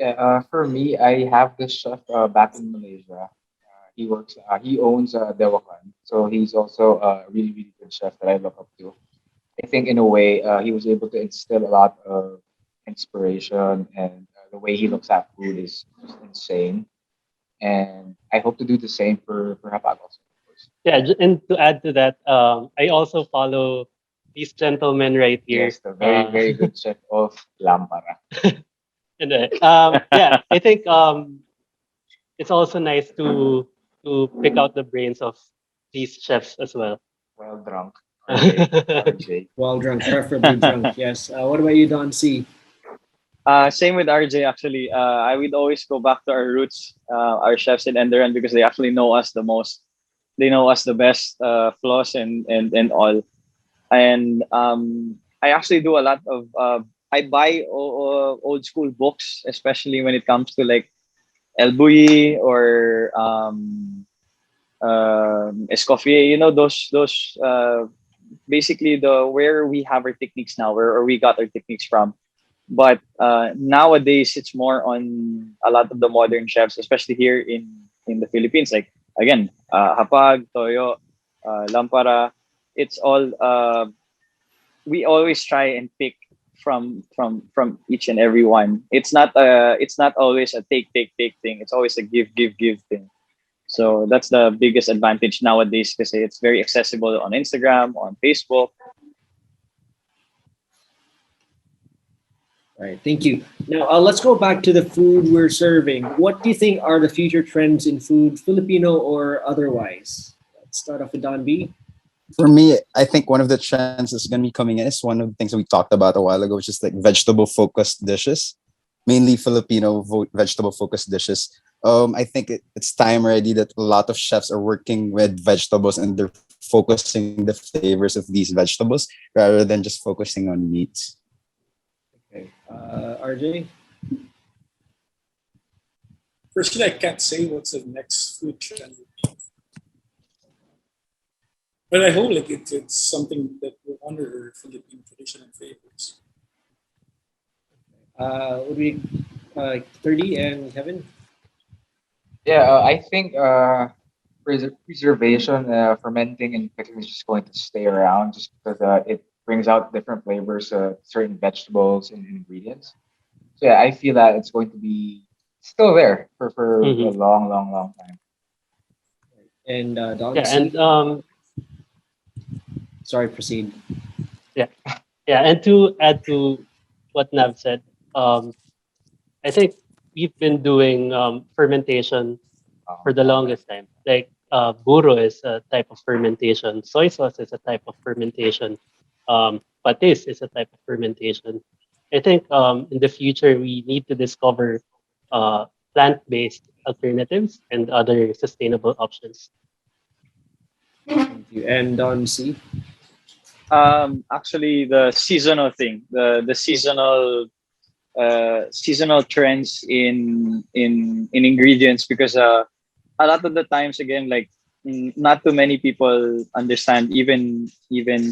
Yeah, for me, I have this chef back in Malaysia. He owns Dewakan. So he's also a really, really good chef that I look up to. I think in a way, he was able to instill a lot of inspiration, and the way he looks at food is just insane. And I hope to do the same for Hapag also. Yeah, and to add to that, I also follow these gentlemen right here. Yes, the very, very good chef of Lampara. And yeah, I think it's also nice to pick out the brains of these chefs as well. Well drunk. RJ. Well drunk, preferably drunk. Yes. What about you, Don C? Same with RJ actually. I would always go back to our roots, our chefs in Enderan, because they actually know us the most. They know us the best, flaws and all. And I actually do a lot of. I buy old school books, especially when it comes to like El Bulli or Escoffier. You know those basically the where we have our techniques now, where we got our techniques from. But nowadays, it's more on a lot of the modern chefs, especially here in the Philippines. Like again, Hapag, Toyo, Lampara. It's all we always try and pick from each and every one. It's not always a take thing. It's always a give thing. So that's the biggest advantage nowadays because it's very accessible on Instagram, on Facebook. All right, thank you. Now let's go back to the food we're serving. What do you think are the future trends in food, Filipino or otherwise? Let's start off with Don B. For me, I think one of the trends that's going to be coming in is one of the things that we talked about a while ago, which is like vegetable focused dishes, mainly Filipino vegetable focused dishes. I think it's time already that a lot of chefs are working with vegetables and they're focusing the flavors of these vegetables rather than just focusing on meats. Okay, RJ? Personally, I can't say what's the next food trend would be. But I hope like it's something that will honor our Philippine tradition and favorites. Would we 30 and Kevin? Yeah, I think preservation, fermenting, and pickling is just going to stay around just because it brings out different flavors, certain vegetables and ingredients. So yeah, I feel that it's going to be still there for a long time. And Don? Yeah, and sorry, proceed. Yeah, and to add to what Nav said, I think we've been doing fermentation for the longest time. Like buro is a type of fermentation, soy sauce is a type of fermentation, patis is a type of fermentation. I think in the future we need to discover plant-based alternatives and other sustainable options. Thank you. And Don C? Actually, the seasonal thing, the seasonal trends in ingredients, because a lot of the times again, like not too many people understand even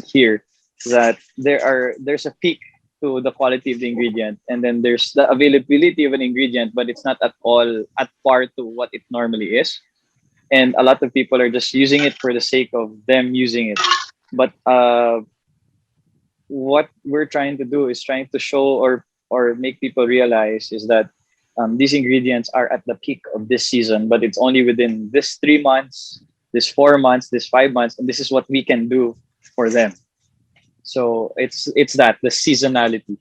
here that there's a peak to the quality of the ingredient, and then there's the availability of an ingredient, but it's not at all at par to what it normally is. And a lot of people are just using it for the sake of them using it. But what we're trying to do is trying to show or make people realize is that these ingredients are at the peak of this season, but it's only within this 3 months, this 4 months, this 5 months, and this is what we can do for them. So it's that the seasonality.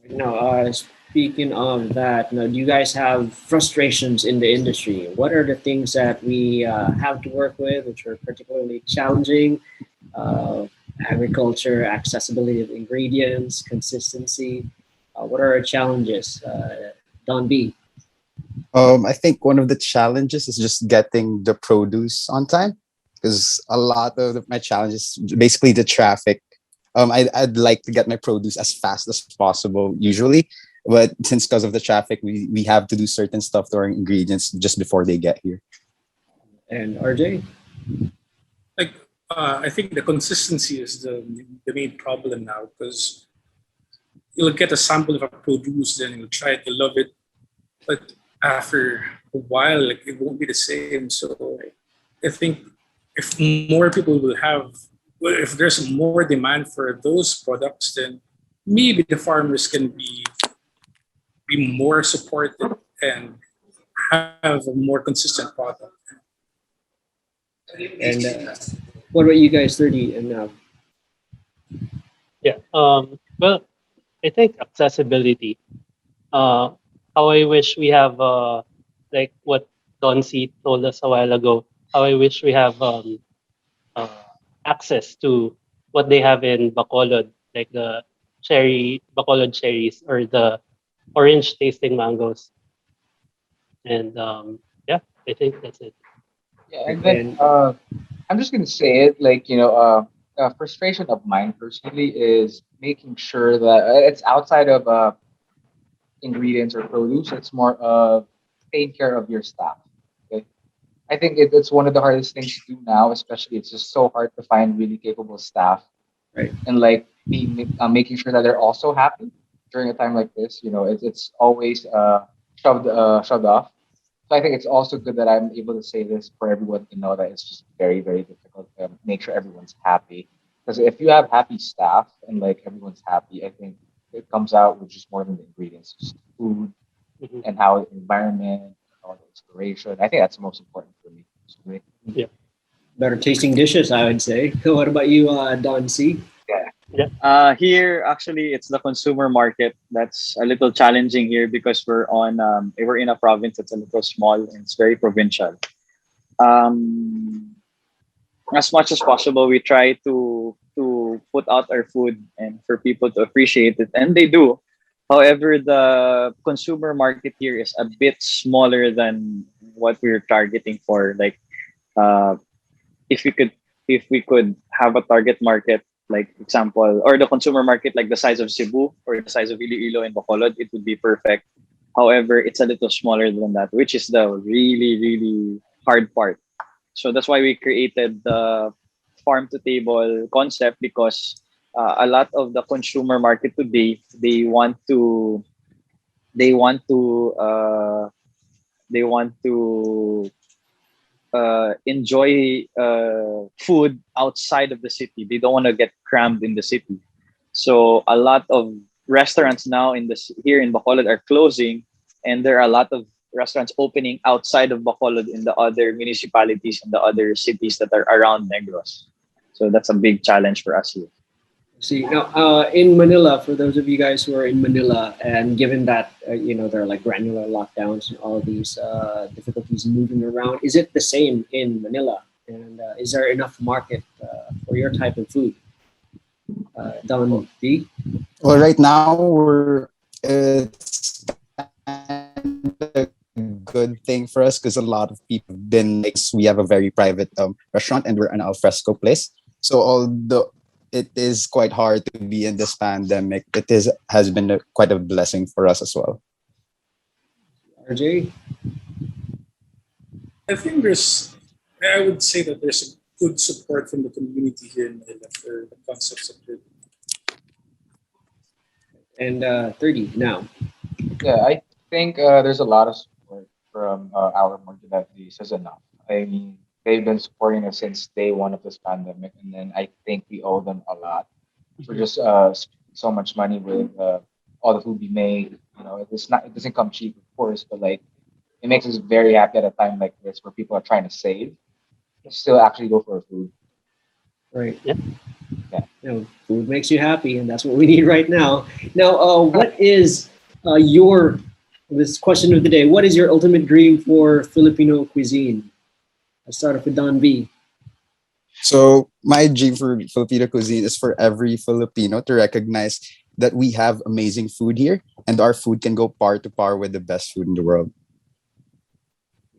Now, speaking of that, now, do you guys have frustrations in the industry? What are the things that we have to work with, which are particularly challenging? Agriculture, accessibility of ingredients, consistency. What are our challenges? Don B. I think one of the challenges is just getting the produce on time, because a lot of my challenges, basically the traffic. I'd like to get my produce as fast as possible usually, but since because of the traffic, we have to do certain stuff to our ingredients just before they get here. And RJ? Like I think the consistency is the main problem now, because you'll get a sample of a produce, then you'll try it, you love it, but after a while, like it won't be the same. So I think if more people will have, well, if there's more demand for those products, then maybe the farmers can be more supported and have a more consistent product. And what about you guys, 30 and now? Yeah. Well, I think accessibility. How I wish we have like what Don C told us a while ago. How I wish we have uh, access to what they have in Bacolod, like the Bacolod cherries or the orange tasting mangoes. And yeah, I think that's it. Yeah, and then I'm just gonna say it like a frustration of mine personally is making sure that it's outside of ingredients or produce. It's more of taking care of your staff. Okay, I think it's one of the hardest things to do now, especially it's just so hard to find really capable staff, right? And like making sure that they're also happy during a time like this. It's always shoved off. So I think it's also good that I'm able to say this for everyone to know that it's just very, very difficult to make sure everyone's happy. Because if you have happy staff and like everyone's happy, I think it comes out with just more than the ingredients, just food and how the environment, all the inspiration. I think that's the most important for me. Personally. Yeah. Better tasting dishes, I would say. What about you, Don C? Here, actually, it's the consumer market that's a little challenging here because we're in a province that's a little small and it's very provincial. As much as possible, we try to put out our food and for people to appreciate it, and they do. However, the consumer market here is a bit smaller than what we're targeting for. Like, if we could have a target market, like example, or the consumer market like the size of Cebu or the size of Iloilo and Bacolod, it would be perfect. However, it's a little smaller than that, which is the really, really hard part. So that's why we created the farm to table concept, because a lot of the consumer market today, they want to enjoy food outside of the city. They don't want to get crammed in the city. So a lot of restaurants now here in Bacolod are closing, and there are a lot of restaurants opening outside of Bacolod in the other municipalities and the other cities that are around Negros. So that's a big challenge for us here. See now in Manila, for those of you guys who are in Manila, and given that there are like granular lockdowns and all of these difficulties moving around, is it the same in Manila? And is there enough market for your type of food? Don D? Well, right now it's kind of a good thing for us because a lot of people have been like, we have a very private restaurant and we're an al fresco place. So although it is quite hard to be in this pandemic, has been quite a blessing for us as well. RJ? I would say that there's a good support from the community here in Manila for the concepts of it. And 30 now. Yeah, I think there's a lot of support from our market that this is enough. I mean, they've been supporting us since day one of this pandemic, and then I think we owe them a lot for just so much money with all the food we made. It doesn't come cheap, of course, but like it makes us very happy at a time like this where people are trying to save, still actually go for food. Right. Yeah. Food makes you happy, and that's what we need right now. Now, what is this question of the day? What is your ultimate dream for Filipino cuisine? Let's start off with Don B. So my dream for Filipino cuisine is for every Filipino to recognize that we have amazing food here, and our food can go par to par with the best food in the world.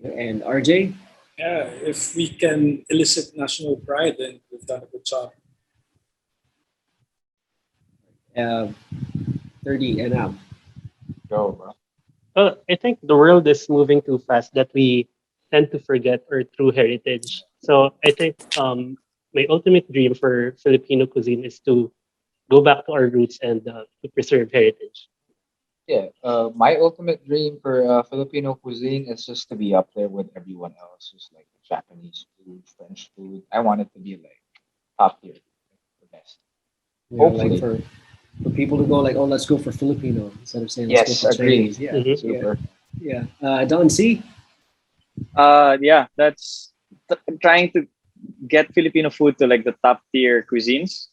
And RJ? Yeah, if we can elicit national pride, then we've done a good job. 30 and up. Go, bro. Well, I think the world is moving too fast that we tend to forget our true heritage. So I think my ultimate dream for Filipino cuisine is to go back to our roots and to preserve heritage. Yeah, my ultimate dream for Filipino cuisine is just to be up there with everyone else, just like Japanese food, French food. I want it to be like top tier, the best. Yeah, Hopefully. like for people to go like, oh, let's go for Filipino instead of saying Yes, let's go for agree. Chinese. Yeah, Mhm. Super. yeah. Don C. Yeah, that's trying to get Filipino food to like the top tier cuisines,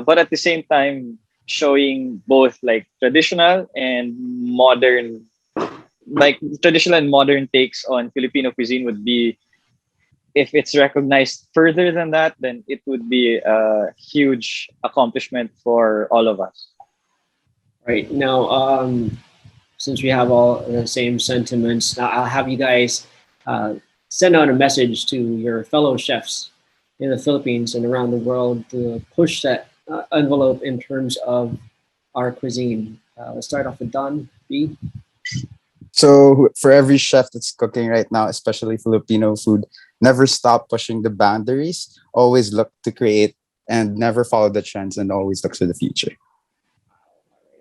but at the same time showing both like traditional and modern, like traditional and modern takes on Filipino cuisine would be, if it's recognized further than that, then it would be a huge accomplishment for all of us. Right now, since we have all the same sentiments, now I'll have you guys send out a message to your fellow chefs in the Philippines and around the world to push that envelope in terms of our cuisine. Let's start off with Don B. So for every chef that's cooking right now, especially Filipino food, never stop pushing the boundaries. Always look to create and never follow the trends and always look to the future.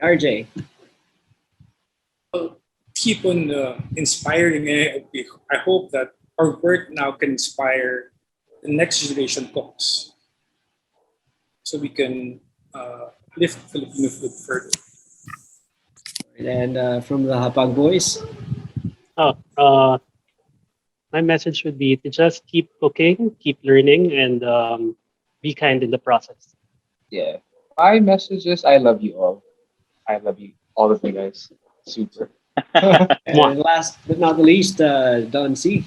RJ. Keep on inspiring. I hope that our work now can inspire the next generation cooks, so we can lift Filipino food further. And from the Hapag Boys. My message would be to just keep cooking, keep learning, and be kind in the process. Yeah. My message is I love you all. I love you, all of you guys. Super. And last but not the least, Don C.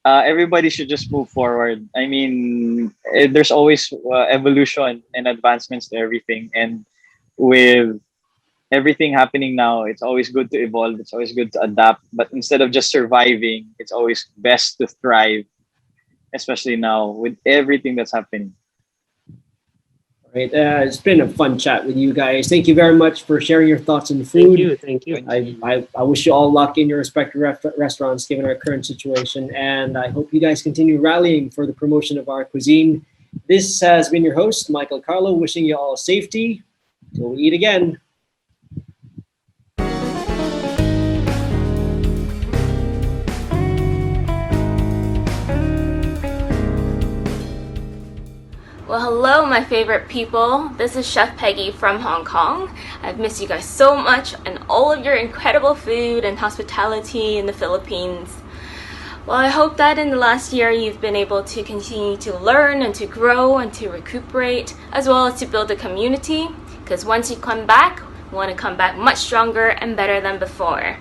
Everybody should just move forward. I mean, there's always evolution and advancements to everything, and with everything happening now, it's always good to evolve. It's always good to adapt. But instead of just surviving, it's always best to thrive, especially now with everything that's happening. Right. It's been a fun chat with you guys. Thank you very much for sharing your thoughts on food. Thank you. I wish you all luck in your respective restaurants, given our current situation. And I hope you guys continue rallying for the promotion of our cuisine. This has been your host, Michael Karlo, wishing you all safety till we eat again. Well, hello, my favorite people. This is Chef Peggy from Hong Kong. I've missed you guys so much and all of your incredible food and hospitality in the Philippines. Well, I hope that in the last year you've been able to continue to learn and to grow and to recuperate, as well as to build a community. Because once you come back, you want to come back much stronger and better than before.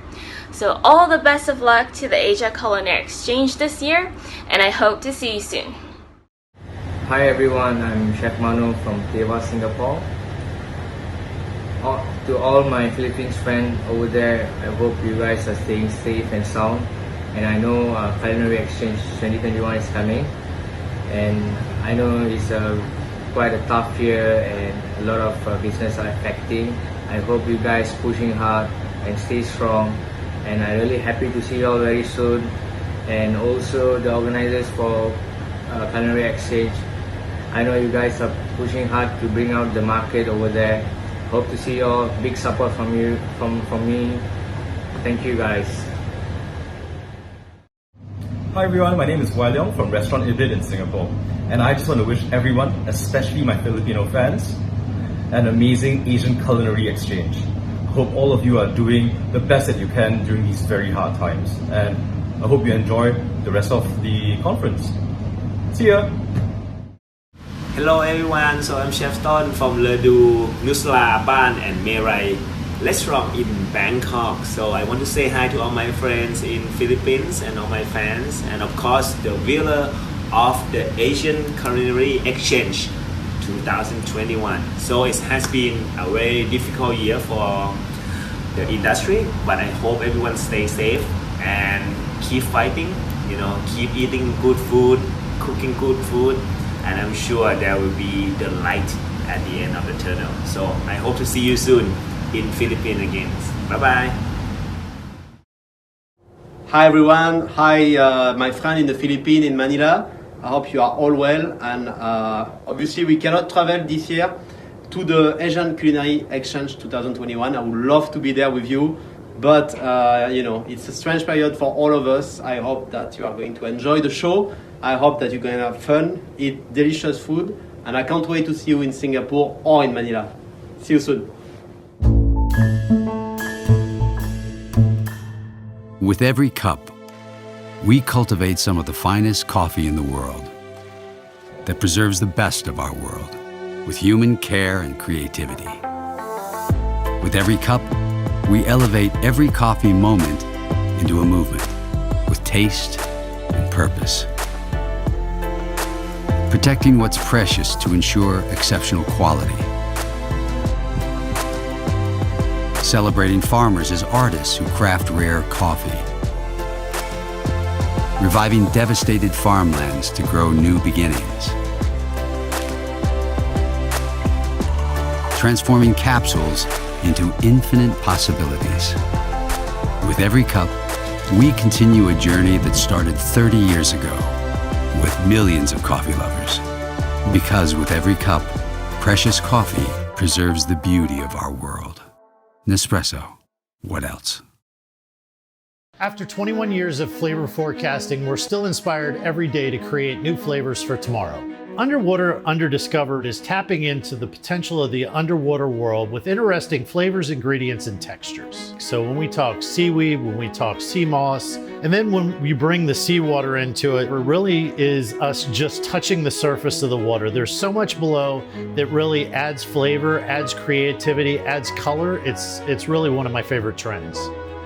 So all the best of luck to the Asia Culinary Exchange this year, and I hope to see you soon. Hi everyone, I'm Chef Manu from Teva, Singapore. To all my Philippines friends over there, I hope you guys are staying safe and sound. And I know Culinary Exchange 2021 is coming. And I know it's quite a tough year and a lot of business are affecting. I hope you guys pushing hard and stay strong. And I'm really happy to see you all very soon. And also the organizers for Culinary Exchange. I know you guys are pushing hard to bring out the market over there. Hope to see you all. Big support from you, from me. Thank you guys. Hi everyone, my name is Waliong from Restaurant Ibid in Singapore. And I just want to wish everyone, especially my Filipino fans, an amazing Asian culinary exchange. Hope all of you are doing the best that you can during these very hard times. And I hope you enjoy the rest of the conference. See ya! Hello everyone, so I'm Chef Ton from Ledu, Nusla, Ban and Merai restaurant in Bangkok. So I want to say hi to all my friends in Philippines and all my fans, and of course the winner of the Asian Culinary Exchange 2021. So it has been a very difficult year for the industry, but I hope everyone stays safe and keep fighting, keep eating good food, cooking good food, and I'm sure there will be the light at the end of the tunnel. So I hope to see you soon in Philippines again. Bye-bye. Hi everyone, hi my friend in the Philippines, in Manila. I hope you are all well, and obviously we cannot travel this year to the Asian Culinary Exchange 2021. I would love to be there with you, but you know, it's a strange period for all of us. I hope that you are going to enjoy the show. I hope that you're going to have fun, eat delicious food, and I can't wait to see you in Singapore or in Manila. See you soon. With every cup, we cultivate some of the finest coffee in the world that preserves the best of our world with human care and creativity. With every cup, we elevate every coffee moment into a movement with taste and purpose. Protecting what's precious to ensure exceptional quality. Celebrating farmers as artists who craft rare coffee. Reviving devastated farmlands to grow new beginnings. Transforming capsules into infinite possibilities. With every cup, we continue a journey that started 30 years ago with millions of coffee lovers. Because with every cup, precious coffee preserves the beauty of our world. Nespresso. What else? After 21 years of flavor forecasting, we're still inspired every day to create new flavors for tomorrow. Underwater Underdiscovered is tapping into the potential of the underwater world with interesting flavors, ingredients, and textures. So when we talk seaweed, when we talk sea moss, and then when we bring the seawater into it, it really is us just touching the surface of the water. There's so much below that really adds flavor, adds creativity, adds color. It's really one of my favorite trends.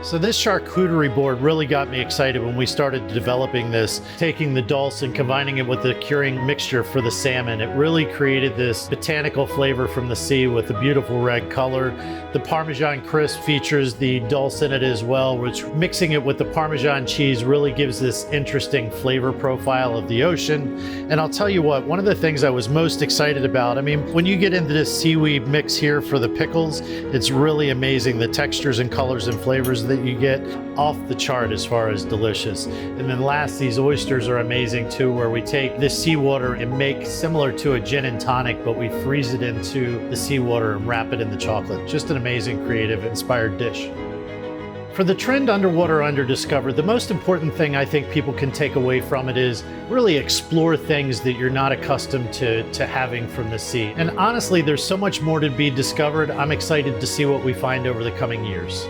So this charcuterie board really got me excited when we started developing this, taking the dulse and combining it with the curing mixture for the salmon. It really created this botanical flavor from the sea with a beautiful red color. The Parmesan crisp features the dulse in it as well, which mixing it with the Parmesan cheese really gives this interesting flavor profile of the ocean. And I'll tell you what, one of the things I was most excited about, I mean, when you get into this seaweed mix here for the pickles, it's really amazing, the textures and colors and flavors that you get, off the chart as far as delicious. And then last, these oysters are amazing too, where we take this seawater and make similar to a gin and tonic, but we freeze it into the seawater and wrap it in the chocolate. Just an amazing, creative, inspired dish. For the trend Underwater Underdiscovered, the most important thing I think people can take away from it is really explore things that you're not accustomed to having from the sea. And honestly, there's so much more to be discovered. I'm excited to see what we find over the coming years.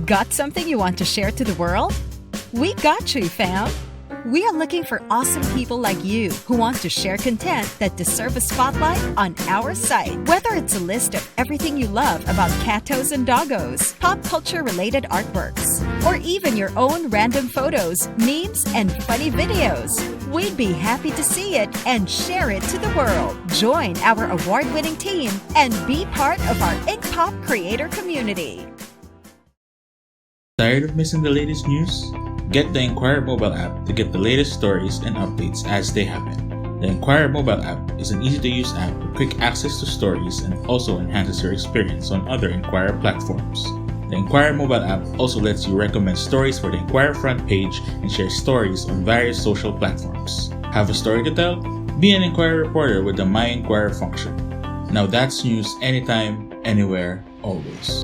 Got something you want to share to the world? We got you, fam! We are looking for awesome people like you who want to share content that deserve a spotlight on our site. Whether it's a list of everything you love about catos and doggos, pop culture related artworks, or even your own random photos, memes, and funny videos, we'd be happy to see it and share it to the world. Join our award-winning team and be part of our Ink Pop creator community. Tired of missing the latest news? Get the Inquirer mobile app to get the latest stories and updates as they happen. The Inquirer mobile app is an easy-to-use app with quick access to stories and also enhances your experience on other Inquirer platforms. The Inquirer mobile app also lets you recommend stories for the Inquirer front page and share stories on various social platforms. Have a story to tell? Be an Inquirer reporter with the My Inquirer function. Now that's news anytime, anywhere, always.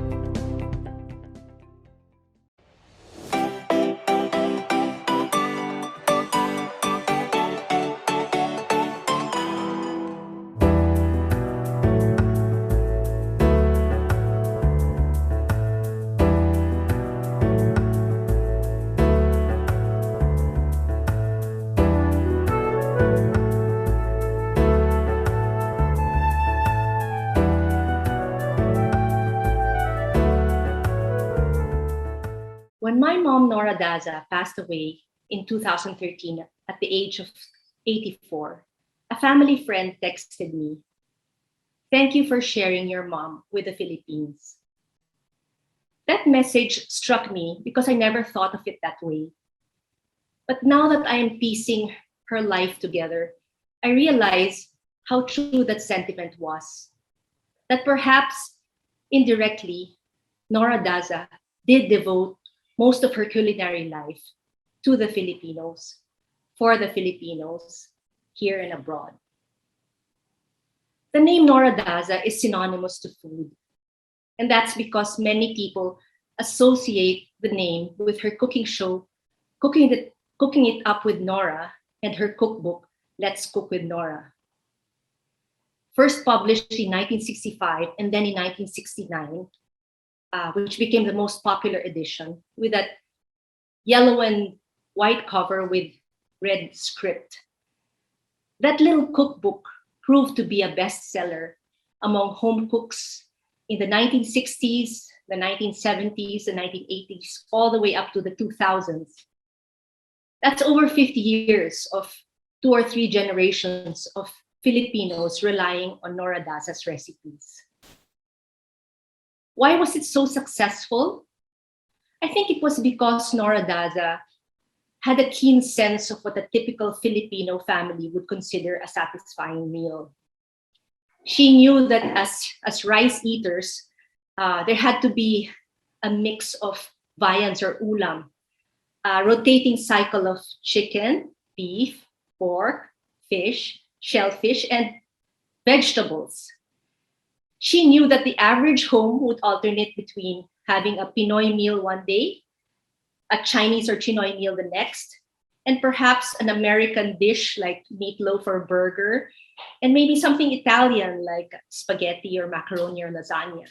When my mom, Nora Daza, passed away in 2013 at the age of 84, a family friend texted me, Thank you for sharing your mom with the Philippines. That message struck me because I never thought of it that way. But now that I am piecing her life together, I realize how true that sentiment was. That perhaps indirectly, Nora Daza did devote most of her culinary life to the Filipinos, for the Filipinos, here and abroad. The name Nora Daza is synonymous to food. And that's because many people associate the name with her cooking show, Cooking It Up with Nora, and her cookbook, Let's Cook with Nora. First published in 1965 and then in 1969, which became the most popular edition, with that yellow and white cover with red script. That little cookbook proved to be a bestseller among home cooks in the 1960s, the 1970s, the 1980s, all the way up to the 2000s. That's over 50 years of 2 or 3 generations of Filipinos relying on Nora Daza's recipes. Why was it so successful? I think it was because Nora Daza had a keen sense of what a typical Filipino family would consider a satisfying meal. She knew that as rice eaters, there had to be a mix of viands or ulam, a rotating cycle of chicken, beef, pork, fish, shellfish, and vegetables. She knew that the average home would alternate between having a Pinoy meal one day, a Chinese or Chinoy meal the next, and perhaps an American dish like meatloaf or burger, and maybe something Italian like spaghetti or macaroni or lasagna.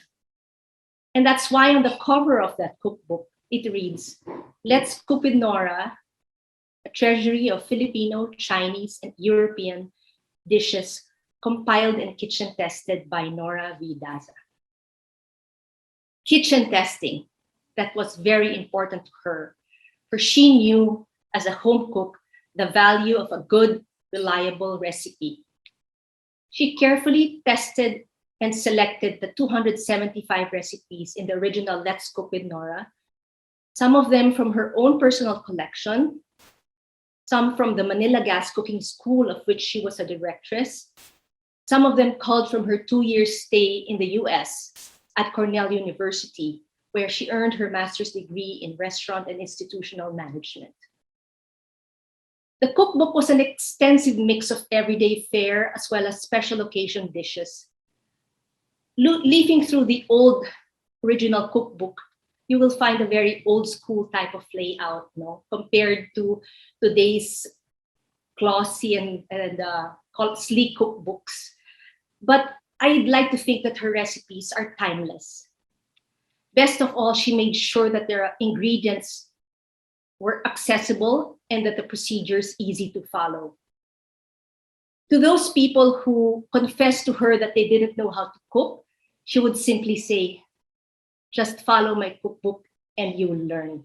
And that's why on the cover of that cookbook, it reads, Let's Cook with Nora, a treasury of Filipino, Chinese, and European dishes compiled and kitchen tested by Nora V. Daza. Kitchen testing, that was very important to her, for she knew as a home cook the value of a good, reliable recipe. She carefully tested and selected the 275 recipes in the original Let's Cook with Nora, some of them from her own personal collection, some from the Manila Gas Cooking School, of which she was a directress, some of them culled from her 2-year stay in the US at Cornell University, where she earned her master's degree in restaurant and institutional management. The cookbook was an extensive mix of everyday fare as well as special occasion dishes. Leafing through the old original cookbook, you will find a very old school type of layout, compared to today's glossy and sleek cookbooks. But I'd like to think that her recipes are timeless. Best of all, she made sure that their ingredients were accessible and that the procedures easy to follow. To those people who confessed to her that they didn't know how to cook, she would simply say, just follow my cookbook and you will learn.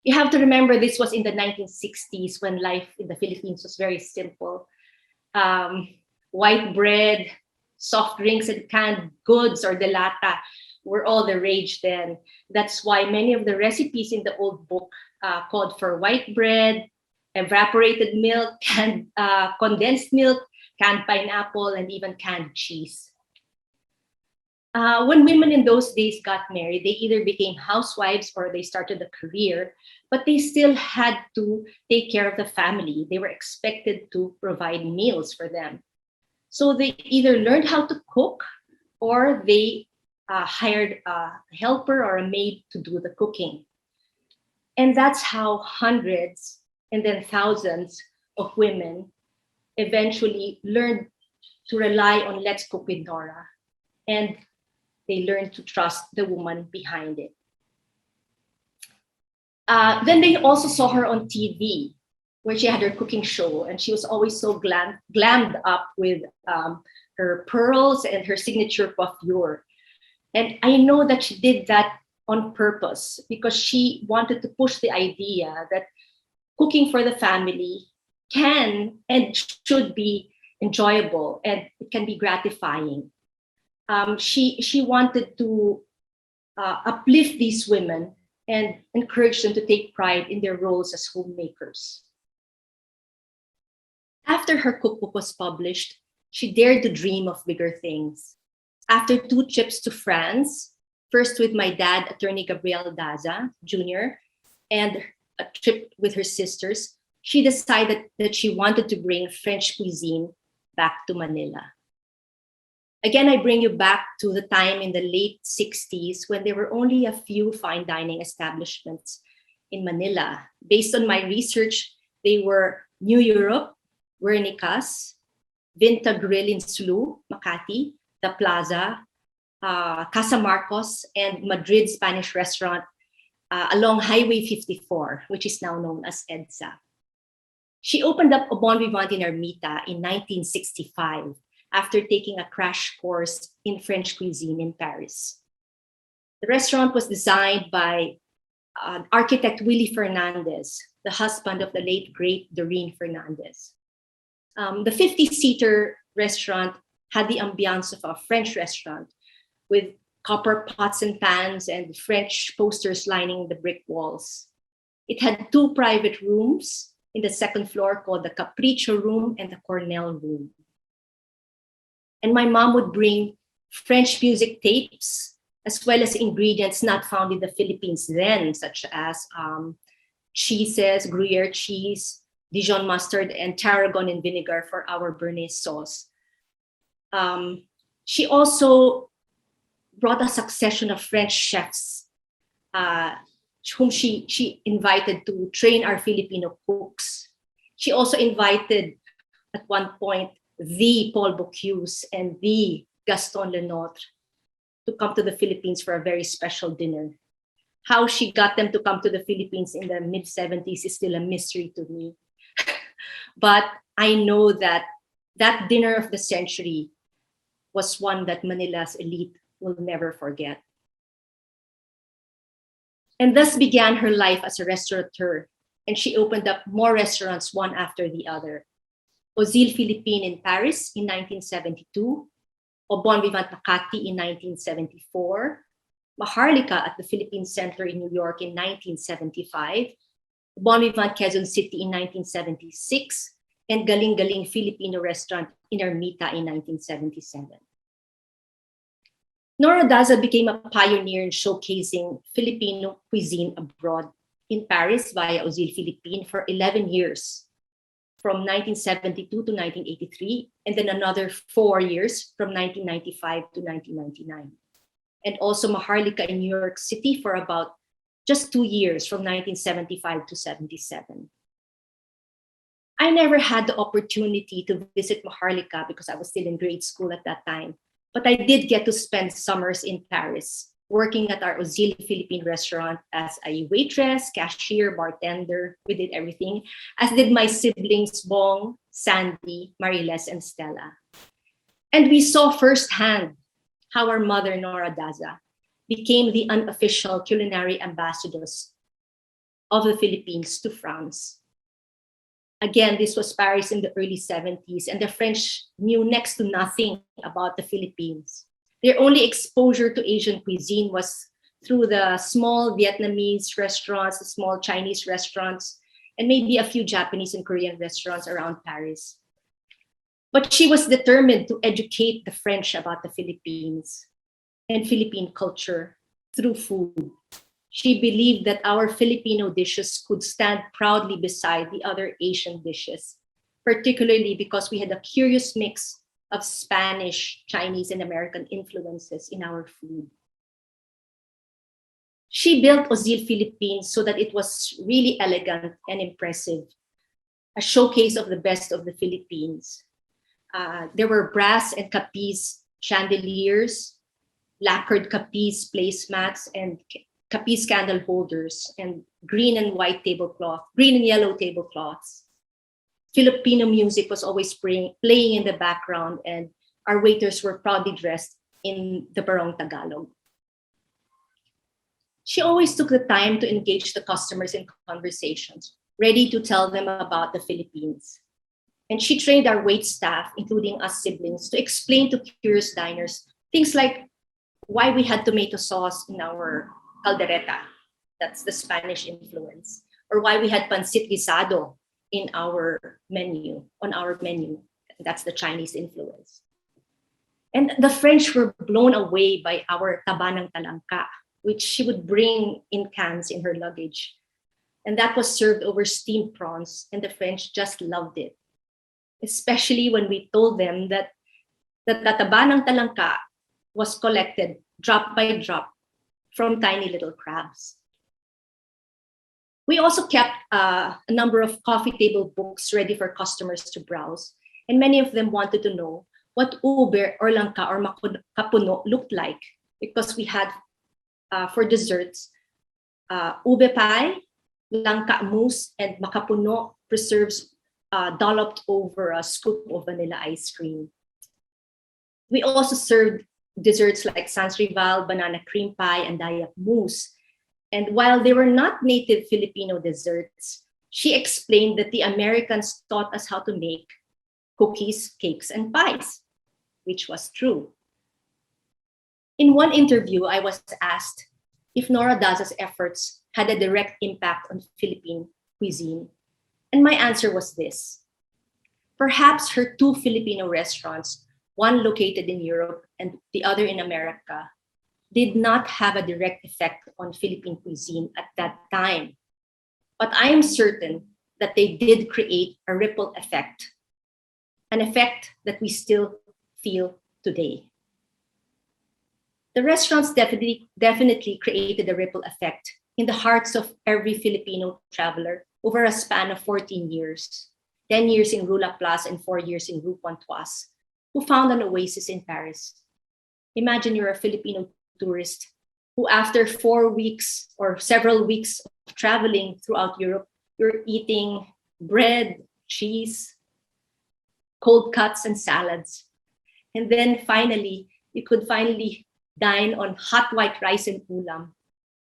You have to remember this was in the 1960s when life in the Philippines was very simple. White bread, soft drinks, and canned goods or delata were all the rage then. That's why many of the recipes in the old book called for white bread, evaporated milk, canned condensed milk, canned pineapple, and even canned cheese. When women in those days got married, they either became housewives or they started a career, but they still had to take care of the family. They were expected to provide meals for them. So they either learned how to cook or they hired a helper or a maid to do the cooking. And that's how hundreds and then thousands of women eventually learned to rely on Let's Cook with Nora. And they learned to trust the woman behind it. Then they also saw her on TV, where she had her cooking show, and she was always so glammed up with her pearls and her signature coiffure. And I know that she did that on purpose because she wanted to push the idea that cooking for the family can and should be enjoyable and it can be gratifying. She wanted to uplift these women and encourage them to take pride in their roles as homemakers. After her cookbook was published, she dared to dream of bigger things. After 2 trips to France, first with my dad, attorney Gabriel Daza Jr., and a trip with her sisters, she decided that she wanted to bring French cuisine back to Manila. Again, I bring you back to the time in the late 60s when there were only a few fine dining establishments in Manila. Based on my research, they were New Europe, Wernicas, Vinta Grill in Sulu, Makati, The Plaza, Casa Marcos, and Madrid Spanish restaurant along Highway 54, which is now known as EDSA. She opened up a Bon Vivant in Ermita in 1965 after taking a crash course in French cuisine in Paris. The restaurant was designed by architect Willie Fernandez, the husband of the late great Doreen Fernandez. The 50-seater restaurant had the ambiance of a French restaurant with copper pots and pans and French posters lining the brick walls. It had 2 private rooms in the second floor called the Capriccio Room and the Cornell Room. And my mom would bring French music tapes as well as ingredients not found in the Philippines then, such as cheeses, Gruyere cheese, Dijon mustard, and tarragon and vinegar for our Béarnaise sauce. She also brought a succession of French chefs whom she invited to train our Filipino cooks. She also invited, at one point, the Paul Bocuse and the Gaston Lenotre to come to the Philippines for a very special dinner. How she got them to come to the Philippines in the mid-70s is still a mystery to me. But I know that that dinner of the century was one that Manila's elite will never forget. And thus began her life as a restaurateur, and she opened up more restaurants one after the other. Ozil Philippine in Paris in 1972, O Bon Vivant Makati in 1974, Maharlika at the Philippine Center in New York in 1975, Bon Vivant Quezon City in 1976, and Galing Galing Filipino Restaurant in Ermita in 1977. Nora Daza became a pioneer in showcasing Filipino cuisine abroad in Paris via Ozil Philippine for 11 years, from 1972 to 1983, and then another 4 years from 1995 to 1999. And also Maharlika in New York City for about just 2 years, from 1975 to 77. I never had the opportunity to visit Maharlika because I was still in grade school at that time. But I did get to spend summers in Paris, working at our Ozil Philippine restaurant as a waitress, cashier, bartender. We did everything, as did my siblings Bong, Sandy, Mariles, and Stella. And we saw firsthand how our mother, Nora Daza, became the unofficial culinary ambassadors of the Philippines to France. Again, this was Paris in the early 70s, and the French knew next to nothing about the Philippines. Their only exposure to Asian cuisine was through the small Vietnamese restaurants, the small Chinese restaurants, and maybe a few Japanese and Korean restaurants around Paris. But she was determined to educate the French about the Philippines and Philippine culture through food. She believed that our Filipino dishes could stand proudly beside the other Asian dishes, particularly because we had a curious mix of Spanish, Chinese, and American influences in our food. She built Ozil Philippine so that it was really elegant and impressive, a showcase of the best of the Philippines. There were brass and capiz chandeliers, lacquered capiz placemats, and capiz candle holders, and green and yellow tablecloths. Filipino music was always playing in the background, and our waiters were proudly dressed in the Barong Tagalog. She always took the time to engage the customers in conversations, ready to tell them about the Philippines. And she trained our wait staff, including us siblings, to explain to curious diners things like why we had tomato sauce in our caldereta. That's the Spanish influence. Or why we had pancit guisado in our menu, on our menu. That's the Chinese influence. And the French were blown away by our taba ng talangka, which she would bring in cans in her luggage. And that was served over steamed prawns, and the French just loved it. Especially when we told them that the taba ng talangka was collected drop by drop from tiny little crabs. We also kept a number of coffee table books ready for customers to browse, and many of them wanted to know what ube or langka or kapuno looked like, because we had, for desserts, ube pie, langka mousse, and makapuno preserves dolloped over a scoop of vanilla ice cream. We also served desserts like sans rival, banana cream pie, and dayak mousse. And while they were not native Filipino desserts, she explained that the Americans taught us how to make cookies, cakes, and pies, which was true. In one interview, I was asked if Nora Daza's efforts had a direct impact on Philippine cuisine. And my answer was this. Perhaps her two Filipino restaurants, one located in Europe and the other in America, did not have a direct effect on Philippine cuisine at that time. But I am certain that they did create a ripple effect, an effect that we still feel today. The restaurants definitely created a ripple effect in the hearts of every Filipino traveler over a span of 14 years, 10 years in Rue Laplace and 4 years in Rue Pontoise, who found an oasis in Paris. Imagine you're a Filipino tourist who, after 4 weeks or several weeks of traveling throughout Europe, you're eating bread, cheese, cold cuts, and salads. And then finally, you could finally dine on hot white rice and ulam,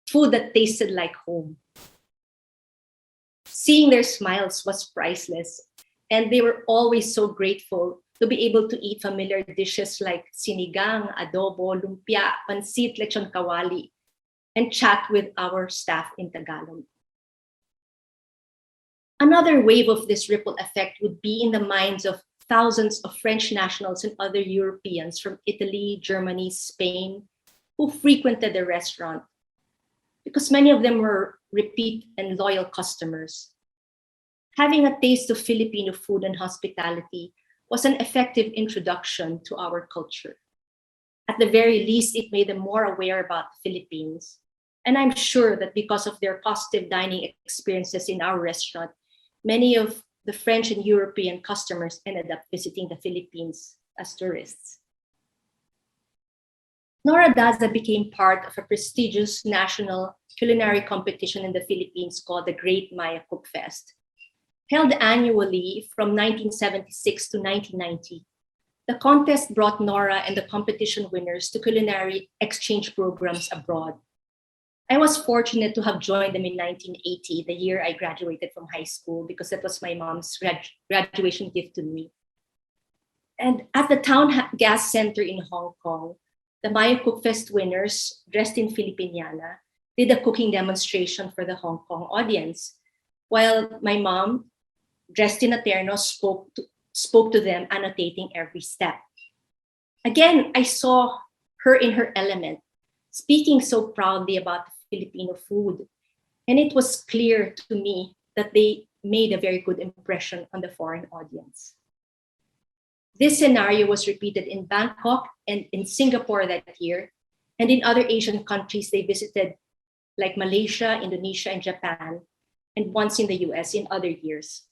food that tasted like home. Seeing their smiles was priceless, and they were always so grateful to be able to eat familiar dishes like sinigang, adobo, lumpia, pansit, lechon kawali, and chat with our staff in Tagalog. Another wave of this ripple effect would be in the minds of thousands of French nationals and other Europeans from Italy, Germany, Spain, who frequented the restaurant, because many of them were repeat and loyal customers. Having a taste of Filipino food and hospitality was an effective introduction to our culture. At the very least, it made them more aware about the Philippines. And I'm sure that because of their positive dining experiences in our restaurant, many of the French and European customers ended up visiting the Philippines as tourists. Nora Daza became part of a prestigious national culinary competition in the Philippines called the Great Maya Cook Fest. Held annually from 1976 to 1990, the contest brought Nora and the competition winners to culinary exchange programs abroad. I was fortunate to have joined them in 1980, the year I graduated from high school, because that was my mom's graduation gift to me. And at the Town Gas Center in Hong Kong, the Maya Cook Fest winners, dressed in Filipiniana, did a cooking demonstration for the Hong Kong audience, while my mom, dressed in a terno, spoke to them, annotating every step. Again, I saw her in her element, speaking so proudly about Filipino food. And it was clear to me that they made a very good impression on the foreign audience. This scenario was repeated in Bangkok and in Singapore that year, and in other Asian countries they visited, like Malaysia, Indonesia, and Japan, and once in the US in other years.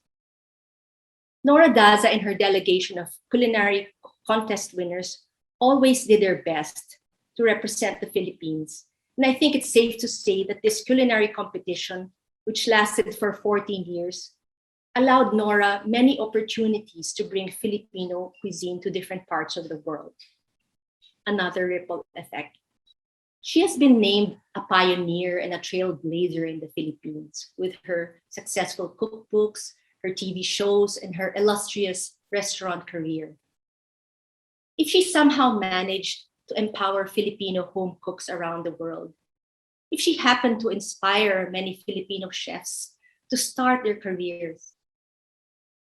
Nora Daza and her delegation of culinary contest winners always did their best to represent the Philippines. And I think it's safe to say that this culinary competition, which lasted for 14 years, allowed Nora many opportunities to bring Filipino cuisine to different parts of the world. Another ripple effect. She has been named a pioneer and a trailblazer in the Philippines with her successful cookbooks, her TV shows, and her illustrious restaurant career. If she somehow managed to empower Filipino home cooks around the world, if she happened to inspire many Filipino chefs to start their careers,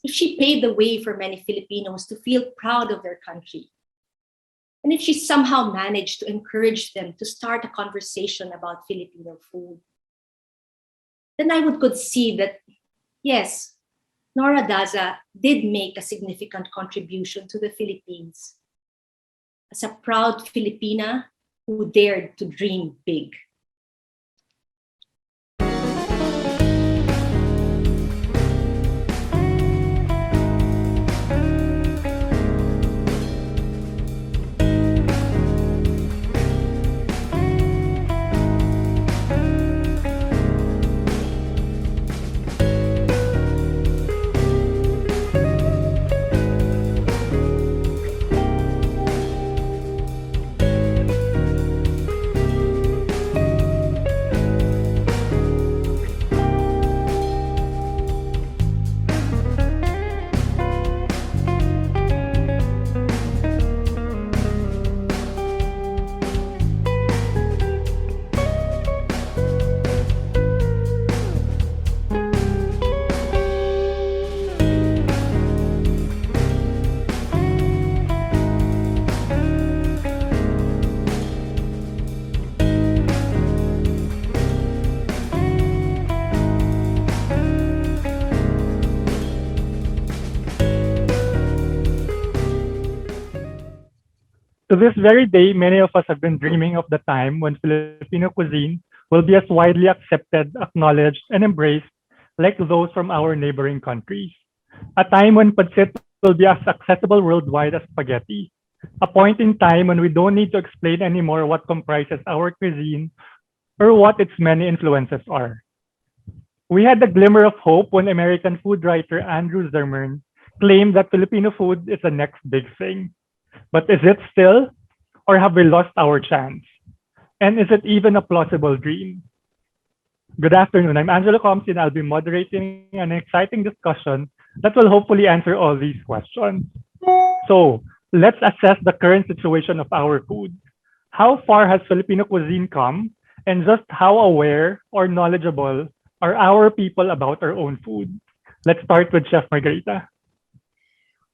if she paved the way for many Filipinos to feel proud of their country, and if she somehow managed to encourage them to start a conversation about Filipino food, then I would concede that, yes, Nora Daza did make a significant contribution to the Philippines as a proud Filipina who dared to dream big. To this very day, many of us have been dreaming of the time when Filipino cuisine will be as widely accepted, acknowledged, and embraced like those from our neighboring countries. A time when pancit will be as accessible worldwide as spaghetti. A point in time when we don't need to explain anymore what comprises our cuisine or what its many influences are. We had a glimmer of hope when American food writer Andrew Zimmern claimed that Filipino food is the next big thing. But is it still, or have we lost our chance? And is it even a plausible dream? Good afternoon, I'm Angelo Comsti and I'll be moderating an exciting discussion that will hopefully answer all these questions. So let's assess the current situation of our food. How far has Filipino cuisine come? And just how aware or knowledgeable are our people about our own food? Let's start with Chef Margarita.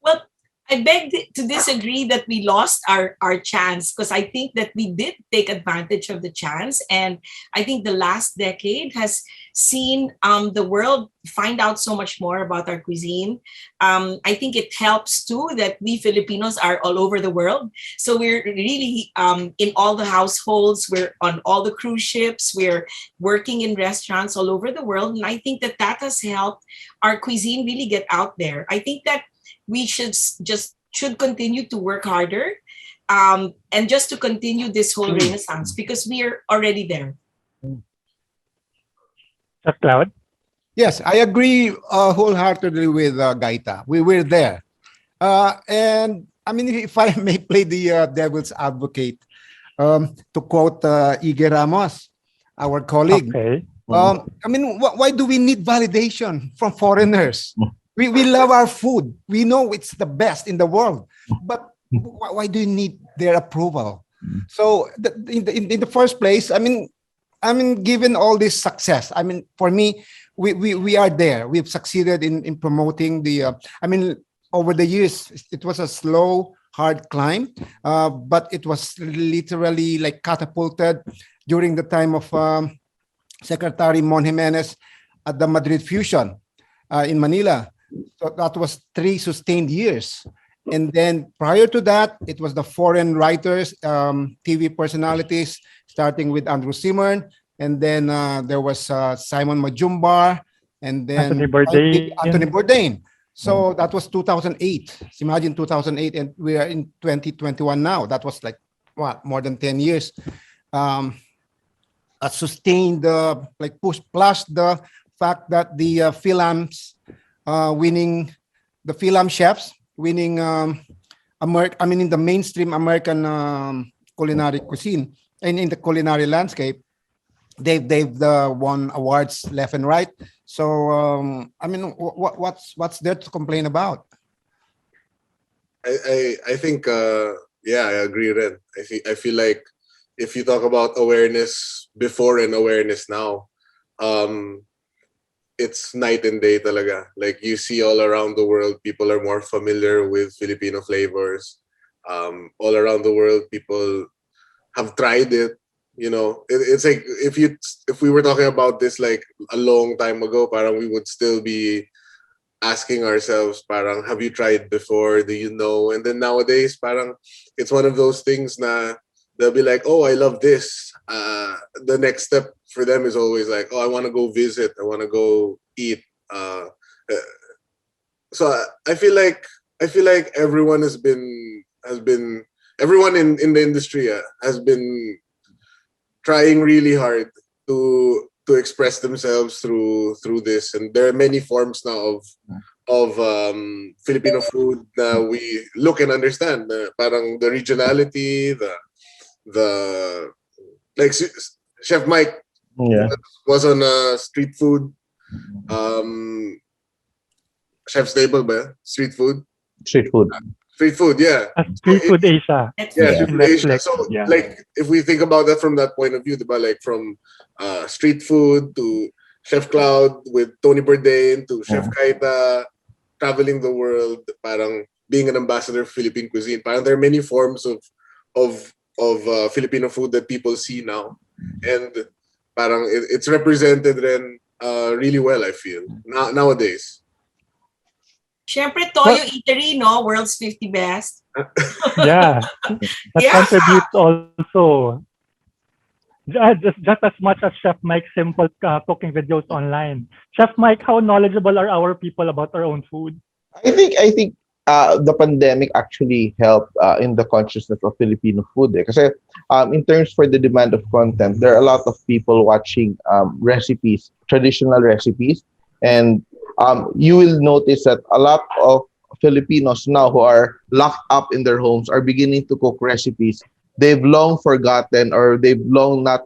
Well, I beg to disagree that we lost our chance, because I think that we did take advantage of the chance. And I think the last decade has seen the world find out so much more about our cuisine. I think it helps too that we Filipinos are all over the world. So we're really in all the households, we're on all the cruise ships, we're working in restaurants all over the world. And I think that that has helped our cuisine really get out there. I think that we should continue to work harder and just to continue this whole renaissance, because we are already there. Cloud? Yes, I agree wholeheartedly with Gaita. We were there. And I mean, if I may play the devil's advocate, to quote Ige Ramos, our colleague. Okay. I mean, why do we need validation from foreigners? We love our food. We know it's the best in the world, but why do you need their approval? So in the first place, I mean, given all this success, I mean, for me, we are there. We've succeeded in promoting the. I mean, over the years, it was a slow, hard climb, but it was literally like catapulted during the time of Secretary Mon Jimenez at the Madrid Fusion in Manila. So that was 3 sustained years. And then prior to that, it was the foreign writers, TV personalities, starting with Andrew Zimmern. And then there was Simon Majumbar, and then Anthony Bourdain. So that was 2008. Imagine 2008, and we are in 2021 now. That was like, what, more than 10 years. Sustained, like push, plus the fact that the films winning, the film chefs winning, in the mainstream American culinary cuisine and in the culinary landscape. they've won awards left and right. So I mean, what's there to complain about? I think yeah, I agree, Ren. I feel like if you talk about awareness before and awareness now, it's night and day talaga. Like you see all around the world, people are more familiar with Filipino flavors. All around the world, people have tried it. You know, it's like if we were talking about this like a long time ago, parang we would still be asking ourselves, parang, have you tried before? Do you know? And then nowadays, parang it's one of those things na they'll be like, oh, I love this. The next step for them is always like, oh, I want to go visit. I want to go eat. So I feel like everyone everyone in the industry has been trying really hard to express themselves through this, and there are many forms now of Filipino food that we look and understand. Parang the regionality, the like Chef Mike was on street food. Chef's Table, ba? Street food. Street food. Street food, yeah. Street food Asia. Yeah, Street food Asia. So, yeah. like, if we think about that from that point of view, diba? Like from street food to Chef Cloud with Tony Bourdain to Chef Kaita, traveling the world, parang being an ambassador of Philippine cuisine. Parang there are many forms of Filipino food that people see now, and parang it's represented then really well. I feel nowadays. Siyempre, Toyo Eatery, no? World's 50 best. Yeah. That contributes also. Just as much as Chef Mike's simple cooking videos online. Chef Mike, how knowledgeable are our people about our own food? I think the pandemic actually helped in the consciousness of Filipino food. Kasi in terms for the demand of content, there are a lot of people watching recipes, traditional recipes, and you will notice that a lot of Filipinos now who are locked up in their homes are beginning to cook recipes they've long forgotten or they've long not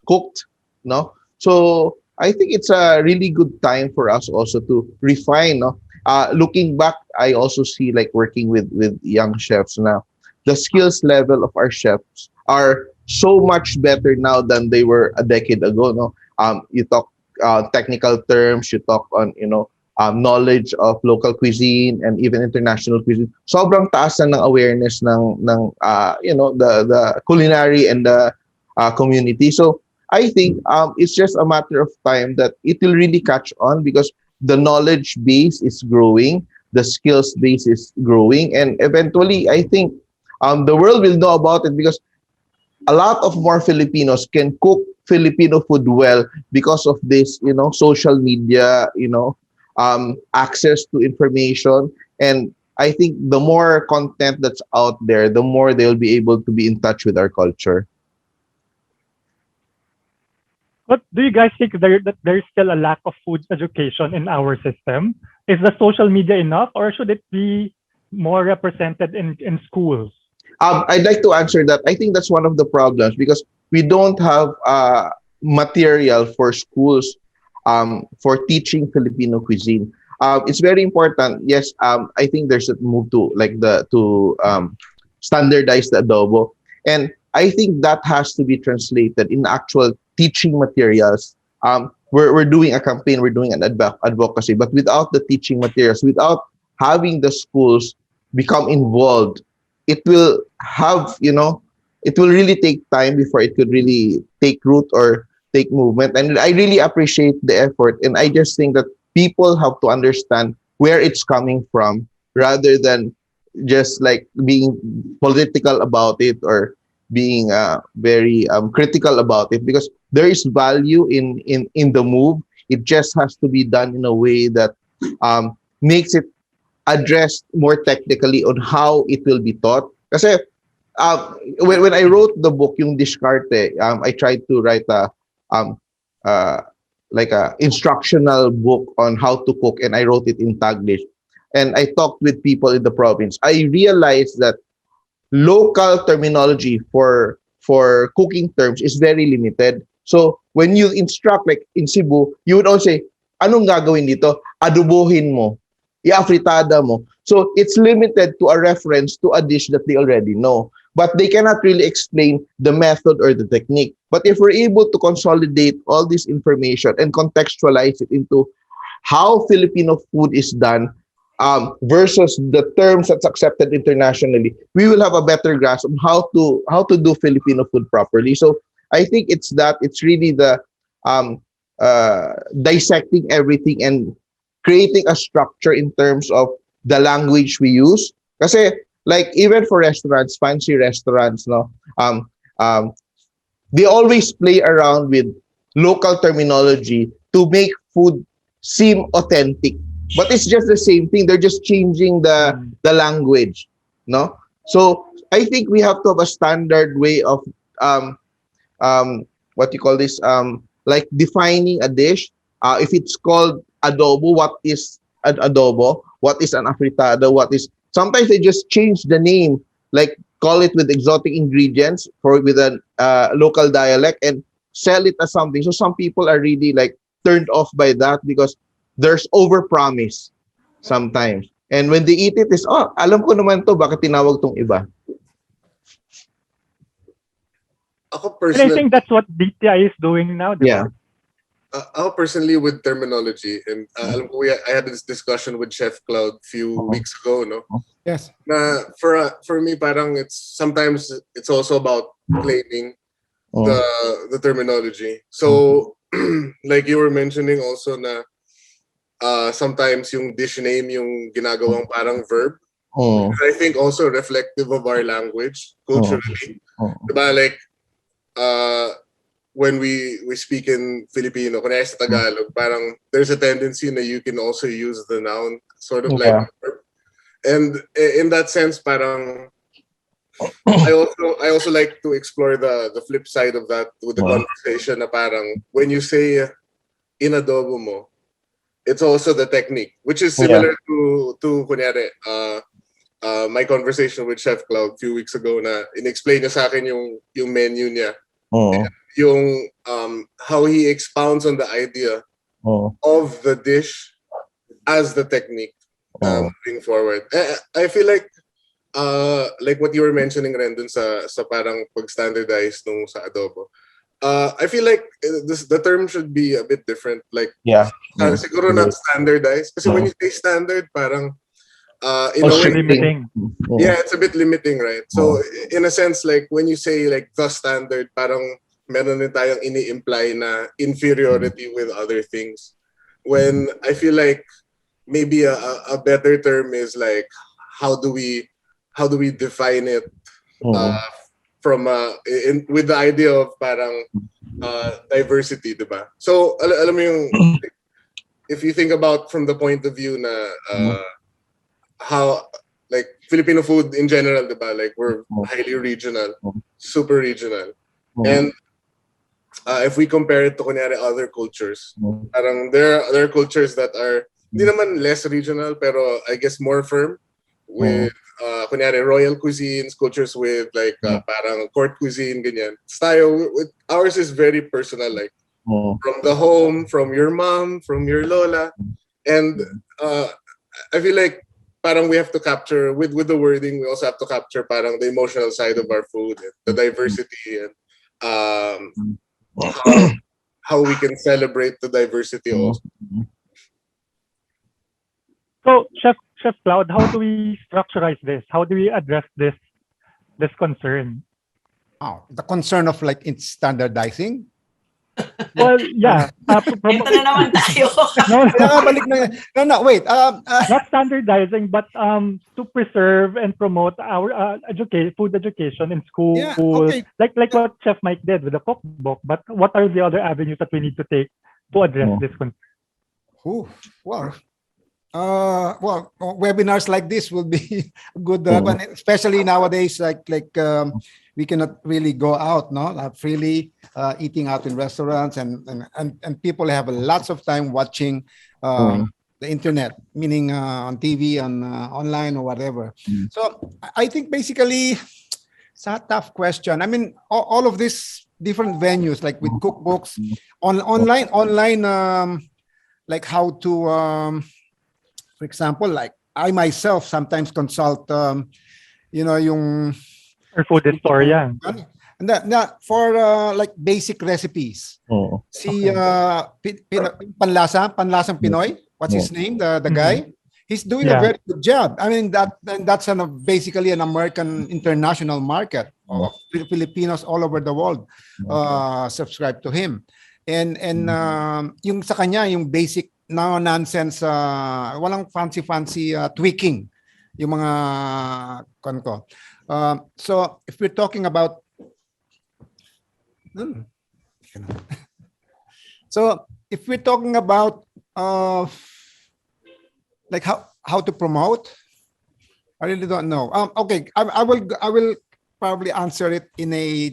cooked. No, so I think it's a really good time for us also to refine. No, looking back, I also see like working with young chefs now. The skills level of our chefs are so much better now than they were a decade ago. No, you talk technical terms, you talk on knowledge of local cuisine and even international cuisine. Sobrang taas na ng awareness ng the culinary and the community. So I think it's just a matter of time that it will really catch on because the knowledge base is growing, the skills base is growing, and eventually I think the world will know about it because a lot of more Filipinos can cook Filipino food well because of this, social media, access to information. And I think the more content that's out there, the more they'll be able to be in touch with our culture. But do you guys think that there's still a lack of food education in our system? Is the social media enough, or should it be more represented in schools? I'd like to answer that. I think that's one of the problems because we don't have material for schools for teaching Filipino cuisine. It's very important. Yes, I think there's a move to standardize the adobo, and I think that has to be translated in actual teaching materials. We're doing a campaign, we're doing an advocacy, but without the teaching materials, without having the schools become involved, it will really take time before it could really take root or take movement. And I really appreciate the effort. And I just think that people have to understand where it's coming from rather than just like being political about it or being very critical about it, because there is value in the move. It just has to be done in a way that makes it addressed more technically on how it will be taught. Kasi when I wrote the book, yung Discarte, I tried to write like a instructional book on how to cook, and I wrote it in Taglish. And I talked with people in the province. I realized that local terminology for cooking terms is very limited. So when you instruct, like in Cebu, you would always say, anong gagawin dito? Adobohin mo. I-afritada mo. So it's limited to a reference to a dish that they already know. But they cannot really explain the method or the technique. But if we're able to consolidate all this information and contextualize it into how Filipino food is done versus the terms that's accepted internationally, we will have a better grasp of how to do Filipino food properly. So I think it's really the dissecting everything and creating a structure in terms of the language we use. Kasi like even for restaurants, fancy restaurants, no, they always play around with local terminology to make food seem authentic. But it's just the same thing. They're just changing the language, no? So I think we have to have a standard way of what you call this, like defining a dish. If it's called adobo, what is an adobo? What is an afritada? What is, sometimes they just change the name, like call it with exotic ingredients with a local dialect and sell it as something. So some people are really like turned off by that because there's overpromise sometimes. And when they eat it, is, oh, alam ko naman to, bakit tinawag tong iba? And I think that's what DTI is doing now. Yeah. Ako personally with terminology, and alam ko I had this discussion with Chef Cloud a few weeks ago, no? Yes. Na for me, parang sometimes it's also about claiming the terminology. So like you were mentioning also na sometimes yung dish name yung ginagawang parang verb. I think also reflective of our language culturally. Diba, like when we speak in Filipino, kunwari sa Tagalog, parang there's a tendency that you can also use the noun sort of like a verb. And in that sense, parang I also like to explore the flip side of that with the conversation na parang when you say inadobo mo, it's also the technique, which is similar to kunyari, my conversation with Chef Cloud a few weeks ago na in-explain niya sa akin yung menu niya. Yung how he expounds on the idea of the dish as the technique moving forward. I feel like what you were mentioning rin dun sa parang pag-standardize nung sa adobo. I feel like the term should be a bit different. Like, siguro not standardized. Kasi when you say standard, parang in a way, limiting. Yeah, it's a bit limiting, right? So in a sense, like when you say like the standard, parang meron din tayong ini-imply na inferiority with other things. When I feel like maybe a better term is like how do we define it from with the idea of parang diversity, diba? So alam mo yung if you think about from the point of view na how like Filipino food in general, diba? Like we're highly regional, super regional. And if we compare it to kunyari other cultures, parang there are cultures that are hindi naman less regional pero I guess more firm with kunyari royal cuisines, cultures with like parang court cuisine, ganyan. Style ours is very personal, like from the home, from your mom, from your lola, and I feel like parang we have to capture with the wording. We also have to capture parang the emotional side of our food, and the diversity, and how we can celebrate the diversity also. So, Chef Cloud, how do we structurize this? How do we address this concern? Oh, the concern of like it's standardizing. Well, yeah. Ito na naman tayo. No, wait. Not standardizing, but to preserve and promote our food education in school. Yeah, okay. Like what Chef Mike did with the cookbook. But what are the other avenues that we need to take to address this concern? Well, webinars like this will be good, especially nowadays. Like we cannot really go out, no, freely eating out in restaurants, and people have lots of time watching the internet, meaning on TV, on online or whatever. So I think basically It's a tough question. I mean, all of these different venues, like with cookbooks, online, like how to, for example, like I myself sometimes consult, yung Or food historian. and that for like basic recipes. Si Panlasang Pinoy, what's his name? The guy. He's doing a very good job. I mean, that's basically an American international market. Filipinos all over the world subscribe to him. And yung sa kanya, yung basic no nonsense, walang fancy tweaking yung mga ko. So if we're talking about like how to promote, I really don't know. Okay, I will probably answer it in a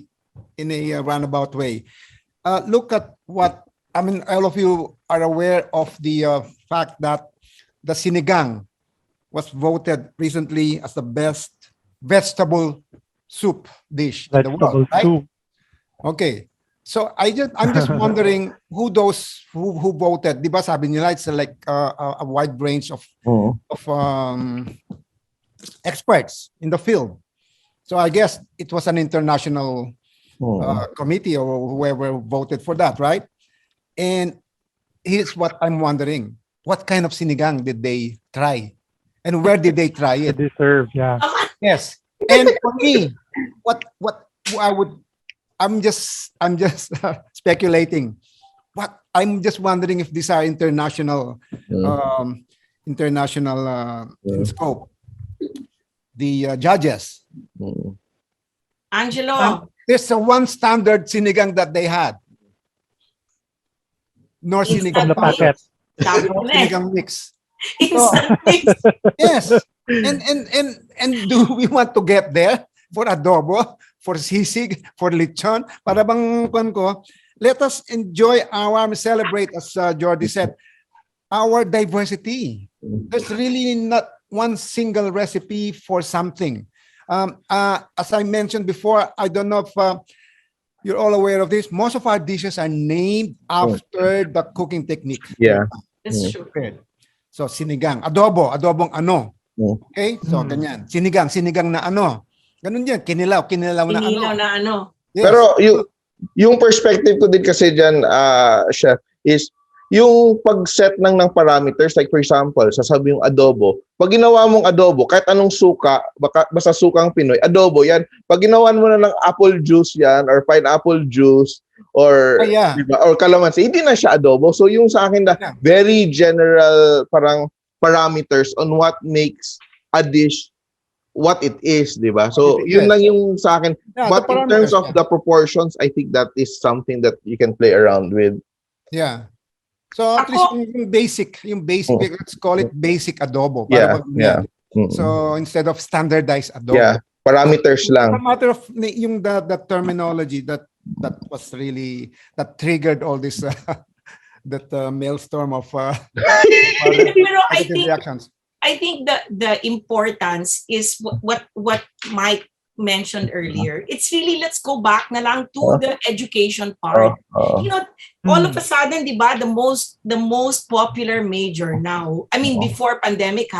roundabout way. Look at what I mean. All of you are aware of the fact that the sinigang was voted recently as the best vegetable soup dish in the world, right? Okay. So I'm just wondering who voted. Diba sabi nila it's like a wide range of experts in the field. So I guess it was an international committee or whoever voted for that, right? And here's what I'm wondering: what kind of sinigang did they try, and where did they try it? They serve, yeah. Yes. And for me, what I would. I'm just speculating. I'm just wondering if these are international in scope. The judges. Angelo. There's a one standard sinigang that they had. Nor sinigang packet. Sinigang mix. Yes. And do we want to get there for adobo? For sisig, for lechon, para bang let us enjoy celebrate, as Jordi said, our diversity. There's really not one single recipe for something. As I mentioned before, I don't know if you're all aware of this. Most of our dishes are named after the cooking technique. Yeah. That's true. So sinigang, adobong ano. Okay? So ganyan. Sinigang na ano. Ganun yan, kinilaw na ano. Yes. Pero yung perspective ko din kasi dyan, Chef, is yung pag-set ng parameters, like for example, sasabi yung adobo. Pag ginawa mong adobo, kahit anong suka, basta sukang Pinoy, adobo yan. Pag ginawa mo na ng apple juice yan, or pineapple juice, or, diba, or calamansi, hindi na siya adobo. So yung sa akin na very general parang parameters on what makes a dish what it is, di ba? So, yun lang yung sa akin. But in terms of the proportions, I think that is something that you can play around with. Yeah. So, at least yung basic, let's call it basic adobo. Yeah. So, instead of standardized adobo. Yeah. Parameters lang. A matter of yung the terminology that was really, that triggered all this, that maelstrom of reactions. I think the importance is what Mike mentioned earlier. It's really, let's go back na lang to the education part. All of a sudden, di ba, the most popular major now, I mean, before pandemic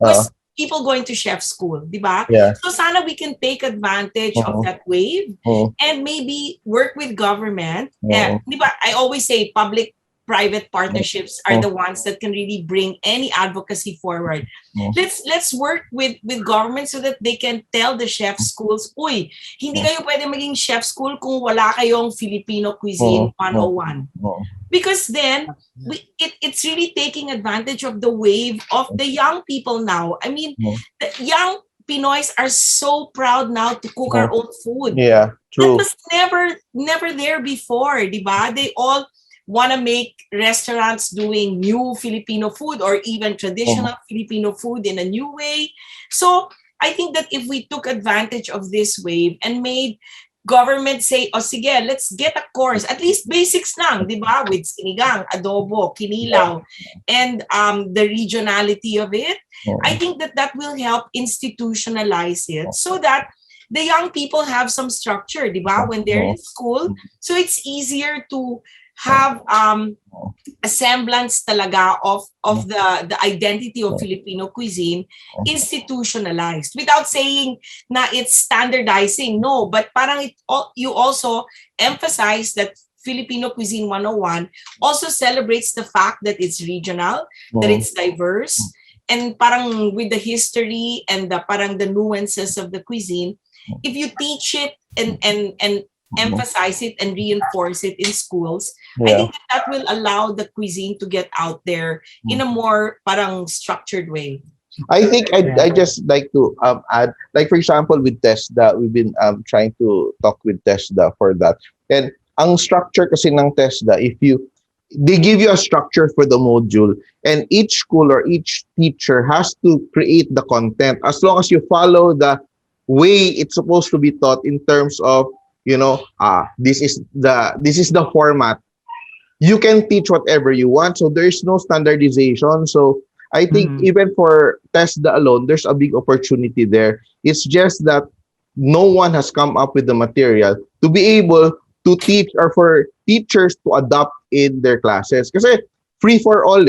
was people going to chef school, di ba? Yeah. So sana we can take advantage of that wave and maybe work with government. Di ba? I always say public-private partnerships are the ones that can really bring any advocacy forward. Let's work with government so that they can tell the chef schools, uy, hindi kayo pwede maging chef school kung wala kayong Filipino cuisine 101. Because then it's really taking advantage of the wave of the young people now. I mean, the young Pinoys are so proud now to cook our own food. Yeah, true. That was never there before, diba? They all want to make restaurants doing new Filipino food or even traditional Filipino food in a new way. So I think that if we took advantage of this wave and made government say, oh sige, let's get a course, at least basics lang, di ba? With sinigang, adobo, kinilaw, and the regionality of it, I think that will help institutionalize it so that the young people have some structure, di ba? When they're in school. So it's easier to have a semblance talaga of the identity of Filipino cuisine institutionalized, without saying na it's standardizing. No, but parang you also emphasize that Filipino Cuisine 101 also celebrates the fact that it's regional, that it's diverse, and parang with the history and the parang the nuances of the cuisine. If you teach it and emphasize it and reinforce it in schools, I think that will allow the cuisine to get out there in a more parang structured way. I think I just like to add, like for example with TESDA, we've been trying to talk with TESDA for that. And ang structure kasi ng TESDA, they give you a structure for the module, and each school or each teacher has to create the content as long as you follow the way it's supposed to be taught in terms of, this is the format. You can teach whatever you want, so there's no standardization. So I think even for TESDA alone, there's a big opportunity there. It's just that no one has come up with the material to be able to teach, or for teachers to adopt in their classes. Kasi free for all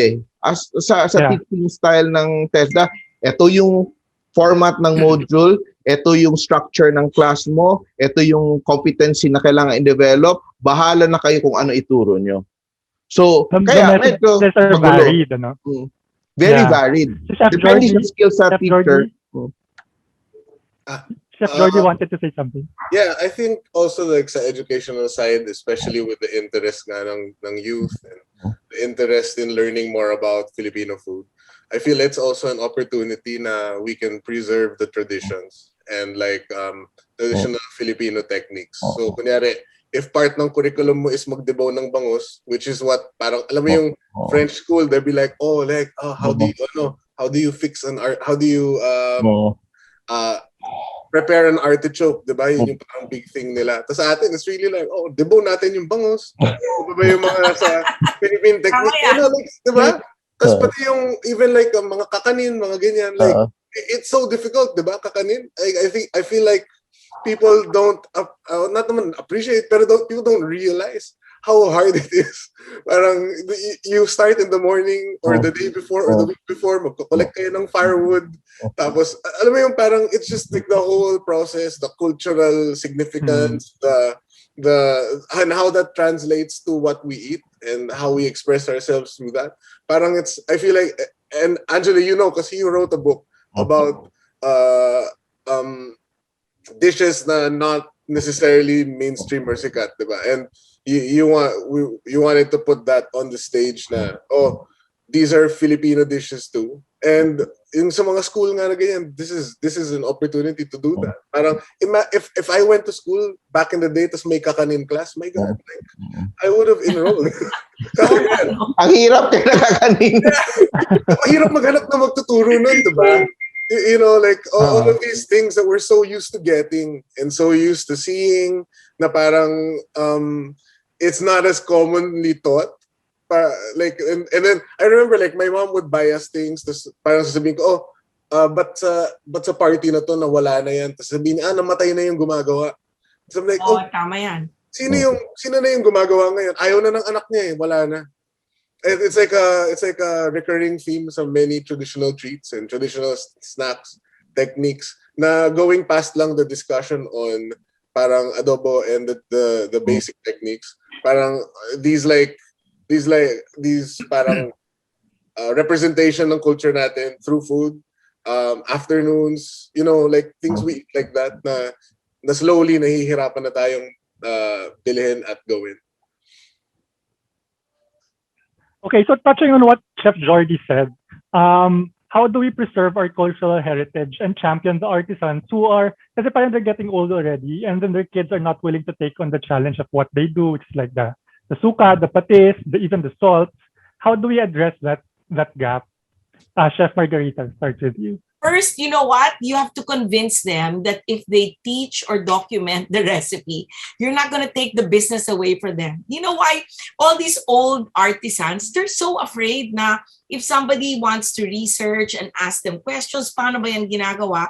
sa teaching style ng TESDA, ito yung format ng module, ito yung structure ng class mo, ito yung competency na kailangan i-develop, bahala na kayo kung ano ituro nyo. So, kaya medyo varied, ano? Very varied. Depending sa skills sa teacher. Chef Jordy wanted to say something. Yeah, I think also like sa educational side, especially with the interest nga ng youth and the interest in learning more about Filipino food, I feel it's also an opportunity na we can preserve the traditions and like traditional Filipino techniques. So kunyari, if part ng curriculum mo is magdebaw ng bangus, which is what parang alam mo yung French school, they'll be like, how do you fix an art, how do you prepare an artichoke, di ba? Yun yung parang big thing nila. Tapos sa atin, it's really like, debaw natin yung bangus. Di ba yung mga sa Philippine technique? Di ba? Tapos pati yung, even like mga kakanin, mga ganyan, like, it's so difficult, di ba? Kakanin. I feel like people don't, not naman appreciate, pero people don't realize how hard it is. Parang you start in the morning or the day before or the week before, magko-collect kayo ng firewood. Tapos, alam mo yung parang, it's just like the whole process, the cultural significance, and how that translates to what we eat and how we express ourselves through that. Parang I feel like, and Angelo, because you wrote a book about dishes na not necessarily mainstream or sikat, diba? And you wanted to put that on the stage na, these are Filipino dishes too. And in sa mga school nga na ganyan, this is an opportunity to do that. Parang if I went to school back in the day tas may kakanin class, my God, like, I would have enrolled. Ang hirap kaya nakakanin. Mahirap maghanap na magtuturo nun, diba? Like all of these things that we're so used to getting and so used to seeing na parang it's not as commonly taught. Like and then I remember like my mom would buy us things, parang sasabihin ko, but sa party na to nawala na yan. Tapos sabihin niya, namatay na yung gumagawa. So I'm like, tama yan. Sino na yung gumagawa ngayon? Ayaw na ng anak niya wala na. It's like a recurring theme sa many traditional treats and traditional snacks techniques na going past lang the discussion on parang adobo and the basic techniques. Parang these parang representation ng culture natin through food, afternoons, like things we eat like that na slowly nahihirapan na tayong bilhin at gawin. Okay, so touching on what Chef Jordy said, how do we preserve our cultural heritage and champion the artisans who are, kasi parang they're getting old already, and then their kids are not willing to take on the challenge of what they do, which is like the suka, the patis, even the salts. How do we address that gap? Chef Margarita, start with you. First, you know what? You have to convince them that if they teach or document the recipe, you're not going to take the business away from them. You know why? All these old artisans, they're so afraid na if somebody wants to research and ask them questions, paano ba yan ginagawa?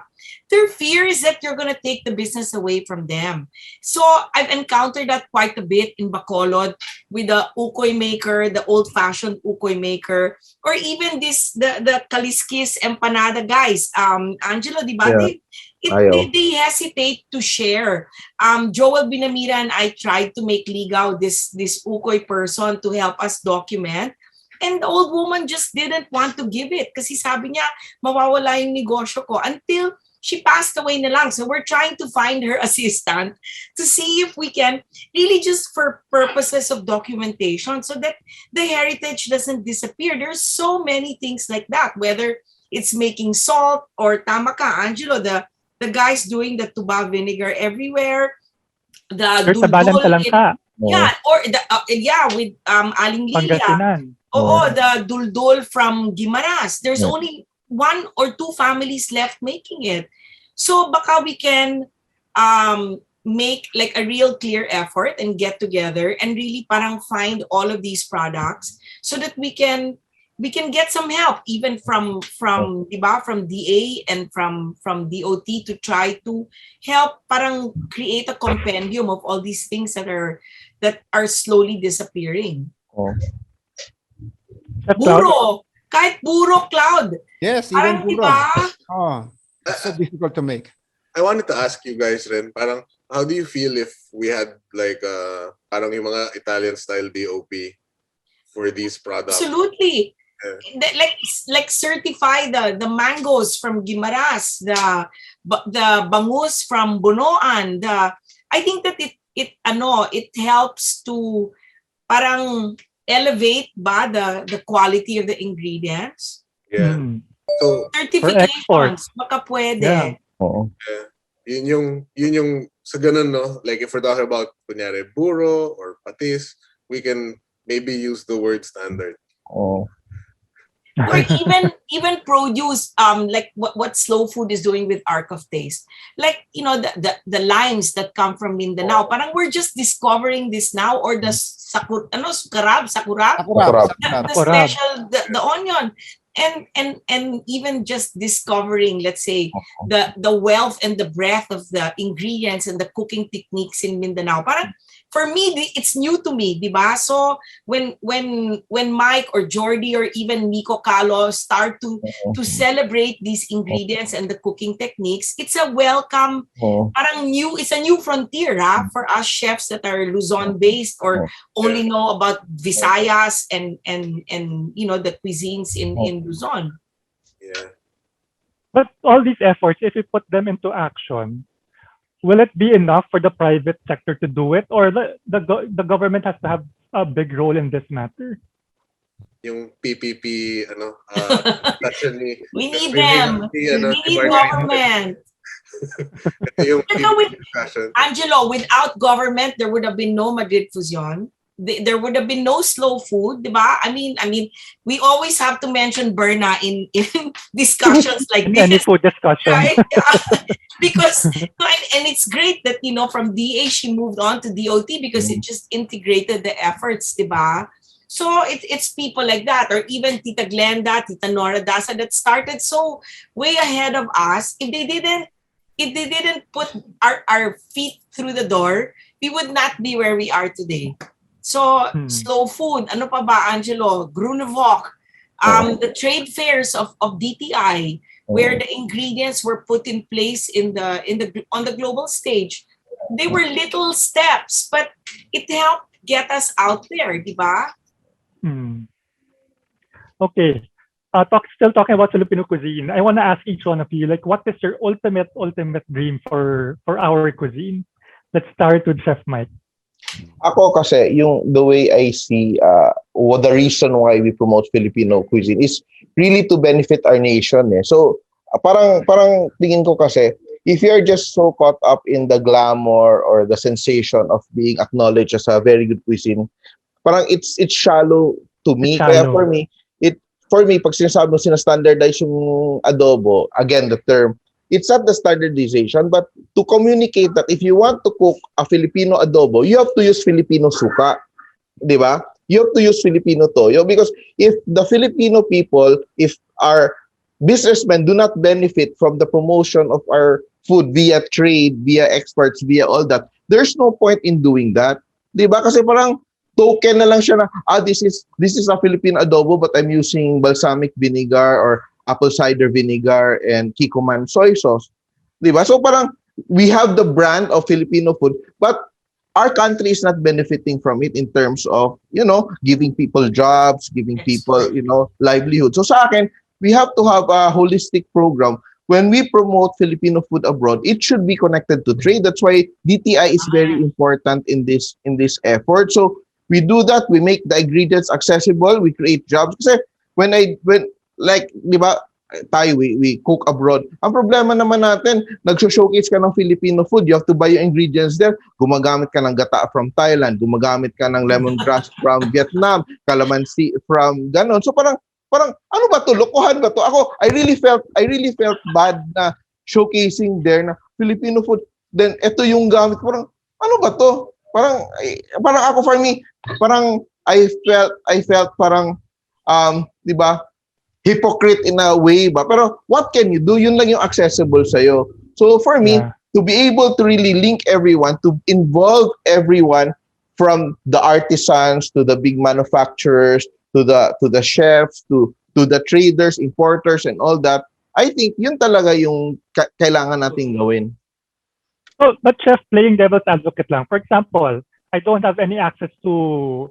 Their fear is that you're going to take the business away from them. So I've encountered that quite a bit in Bacolod with the ukoy maker, the old-fashioned ukoy maker, or even the kaliskis empanada guys. Angelo, di ba? Yeah. They hesitate to share. Joel Binamira and I tried to make ligaw this ukoy person to help us document. And the old woman just didn't want to give it kasi sabi niya, mawawala yung negosyo ko until she passed away na lang. So we're trying to find her assistant to see if we can really just for purposes of documentation so that the heritage doesn't disappear. There's so many things like that, whether it's making salt or tama ka, Angelo, the guys doing the tuba vinegar everywhere. There's a balang talangka. Yeah, or with Aling Lilia. Pangasinan. Oo, the duldul from Guimaras. There's only 1 or 2 families left making it. So baka we can make like a real clear effort and get together and really parang find all of these products so that we can get some help even from diba, from DA and from DOT to try to help parang create a compendium of all these things that are slowly disappearing. Buro, kahit buro, Cloud. Yes, parang even buro. diba? Oh, it's so difficult to make. I wanted to ask you guys rin, parang how do you feel if we had like parang yung mga Italian style DOP for these products? Absolutely. Like certify the mangoes from Guimaras, the bangus from Bunoan. I think that it helps to parang elevate the quality of the ingredients. Yeah. So certifications, baka pwede. Yeah. Yun yung sa ganun, no? Like if we're talking about kunyari buro or patis, we can maybe use the word standard. Oh. Or even produce like what Slow Food is doing with Arc of Taste, like the limes that come from Mindanao. Parang we're just discovering this now, or the sakurab, the special the onion, and even just discovering, let's say, the wealth and the breadth of the ingredients and the cooking techniques in Mindanao. Parang for me, it's new to me, diba? So when Mike or Jordy or even Miko Kalo start to celebrate these ingredients and the cooking techniques, it's a welcome, it's a new frontier for us chefs that are Luzon based or only know about Visayas and the cuisines in Luzon. Yeah. But all these efforts, if we put them into action, will it be enough for the private sector to do it, or the government has to have a big role in this matter? Yung PPP, we need them. We need government. Angelo, without government, there would have been no Madrid Fusion. There would have been no slow food, diba? I mean, we always have to mention Berna in discussions like this. Any food discussion, right? Because and it's great that from DA she moved on to DOT because it just integrated the efforts, diba? So it's people like that, or even Tita Glenda, Tita Nora Daza that started so way ahead of us. If they didn't put our feet through the door, we would not be where we are today. So slow food, ano pa ba, Angelo? Grunewalk, the trade fairs of DTI, where the ingredients were put in place on the global stage. They were little steps, but it helped get us out there, di ba? Okay. Still talking about Filipino cuisine. I want to ask each one of you, like, what is your ultimate dream for our cuisine? Let's start with Chef Mike. Ako kasi, the way I see the reason why we promote Filipino cuisine is really to benefit our nation. So, parang tingin ko kasi, if you're just so caught up in the glamour or the sensation of being acknowledged as a very good cuisine, parang it's shallow to me. Kaya for me, for me, pag sinasabi mo sina-standardize yung adobo, again, the term, it's not the standardization, but to communicate that if you want to cook a Filipino adobo, you have to use Filipino suka. Di ba? You have to use Filipino toyo because if the Filipino people, if our businessmen do not benefit from the promotion of our food via trade, via exports, via all that, there's no point in doing that. Di ba? Kasi parang token na lang siya na, this is a Filipino adobo but I'm using balsamic vinegar or apple cider vinegar and Kikkoman soy sauce. Di ba? So parang we have the brand of Filipino food but our country is not benefiting from it in terms of, giving people jobs, giving people, livelihood. So sa akin, we have to have a holistic program. When we promote Filipino food abroad, it should be connected to trade. That's why DTI is very important in this effort. So we do that. We make the ingredients accessible. We create jobs. Kasi di ba, tayo, we cook abroad. Ang problema naman natin, nag-showcase ka ng Filipino food, you have to buy yung ingredients there. Gumagamit ka ng gata from Thailand, gumagamit ka ng lemongrass from Vietnam, calamansi from ganon. So parang ano ba to? Lokohan ba to? Ako, I really felt bad na showcasing there na Filipino food. Then ito yung gamit. Parang ano ba to? Parang ako, for me, parang I felt parang di ba, hypocrite in a way ba? Pero what can you do? Yun lang yung accessible sa'yo. So for me, to be able to really link everyone, to involve everyone from the artisans to the big manufacturers, to the chefs, to the traders, importers, and all that, I think yun talaga yung kailangan nating gawin. Oh, but chef, playing devil's advocate lang. For example, I don't have any access to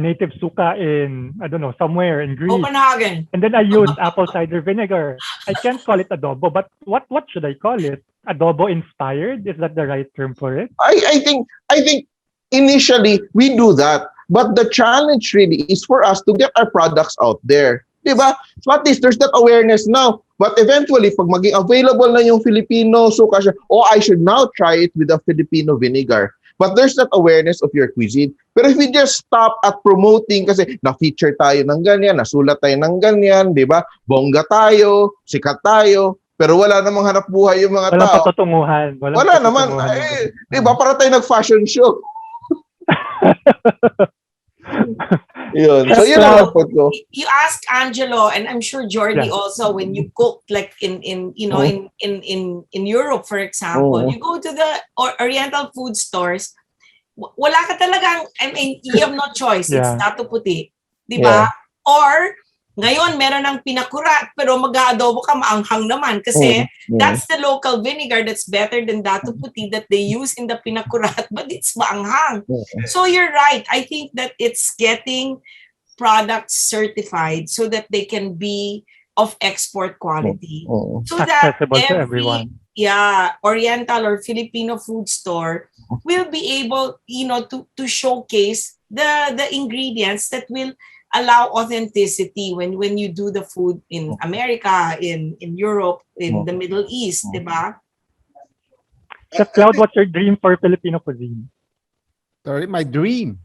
native suka in, I don't know, somewhere in Greece. Copenhagen. And then I use apple cider vinegar. I can't call it adobo, but what should I call it? Adobo inspired? Is that the right term for it? I think initially we do that, but the challenge really is for us to get our products out there. Diba? So at least there's that awareness now. But eventually, pag maging available na yung Filipino suka, I should now try it with a Filipino vinegar. But there's that awareness of your cuisine. Pero if we just stop at promoting kasi na-feature tayo ng ganyan, nasulat tayo ng ganyan, di ba? Bongga tayo, sikat tayo, pero wala namang hanap buhay yung mga tao. Walang patutunguhan. Wala naman. Di ba? Para tayo nag-fashion show. Yun. So yun ang output ko. You ask Angelo, and I'm sure Jordy also, when you cook like in Europe, for example, you go to the Oriental food stores, wala ka talagang, I mean, you have no choice. It's tato puti. Diba? Or, ngayon, meron ng pinakurat, pero mag-aadobo ka, maanghang naman. Kasi that's the local vinegar that's better than dato puti that they use in the pinakurat, but it's maanghang. So you're right. I think that it's getting products certified so that they can be of export quality. So that everyone. Oriental or Filipino food store will be able, to showcase the ingredients that will allow authenticity when you do the food in America, in Europe, in the Middle East, diba? Chef Cloud, what's your dream for Filipino cuisine? Sorry, my dream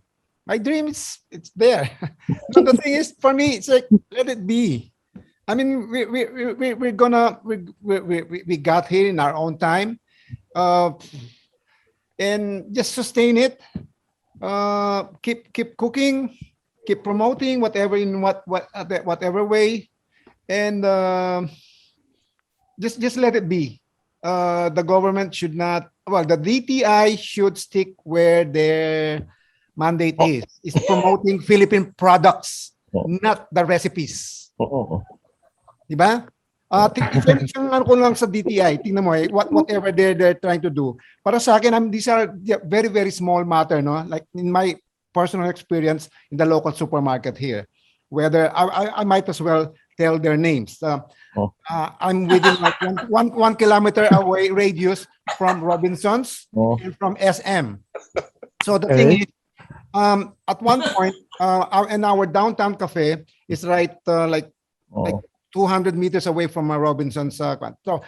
is it's there. But the thing is, for me, it's like let it be. I mean, we got here in our own time, and just sustain it. Keep cooking. Keep promoting whatever in whatever way, and just let it be. The government should not. Well, the DTI should stick where their mandate is promoting Philippine products, not the recipes. Diba? Ano ko lang sa DTI, tingnan mo whatever they're trying to do. Para sa akin, these are very, very small matter, no? Like in my personal experience in the local supermarket here, whether I might as well tell their names. I'm within like one kilometer away radius from Robinson's and from SM. So the thing is, at one point, our downtown cafe is right like 200 meters away from Robinson's. So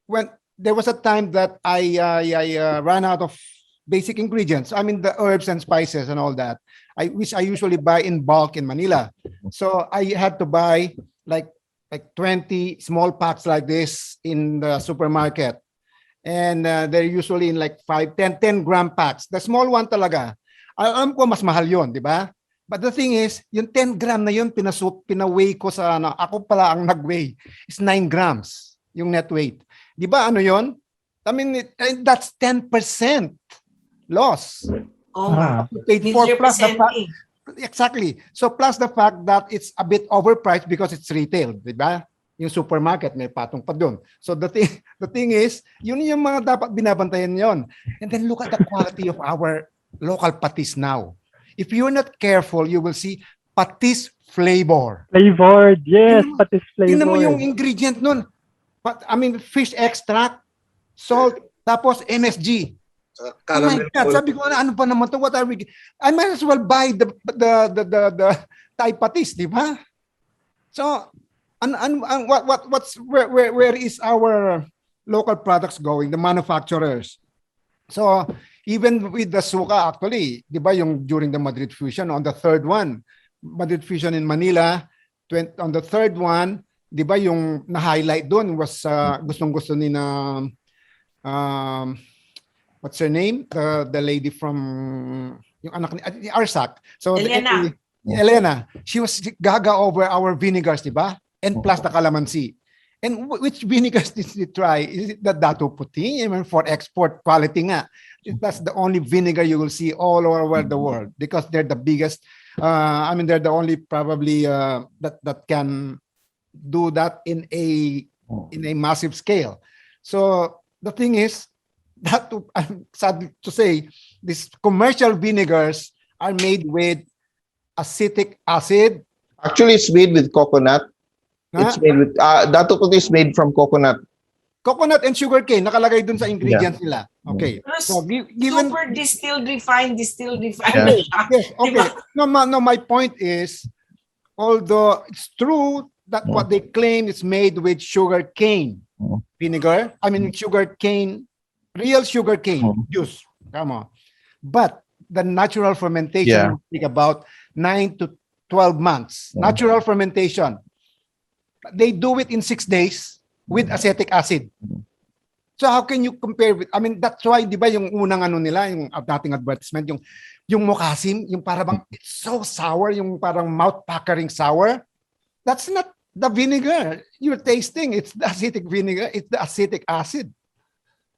when there was a time that I ran out of basic ingredients. I mean, the herbs and spices and all that, which I usually buy in bulk in Manila. So I had to buy like 20 small packs like this in the supermarket. And they're usually in like 10 gram packs. The small one talaga. Alam ko mas mahal yun, di ba? But the thing is, yung 10 gram na yun, pinaweigh ko sa, ako pala ang nag-weigh. It's 9 grams, yung net weight. Di ba ano yun? I mean, that's 10% loss. Oh, Paid for plus the fact, exactly. So plus the fact that it's a bit overpriced because it's retail, di ba? Yung supermarket may patong pa doon. So the thing is, yun yung mga dapat binabantayan yon. And then look at the quality of our local patis now. If you're not careful, you will see patis flavor. Flavored, yes, patis flavor. Tingnan mo yung ingredient nun. I mean, fish extract, salt, tapos MSG. Oh my God, sabi ko, ano pa naman to? What are we? I might as well buy the Thai patis, di ba? So, where is our local products going? The manufacturers. So, even with the suka, actually, di ba yung during the Madrid Fusion, on the third one, Madrid Fusion in Manila, on the third one, di ba yung na-highlight doon was gustong-gusto ni na what's her name? The lady from yung anak ni Arsak. So Elena, she was gaga over our vinegars, di ba? And plus the calamansi. And which vinegars did you try? Is it the Dato Puti? I mean, for export quality nga. That's the only vinegar you will see all over the world because they're the biggest. I mean, they're the only probably that can do that in a massive scale. So the thing is that I'm sad to say, these commercial vinegars are made with acetic acid. Actually, it's made with coconut. It's made with Dato Puti is made from coconut. Coconut and sugar cane nakalagay dun sa ingredients nila. Okay. So given super distilled, refined. Yes, okay. No, my point is, although it's true that what they claim is made with sugar cane vinegar, I mean sugar cane, real sugar cane juice. Come on. But the natural fermentation will take about 9 to 12 months. Natural fermentation. They do it in 6 days with acetic acid. So how can you compare with, I mean, that's why, di ba, yung unang ano nila, yung dating advertisement, yung mokasim, yung parang it's so sour, yung parang mouth-puckering sour. That's not the vinegar you're tasting. It's the acetic vinegar. It's the acetic acid.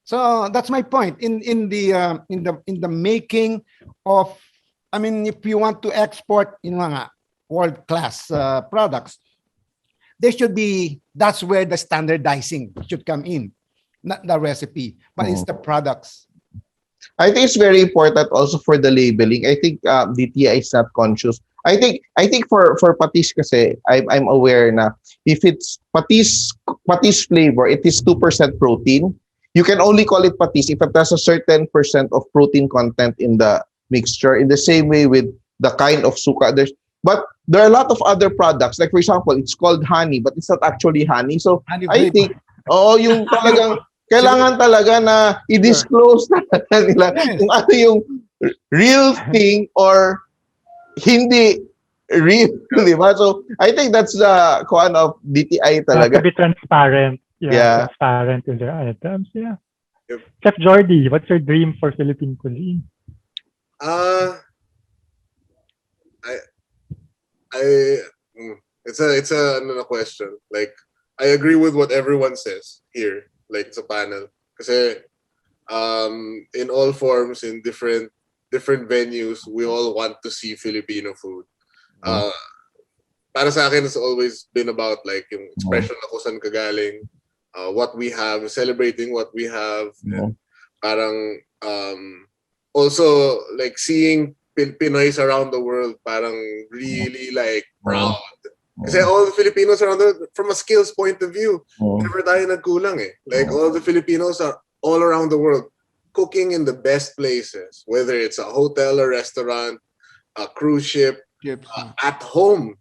So that's my point. In the making of, I mean, if you want to export in mga world-class products, there should be, that's where the standardizing should come in, not the recipe, but it's the products. I think it's very important also for the labeling. I think DTI is not conscious. I think for patis kasi, I'm aware na if it's patis flavor, it is 2% protein. You can only call it patis if it has a certain percent of protein content in the mixture. In the same way with the kind of suka, but there are a lot of other products. Like for example, it's called honey, but it's not actually honey. So I think, yung talagang kailangan talaga na i-disclose talaga nila kung ano yung real thing or hindi real, di ba? So I think that's the kind of DTI talaga. To be transparent. Yeah, transparent in their items. Yeah. Yep. Chef Jordy, what's your dream for Philippine cuisine? It's a question. Like, I agree with what everyone says here, like sa panel. Kasi in all forms, in different venues, we all want to see Filipino food. Para sa akin, it's always been about like yung expression na kung saan kagaling, what we have, celebrating what we have. And parang also like seeing Pinoys around the world parang really like proud. Kasi all the Filipinos around the world, from a skills point of view, never tayo nagkulang eh. Like all the Filipinos are all around the world cooking in the best places, whether it's a hotel or restaurant, a cruise ship, at home.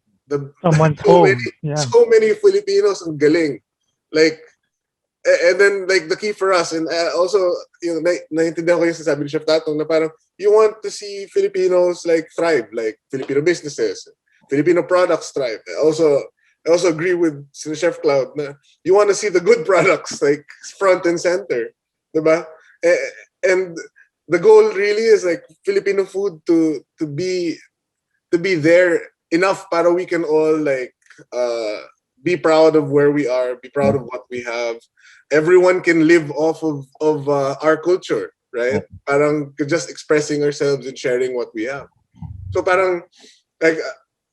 Someone's home. So many Filipinos ang galing. Like, and then like the key for us, and also yung naiintindihan ko yung sasabi ni Chef Tatong na parang you want to see Filipinos like thrive, like Filipino businesses, Filipino products thrive. Also, I also agree with Chef Cloud na you want to see the good products like front and center, diba? And the goal really is like Filipino food to be there enough para we can all like be proud of where we are, be proud of what we have. Everyone can live off of our culture, right? Parang just expressing ourselves and sharing what we have. So parang like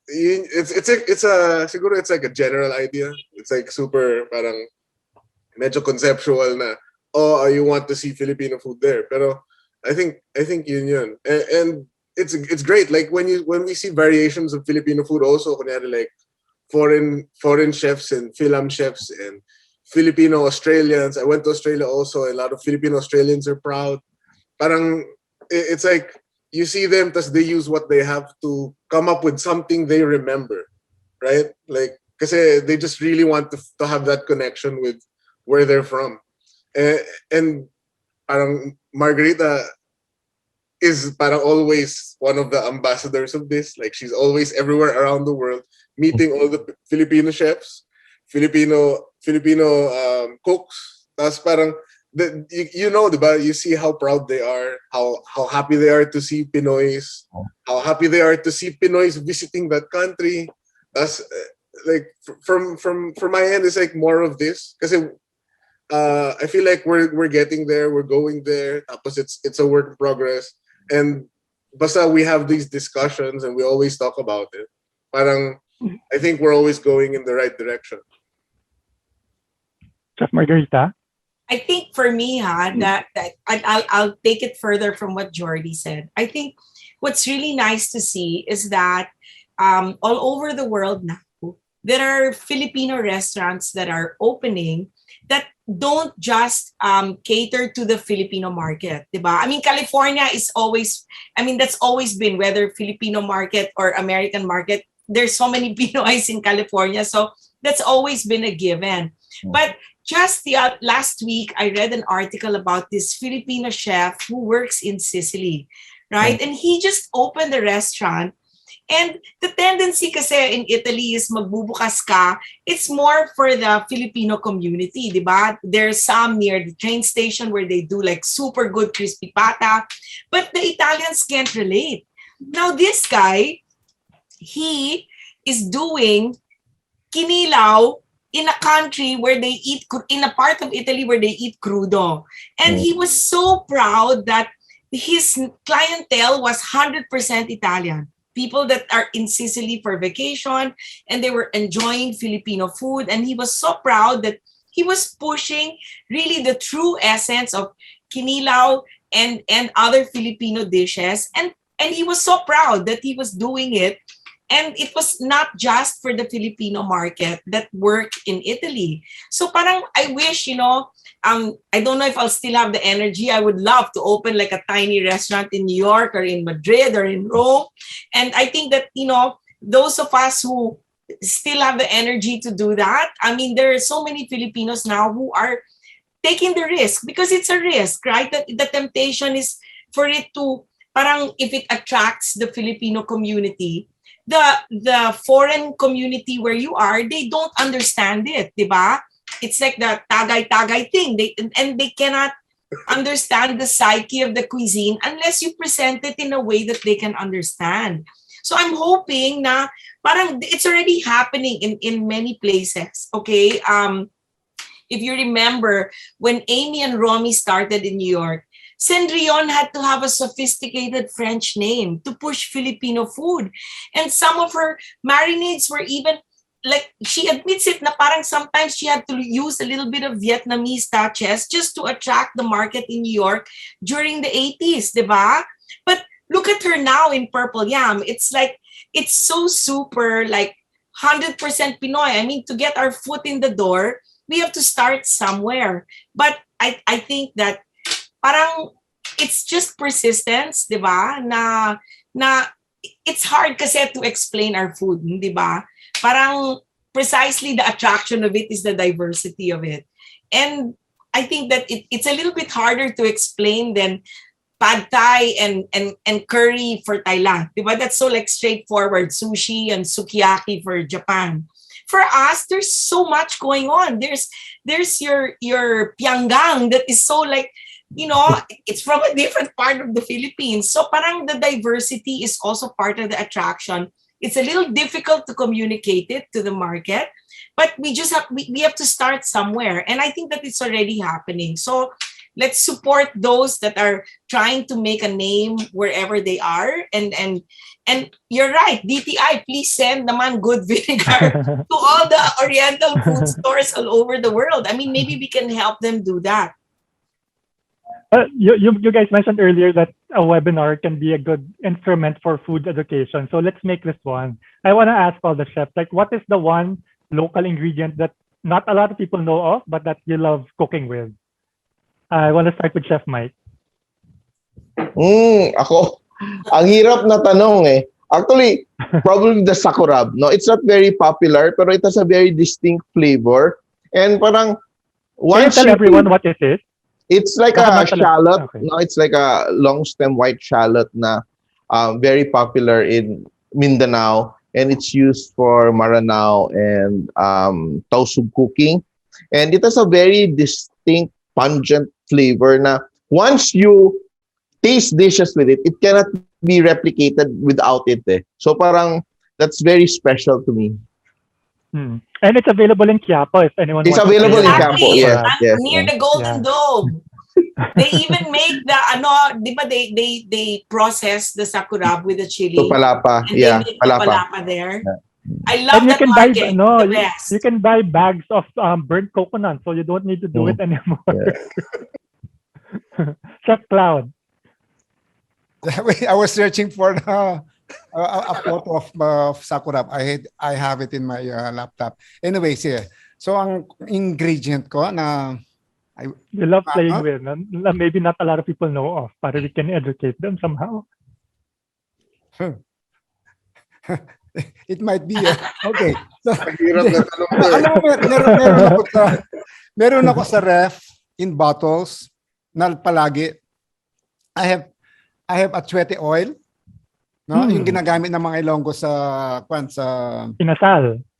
siguro it's like a general idea. It's like super parang medyo conceptual na you want to see Filipino food there. Pero I think yun. And it's great. Like when we see variations of Filipino food also, kunyari like foreign chefs and film chefs and Filipino Australians. I went to Australia also. A lot of Filipino Australians are proud. Parang it's like you see them, tas they use what they have to come up with something they remember, right? Like, kasi they just really want to have that connection with where they're from. And parang Margarita is parang always one of the ambassadors of this. Like she's always everywhere around the world, meeting all the Filipino chefs, Filipino cooks. Tas parang diba? You see how proud they are, how happy they are to see Pinoys, how happy they are to see Pinoys visiting that country. That's like from my end, it's like more of this because I feel like we're getting there, we're going there. Tapos it's a work in progress, and basta we have these discussions and we always talk about it. Parang I think we're always going in the right direction. Chef Margarita. I think for me, that I'll take it further from what Jordy said. I think what's really nice to see is that all over the world now, there are Filipino restaurants that are opening that don't just cater to the Filipino market, diba? I mean, California is always, that's always been, whether Filipino market or American market, there's so many Pinoys in California, so that's always been a given. But just the last week, I read an article about this Filipino chef who works in Sicily, right? And he just opened a restaurant. And the tendency kasi in Italy is magbubukas ka, it's more for the Filipino community, di ba? There's some near the train station where they do like super good crispy pata, but the Italians can't relate. Now this guy, he is doing kinilaw in a country where they eat, in a part of Italy where they eat crudo. And he was so proud that his clientele was 100% Italian. People that are in Sicily for vacation and they were enjoying Filipino food. And he was so proud that he was pushing really the true essence of kinilaw and other Filipino dishes. And he was so proud that he was doing it. And it was not just for the Filipino market that work in Italy. So parang I wish, I don't know if I'll still have the energy. I would love to open like a tiny restaurant in New York or in Madrid or in Rome. And I think that, those of us who still have the energy to do that, there are so many Filipinos now who are taking the risk because it's a risk, right? That the temptation is for it to, parang if it attracts the Filipino community, the foreign community where you are, they don't understand it, diba? It's like the tagay-tagay thing. They cannot understand the psyche of the cuisine unless you present it in a way that they can understand. So I'm hoping na parang it's already happening in many places, okay? If you remember, when Amy and Romy started in New York, Cendrillon had to have a sophisticated French name to push Filipino food. And some of her marinades were even, like, she admits it na parang sometimes she had to use a little bit of Vietnamese touches just to attract the market in New York during the 80s, diba? But look at her now in Purple Yam. It's like, it's so super, like 100% Pinoy. To get our foot in the door, we have to start somewhere. But I think that parang it's just persistence, di ba? Na it's hard kasi to explain our food, di ba? Parang precisely the attraction of it is the diversity of it. And I think that it's a little bit harder to explain than pad thai and curry for Thailand. Di ba? That's so like straightforward. Sushi and sukiyaki for Japan. for us, there's so much going on. There's your pianggang that is so like, it's from a different part of the Philippines. So parang the diversity is also part of the attraction. It's a little difficult to communicate it to the market, but we have to start somewhere. And I think that it's already happening. So let's support those that are trying to make a name wherever they are. And you're right, DTI, please send naman good vinegar to all the Oriental food stores all over the world. I mean, maybe we can help them do that. You guys mentioned earlier that a webinar can be a good instrument for food education. So let's make this one. I want to ask all the chefs, like, what is the one local ingredient that not a lot of people know of, but that you love cooking with? I want to start with Chef Mike. Ako, ang hirap na tanong eh. Actually, probably the sakurab. No, it's not very popular, pero it has a very distinct flavor. And parang, can you tell everyone what it is? It's like a shallot. Okay. No, it's like a long stem white shallot na very popular in Mindanao, and it's used for maranao and tausug cooking. And it has a very distinct, pungent flavor na once you taste dishes with it, it cannot be replicated without it. So parang that's very special to me. And it's available in Quiapo if anyone wants. It's available in Quiapo, yes. Near the Golden Dome. They even make the they process the sakurab with the chili. So palapa, and they make palapa there. Yeah. I love that market. You can buy bags of burnt coconut, so you don't need to do it anymore. Yeah. Chef Cloud. I was searching for a photo of sakurab. I have it in my laptop. Anyways, yeah. So ang ingredient ko na you love playing with, maybe not a lot of people know of, but we can educate them somehow. It might be okay. So, meron ako sa ref in bottles na palagi. I have atsuete oil, no? Yung ginagamit ng mga Ilonggo sa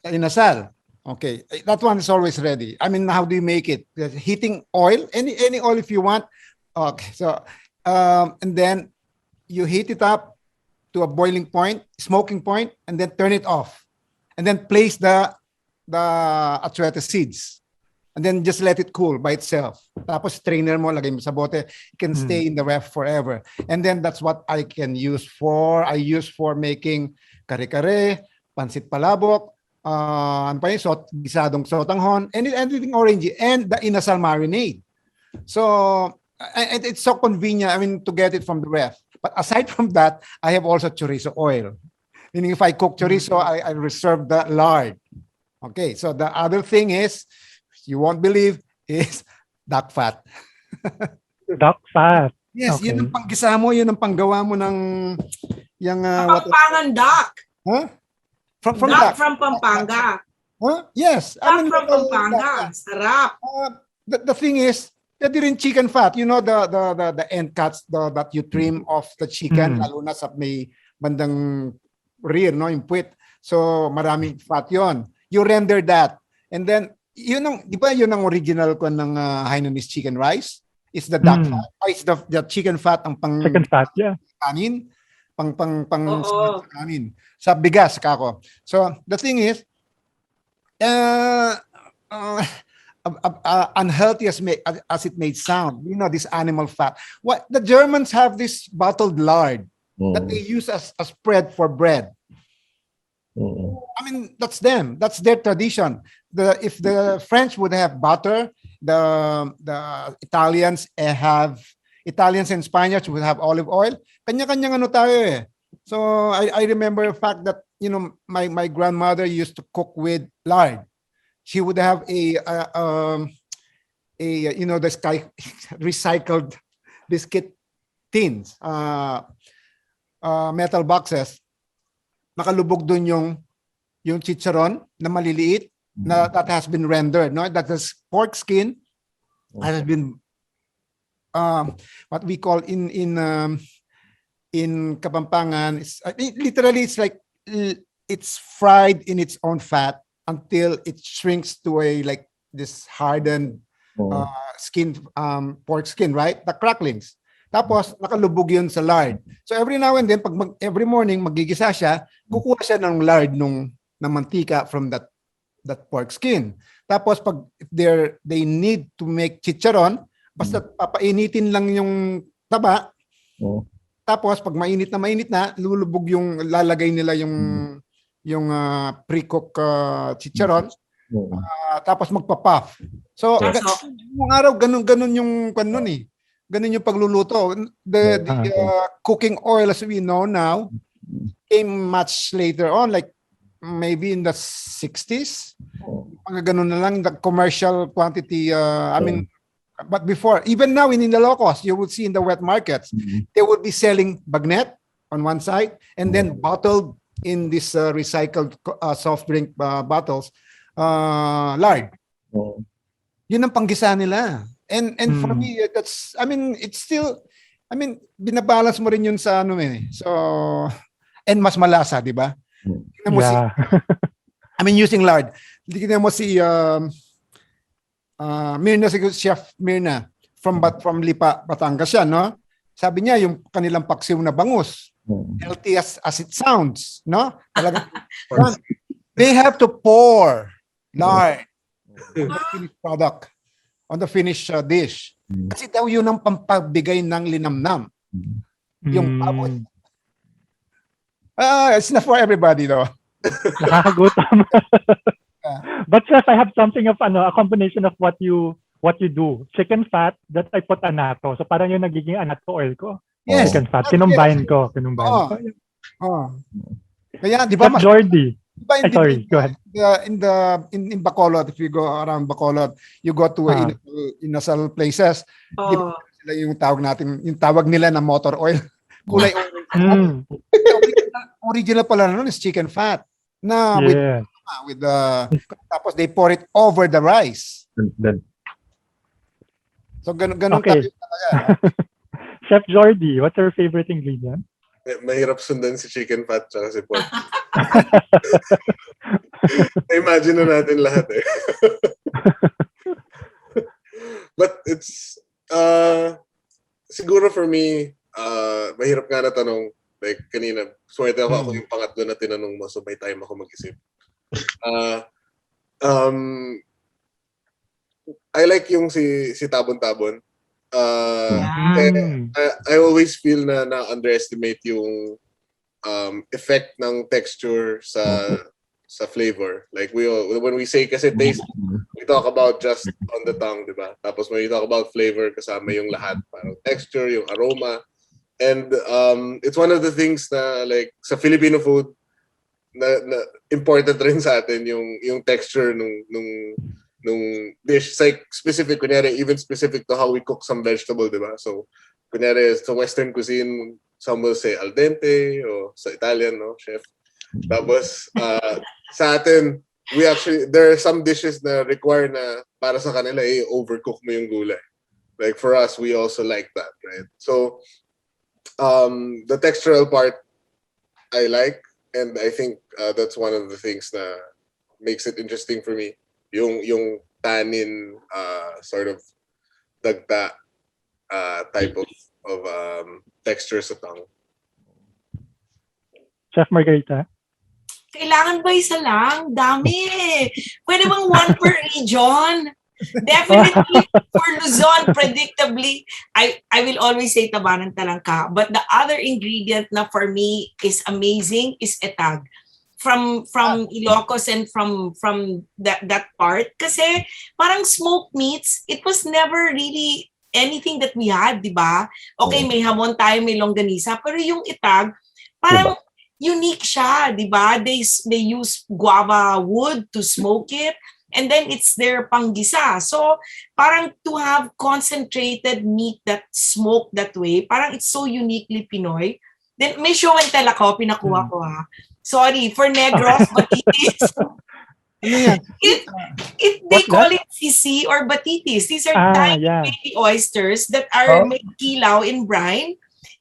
inasal. Okay, that one is always ready. I mean, how do you make it? Heating oil, any oil if you want. Okay, so and then you heat it up to a boiling point, smoking point, and then turn it off, and then place the atsuete seeds, and then just let it cool by itself. Tapos strainer mo, lagay mo sa bote. It can stay in the ref forever, and then that's what I can use for. I use for making kare-kare, pansit palabok. Ano pa yun? Gisadong sotanghon, anything orangey, and the inasal marinade. So it's so convenient, I mean, to get it from the ref. But aside from that, I have also chorizo oil. Meaning if I cook chorizo, I reserve the lard. Okay, so the other thing is, you won't believe, is duck fat. Duck fat. Yes, okay. Yun ang panggisa mo, yun ang panggawa mo ng yung Pampangan duck. Huh? From Pampanga. Huh? Yes. From Pampanga. Sarap. The thing is, pwede rin chicken fat. You know, the end cuts that you trim off the chicken, lalo na sa may bandang rear, no, yung puwit. So, maraming fat yon. You render that. And then, di ba yun ang original ko ng Hainanese chicken rice? It's the duck fat. It's the chicken fat ang pang... Chicken fat, yeah. Kanin. Kanin. Sa bigas kako. So the thing is, unhealthy as it may sound, you know, this animal fat. What the Germans have this bottled lard that they use as a spread for bread. I mean, that's them. That's their tradition. If the French would have butter, the Italians and Spaniards would have olive oil. Kanya-kanyang ano tayo eh. So I remember the fact that, you know, my grandmother used to cook with lard. She would have a you know, the recycled biscuit tins, metal boxes. Nakalubog dun yung chicharon na maliliit na that has been rendered, no? That is pork skin has been what we call in Kapampangan, literally it's like it's fried in its own fat until it shrinks to a like this hardened skin, pork skin, right? The cracklings. Tapos nakalubog yun sa lard. So every now and then, every morning magigisa siya, kukuha siya ng lard ng mantika from that pork skin. Tapos pag they need to make chicharon, basta papainitin lang yung taba. Tapos pag mainit na, lalagay nila yung pre-cook chicharon. Tapos magpa-puff. So yung araw ganun yung kanon eh. Ganun yung pagluluto. The cooking oil as we know now came much later on, like maybe in the 60s. Mga ganun na lang, the commercial quantity. I mean, but before, even now in Ilocos, you would see in the wet markets, they would be selling bagnet on one side and then bottled in this recycled soft drink bottles, lard. Yun ang panggisa nila. And for me, that's, I mean, it's still, I mean, binabalance mo rin yun sa ano eh. So, and mas malasa, di ba? Tingnan mo I mean, using lard. Tingnan mo si Mirna, Chef Mirna from Lipa, Batangas siya, no? Sabi niya, yung kanilang paksiw na bangus, healthy as it sounds, no? Talaga, they have to pour lard on the finished product, on the finished dish. Kasi daw yun ang pampabigay ng linamnam. Yung baboy. It's not for everybody though. Nakakagutom. But Chef, I have something of a combination of what you do. Chicken fat that I put anato. So parang yung nagiging anato oil ko. Yes. Chicken fat. Kinumbine ko. Kaya, di ba Chef Jordy. Sorry, go ahead. In Bacolod, if you go around Bacolod, you go to inasal places. Di ba sila yung tawag natin, yung tawag nila na motor oil. Kulay oil. Original pala nun is chicken fat. Na with tapos they pour it over the rice. So ganun tayo talaga. Chef Jordy, what's your favorite ingredient? Mahirap sundan si chicken fat tsaka si pork. Imagine na natin lahat eh. But it's siguro for me, mahirap nga na tanong. Like kanina, swerte ako yung pangatlo na tinanong mo, so may time ako mag-isip. I like yung si Tabon-Tabon. I always feel na underestimate yung effect ng texture sa flavor. Like when we say kasi taste, we talk about just on the tongue, di ba? Tapos when we talk about flavor, kasama yung lahat, parang texture, yung aroma. And it's one of the things na like sa Filipino food na important rin sa atin yung texture nung dish. It's like specific, kunyari, even specific to how we cook some vegetable, di ba? So, kunyari, sa Western cuisine, some will say al dente, o sa Italian, no, chef. Tapos, sa atin, there are some dishes na require na para sa kanila, overcook mo yung gulay. Like for us, we also like that, right? So, the textural part, I like, and I think that's one of the things na makes it interesting for me. Yung tannin sort of dagta type of texture sa tongue. Chef Margarita? Kailangan ba isa lang? Dami. Pwede bang one per region? Definitely for Luzon, predictably, I will always say tabanan talangka. But the other ingredient na for me is amazing is etag. From Ilocos and from that part. Kasi parang smoked meats, it was never really anything that we had, di ba? Okay, may hamon tayo, may longganisa, pero yung itag, parang unique siya, di ba? They use guava wood to smoke it, and then it's their panggisa. So parang to have concentrated meat that smoked that way, parang it's so uniquely Pinoy. Then may show and tell ako, pinakuha ko ha. Sorry, for Negros, batitis. They call it sisi or batitis. These are tiny baby oysters that are made kilaw in brine.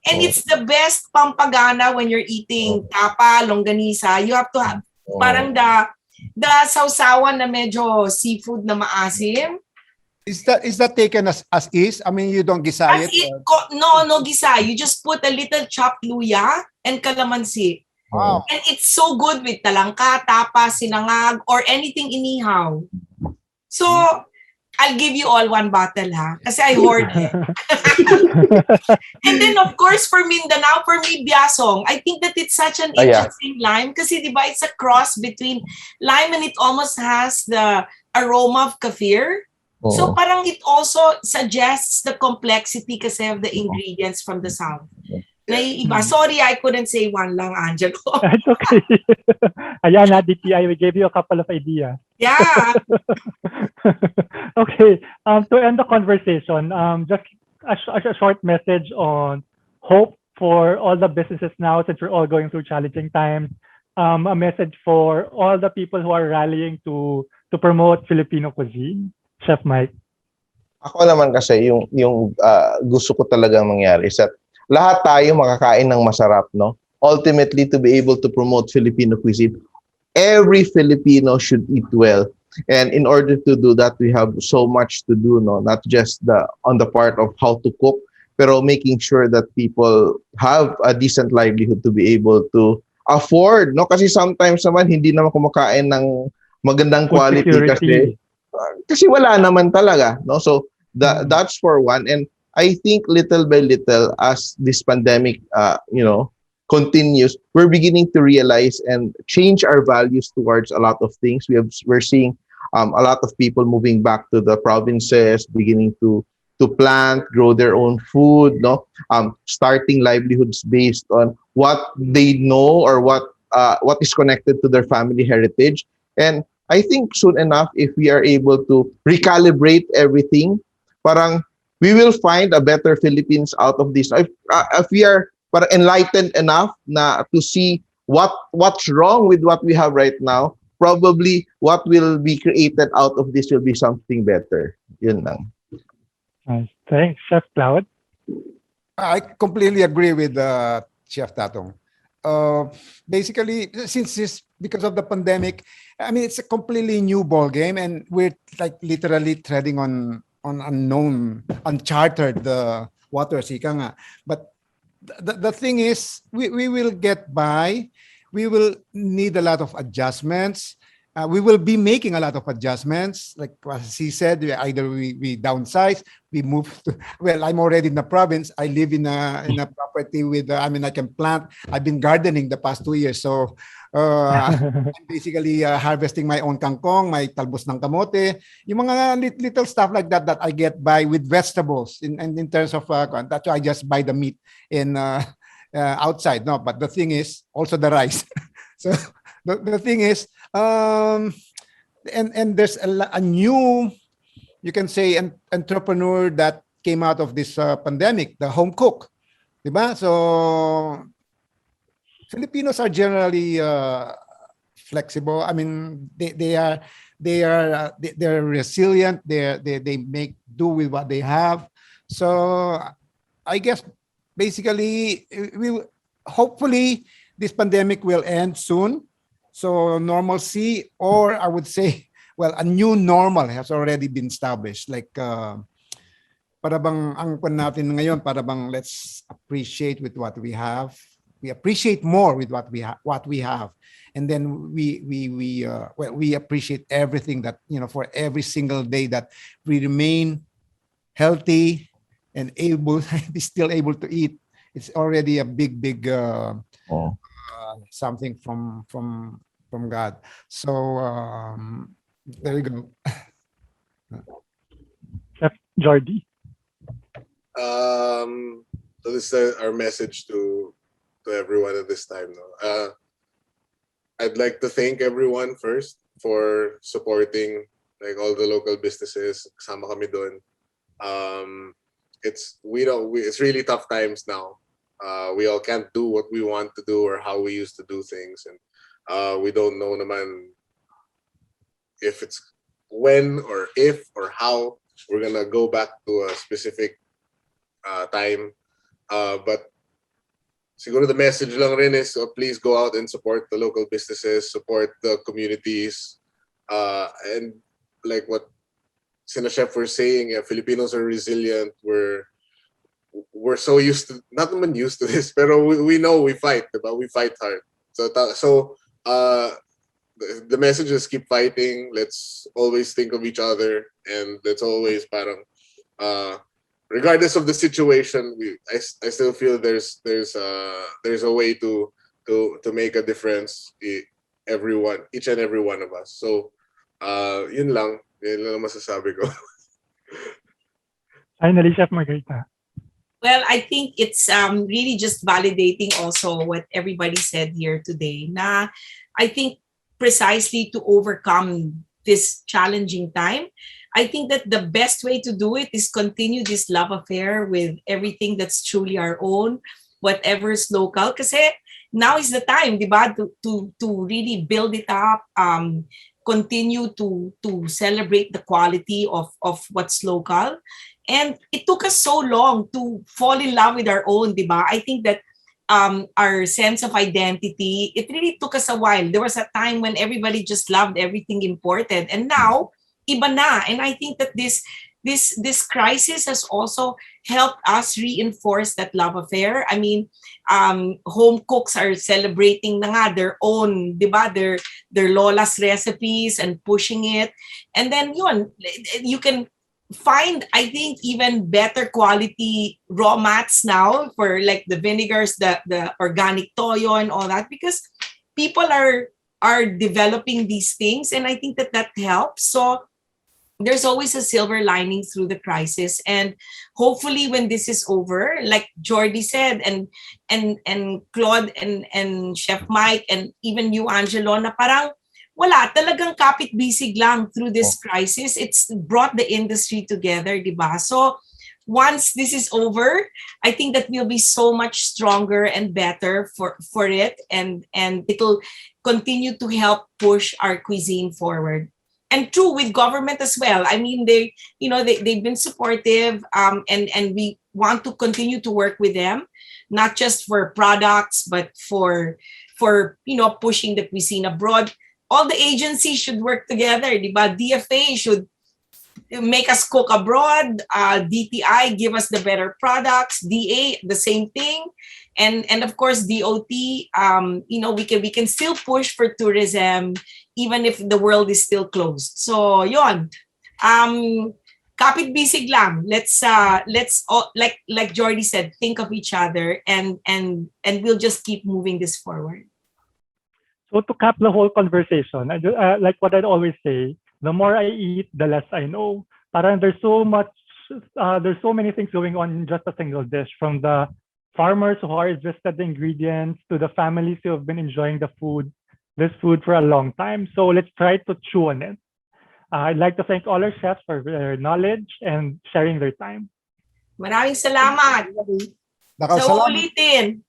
And it's the best pampagana when you're eating tapa, longganisa. You have to have parang the sausawan na medyo seafood na maasim. Is that taken as is? I mean, you don't gisa As it? it, no gisa. You just put a little chopped luya and calamansi. Wow. And it's so good with talangka, tapa, sinangag, or anything inihaw. So, I'll give you all one bottle, ha? Kasi I hoard it. And then, of course, for Mindanao, for me, biasong. I think that it's such an interesting lime kasi, di ba, it's a cross between lime and it almost has the aroma of kaffir. So, parang it also suggests the complexity kasi of the ingredients from the south. Naiiba. Sorry, I couldn't say one lang, Angelo. That's okay. Ayan na, DTI, we gave you a couple of ideas. Yeah. Okay, to end the conversation, just a short message on hope for all the businesses now since we're all going through challenging times. A message for all the people who are rallying to promote Filipino cuisine. Chef Mike. Ako naman kasi yung gusto ko talagang mangyari is that lahat tayo makakain ng masarap, no? Ultimately, to be able to promote Filipino cuisine, every Filipino should eat well. And in order to do that, we have so much to do, no? Not just on the part of how to cook, pero making sure that people have a decent livelihood to be able to afford, no? Kasi sometimes naman hindi naman kumakain ng magandang quality kasi wala naman talaga, no? So that's for one. And I think little by little, as this pandemic continues, we're beginning to realize and change our values towards a lot of things. We're seeing a lot of people moving back to the provinces, beginning to plant, grow their own food, no? Starting livelihoods based on what they know or what is connected to their family heritage. And I think soon enough, if we are able to recalibrate everything, parang we will find a better Philippines out of this. If we are enlightened enough to see what's wrong with what we have right now, probably what will be created out of this will be something better. Yun lang. Thanks, Chef Cloud. I completely agree with Chef Tatong. Basically, because of the pandemic, I mean, it's a completely new ball game, and we're like literally treading on unknown, uncharted waters. But the thing is, we will get by. We will need a lot of adjustments. We will be making a lot of adjustments. Like as he said, either we downsize, we move to, well, I'm already in the province. I live in a property with, I can plant. I've been gardening the past 2 years. So I'm basically harvesting my own kangkong, my talbos ng kamote, yung mga little stuff like that I get by with vegetables in terms of, that's why I just buy the meat in outside. No, but the thing is also the rice. So the thing is, and there's a new, you can say, an entrepreneur that came out of this pandemic, the home cook, diba? So Filipinos are generally flexible. I mean, they're resilient. They make do with what they have. So I guess basically hopefully this pandemic will end soon. So normalcy, or I would say, well, a new normal has already been established. Like, para bang ang pan natin ngayon, para bang let's appreciate with what we have. We appreciate more with what we have, and then we appreciate everything that, for every single day that we remain healthy and still able to eat. It's already a big something from God. So there you go. Chef Jordi. So this is our message to everyone at this time. I'd like to thank everyone first for supporting, like, all the local businesses. Kasama kami doon. It's really tough times now. We all can't do what we want to do or how we used to do things, and we don't know naman if it's when or if or how we're gonna go back to a specific time. But siguro the message lang rin is please go out and support the local businesses, support the communities, and like what Sina Chef were saying, Filipinos are resilient. We're so used to, not even used to this, pero we know we fight, diba? We fight hard. So the message is keep fighting. Let's always think of each other, and let's always parang regardless of the situation, I still feel there's a way to make a difference. Each and every one of us. So yun lang masasabi ko. Finally, Chef Margarita. Well, I think it's really just validating also what everybody said here today. Na I think precisely to overcome this challenging time, I think that the best way to do it is continue this love affair with everything that's truly our own, whatever's local. Kasi now is the time, di ba, to really build it up, continue to celebrate the quality of what's local. And it took us so long to fall in love with our own, di ba? I think that our sense of identity, it really took us a while. There was a time when everybody just loved everything imported. And now, iba na. And I think that this crisis has also helped us reinforce that love affair. I mean, home cooks are celebrating na nga their own, di ba? Their lola's recipes and pushing it. And then yun, you can find, I think, even better quality raw mats now for like the vinegars, the organic toyo and all that, because people are developing these things, and I think that helps. So there's always a silver lining through the crisis, and hopefully when this is over, like Jordy said, and Claude and Chef Mike and even you, Angelo, na parang wala, talagang kapit-bisig lang through this crisis. It's brought the industry together, di ba? So once this is over, I think that we'll be so much stronger and better for it, and it'll continue to help push our cuisine forward. And true with government as well. I mean, they've been supportive, and we want to continue to work with them, not just for products, but for pushing the cuisine abroad. All the agencies should work together, di ba? DFA should make us cook abroad. DTI give us the better products. DA the same thing, and of course DOT. We can still push for tourism even if the world is still closed. So yon, kapit-bisig lang. Let's all, like Jordy said, think of each other, and we'll just keep moving this forward. So to cap the whole conversation, like what I'd always say, the more I eat, the less I know. Parang there's so many things going on in just a single dish, from the farmers who harvested the ingredients to the families who have been enjoying this food for a long time. So let's try to chew on it. I'd like to thank all our chefs for their knowledge and sharing their time. Maraming salamat. Sa ulitin.